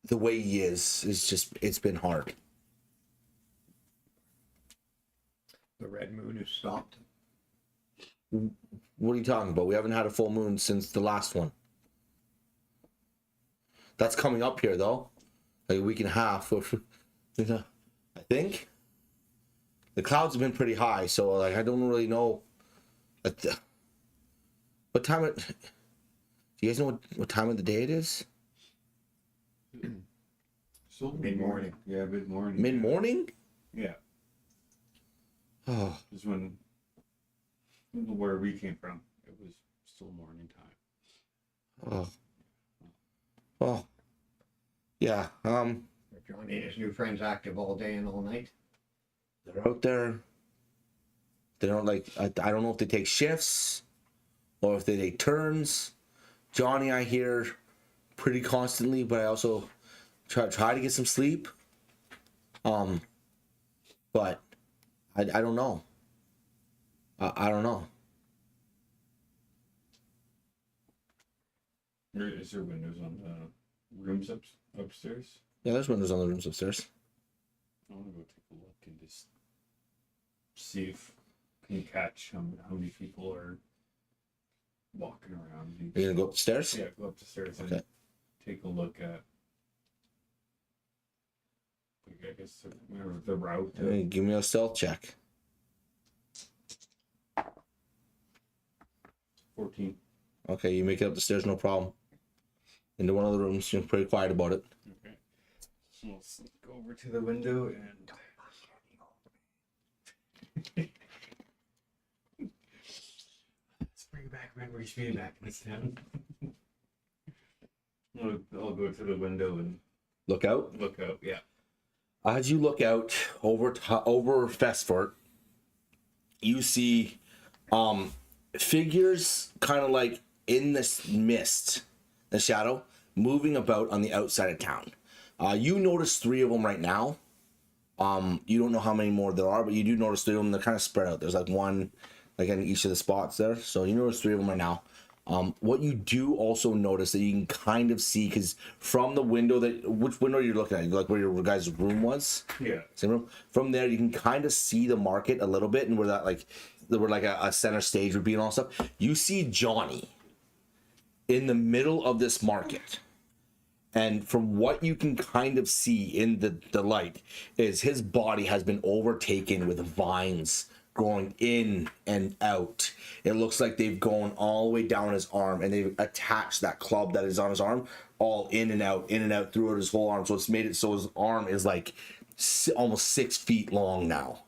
the way he is just, it's been hard. The red moon has stopped. What are you talking about? We haven't had a full moon since the last one. That's coming up here though, like a week and a half. I think the clouds have been pretty high, so like I don't really know. What time it? Do you guys know what time of the day it is? Still Mid-morning. Yeah, mid-morning. Mid morning? Yeah. Oh, Is when where we came from. It was still morning time. oh, yeah. Johnny and his new friends active all day and all night. They're out there. They don't like. I don't know if they take shifts or if they take turns. Johnny, I hear pretty constantly, but I also try to get some sleep. But I don't know. I don't know. Is there windows on the rooms upstairs? Yeah, there's windows on the rooms upstairs. I want to go take a look and just see if can you catch how many people are walking around. You're gonna go upstairs? Yeah, go up the stairs Okay. and take a look at. I guess the route. Hey, give me a stealth check. 14. Okay, you make it up the stairs, no problem. Into one of the rooms. You're pretty quiet about it. Okay. We'll go over to the window and. Let's bring back memories for you back in this town. I'll go to the window and Look out. look out. Yeah. As you look out over Festfort, you see figures kind of like in this mist, the shadow, moving about on the outside of town. You notice 3 of them right now. You don't know how many more there are, but you do notice 3 of them. They're kind of spread out. There's like one like in each of the spots there. So you notice 3 of them right now. What you do also notice that you can kind of see, because from the window which window you're looking at, like where your guys' room was? Yeah. Same room. From there, you can kind of see the market a little bit, and where that where a center stage would be and all that stuff. You see Johnny in the middle of this market, and from what you can kind of see in the light, is his body has been overtaken with vines growing in and out. It looks like they've gone all the way down his arm, and they've attached that club that is on his arm all in and out throughout his whole arm. So it's made it so his arm is like almost 6 feet long now.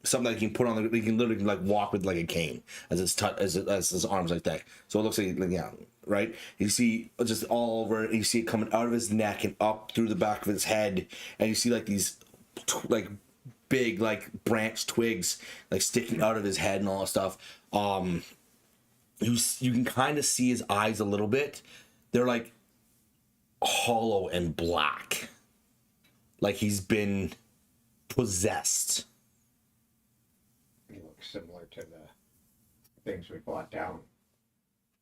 Something that you can put on you can literally like walk with like a cane as his arms like that. So it looks like, yeah, right? You see just all over, and you see it coming out of his neck and up through the back of his head, and you see like these like big like branch twigs like sticking out of his head and all that stuff. You can kind of see his eyes a little bit. They're like hollow and black, like he's been possessed. He looks similar to the things we fought down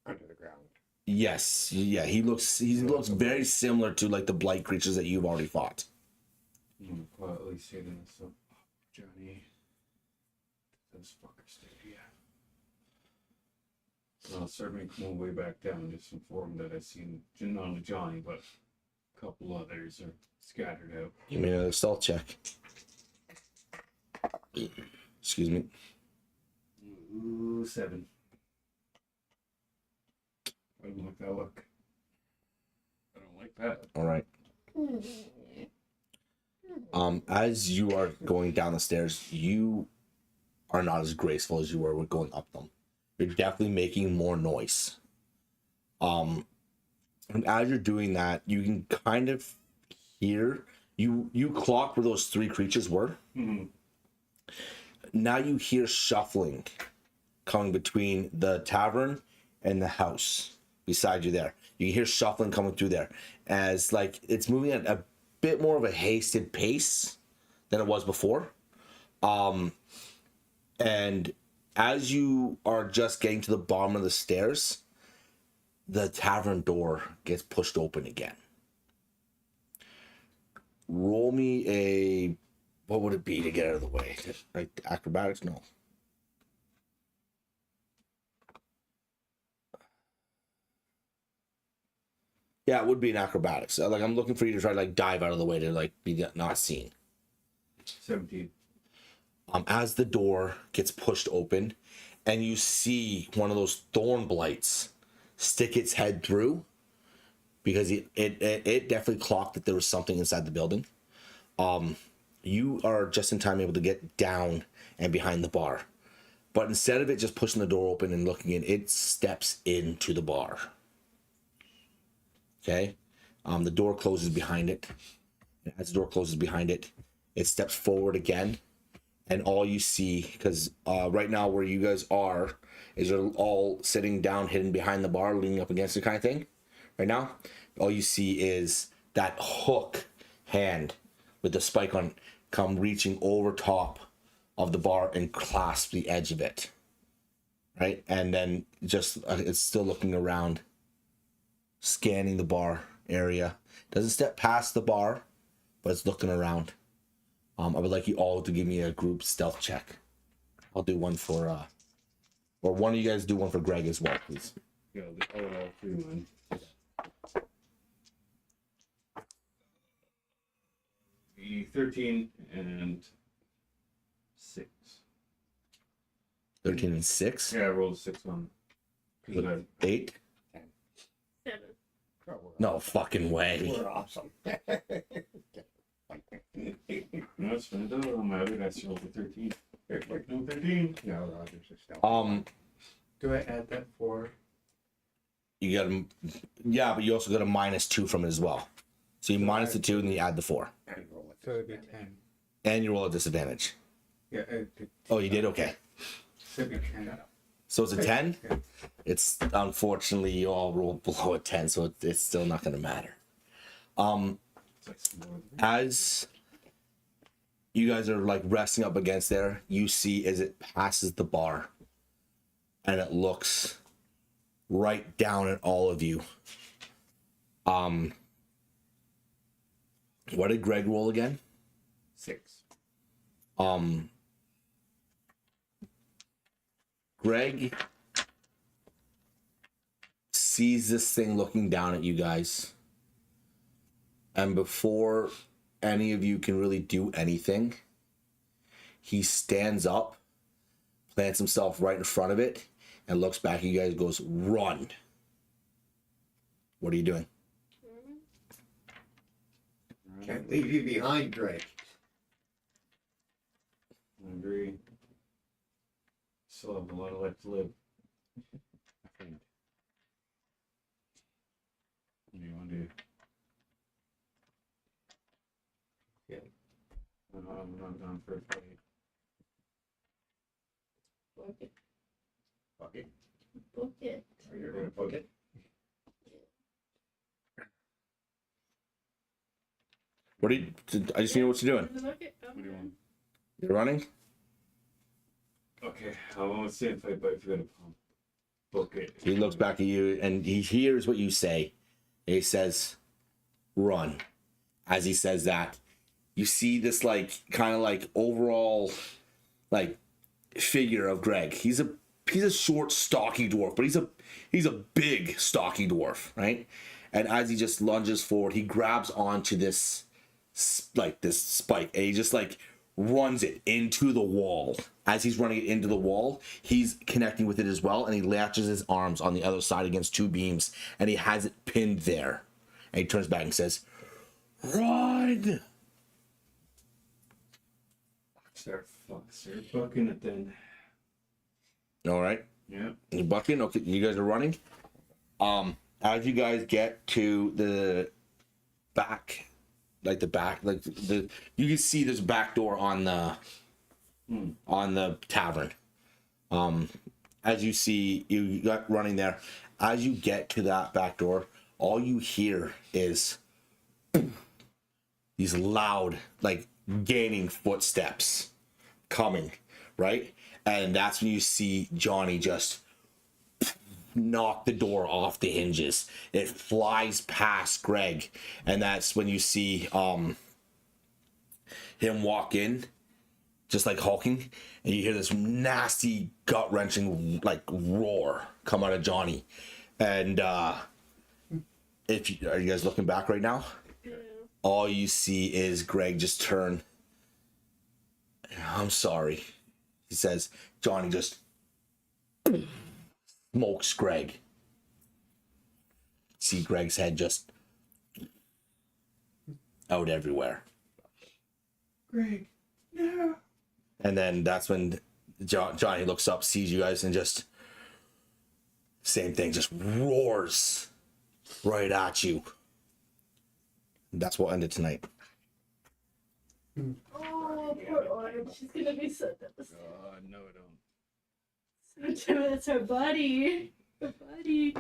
under the ground. Yes, yeah, he looks very similar to like the blight creatures that you've already fought. Quietly say to myself, Johnny, those fuckers stay here. I'll certainly come all the way back down and just inform that I've seen not only Johnny, but a couple others are scattered out. Give me another stealth check. Excuse me. Ooh, 7. I don't like that look. I don't like that. All right. As you are going down the stairs, you are not as graceful as you were with going up them. You're definitely making more noise. And as you're doing that, you can kind of hear you clocked where those three creatures were. Mm-hmm. Now you hear shuffling coming between the tavern and the house beside you there. You can hear shuffling coming through there as like it's moving at a bit more of a hasted pace than it was before. And as you are just getting to the bottom of the stairs, the tavern door gets pushed open again. Roll me a, what would it be to get out of the way? Like acrobatics? No. Yeah, it would be an acrobatics. Like I'm looking for you to try to like dive out of the way to like be not seen. 17. As the door gets pushed open and you see one of those thorn blights stick its head through, because it definitely clocked that there was something inside the building. You are just in time able to get down and behind the bar. But instead of it just pushing the door open and looking in, it steps into the bar. Okay? The door closes behind it. And as the door closes behind it, it steps forward again. And all you see, because right now where you guys are, is you're all sitting down, hidden behind the bar, leaning up against it kind of thing. Right now, all you see is that hook hand with the spike on come reaching over top of the bar and clasp the edge of it. Right? And then just, it's still looking around, scanning the bar area. Doesn't step past the bar, but it's looking around. I would like you all to give me a group stealth check. I'll do one for, or one of you guys do one for Greg as well, please. Yeah, all three of mine. The 13 and 6. 13 and 6. Yeah, I rolled a 6 on. 8. 7. Oh, No fucking way. we're awesome. No, it's fine. Oh, my other dice rolled a 13. No 13. No, Rogers is still. Do I add that 4? You got a, yeah, but you also got a -2 from it as well. So you minus the 2 and then you add the 4. And roll it. So it'd be 10. And you roll a disadvantage. Yeah, Oh, you did? Okay. should be 10. So it's a 10? Yeah. It's unfortunately you all rolled below a 10, so it's still not going to matter. It's like some more than As you guys are like resting up against there, you see as it passes the bar and it looks right down at all of you. What did Greg roll again? 6. Greg sees this thing looking down at you guys, and before any of you can really do anything, he stands up, plants himself right in front of it, and looks back at you guys and goes, "Run." What are you doing? Can't leave you behind, Drake. I agree. Still have a lot of life to live. I think. What do you want to do? Yeah. I'm not going for a fight. Book it. Fuck it. Book it. Are you gonna book it? What are you? I just need to know what you're doing. Book it. What do you want? You're running. Okay, I won't say and fight, but if you're gonna book it. He looks back at you and he hears what you say. And he says, "Run." As he says that, you see this like kind of like overall like figure of Greg. He's a short, stocky dwarf, but he's a big, stocky dwarf, right? And as he just lunges forward, he grabs onto this spike, and he just like runs it into the wall. As he's running it into the wall, he's connecting with it as well, and he latches his arms on the other side against two beams, and he has it pinned there. And he turns back and says, "Run!" Start bucking it then. All right. Yeah. You bucking? Okay, you guys are running. As you guys get to the back, you can see there's a back door on the tavern. As you see, you got running there. As you get to that back door, all you hear is these loud, like gaining footsteps coming, right? And that's when you see Johnny just knock the door off the hinges. It flies past Greg, and that's when you see him walk in, just like hulking, and you hear this nasty, gut-wrenching like roar come out of Johnny. And are you guys looking back right now? Yeah. All you see is Greg just turn. "I'm sorry," he says. Johnny just smokes Greg. See Greg's head just out everywhere. Greg. No. And then that's when Johnny looks up, sees you guys, and just same thing, just roars right at you. That's what ended tonight. Oh, poor Orange. She's gonna be so devastated. No, I don't. That's her buddy. Her buddy.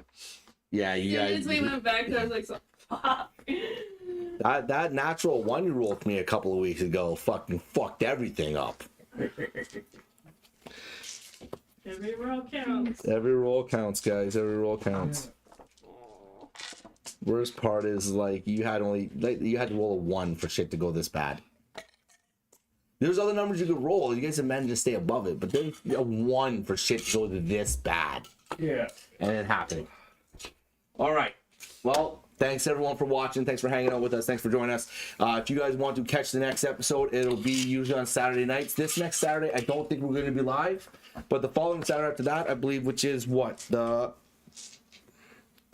Yeah, you guys. As we went back, I was like, so fuck. That natural one you rolled me a couple of weeks ago fucking fucked everything up. Every roll counts. Every roll counts, guys. Every roll counts. Worst part is like you had to roll a 1 for shit to go this bad. There's other numbers you could roll. You guys have managed to stay above it, but there's a 1 for shit to go this bad. Yeah. And it happened. All right. Well, thanks everyone for watching. Thanks for hanging out with us. Thanks for joining us. If you guys want to catch the next episode, it'll be usually on Saturday nights. This next Saturday, I don't think we're going to be live, but the following Saturday after that, I believe, which is what, the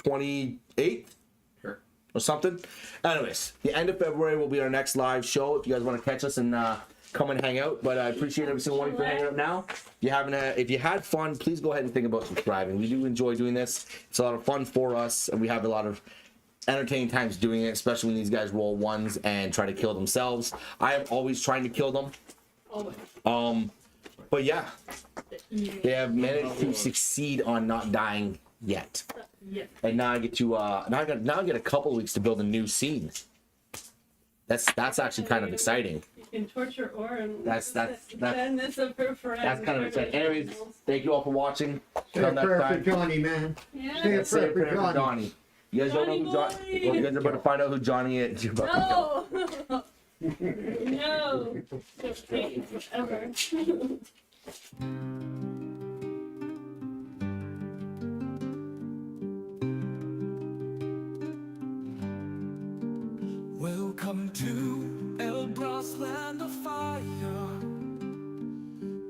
28th? Sure. Or something. Anyways, the end of February will be our next live show. If you guys want to catch us and come and hang out, but I appreciate every single one of you for hanging out now. If you had fun, please go ahead and think about subscribing. We do enjoy doing this. It's a lot of fun for us, and we have a lot of entertaining times doing it, especially when these guys roll ones and try to kill themselves. I am always trying to kill them. Always. But yeah, they have managed to succeed on not dying yet. Yeah. And now I get to now I get a couple of weeks to build a new scene. That's actually kind of exciting. You can torture Orin. That's Then this up for forever. That's kind of exciting. Anyways, thank you all for watching. Say a Till next prayer for time. Johnny, man. Yeah. Say a Say a prayer for Johnny. You guys don't know who Johnny Johnny. boy! Well, you guys are about to find out who Johnny is. You're about to kill. No. No. Just wait forever. Welcome to Elbraz, land of fire.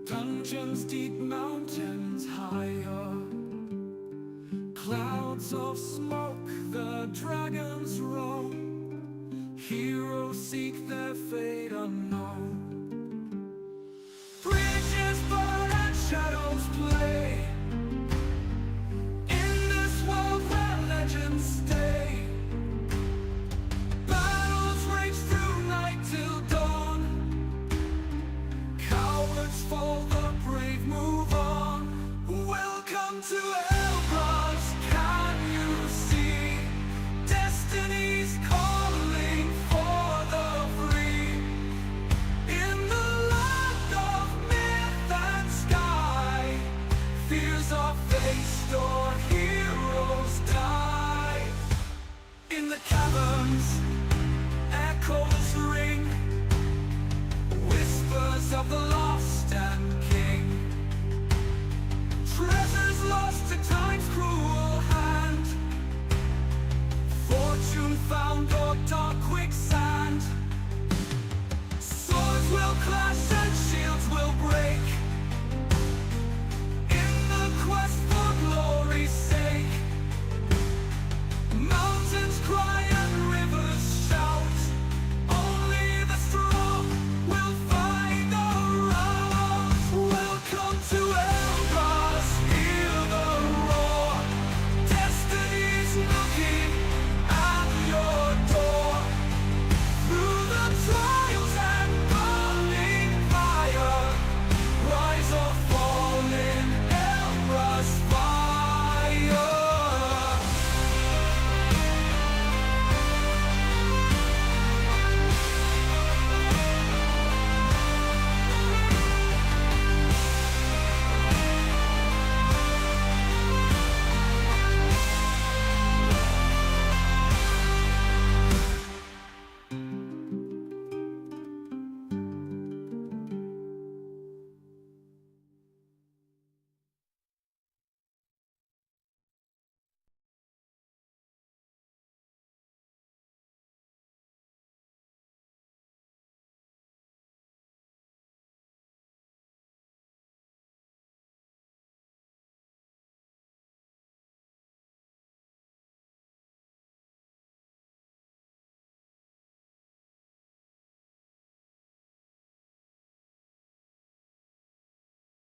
Dungeons deep, mountains higher. Clouds of smoke, the dragons roam. Heroes seek their fate.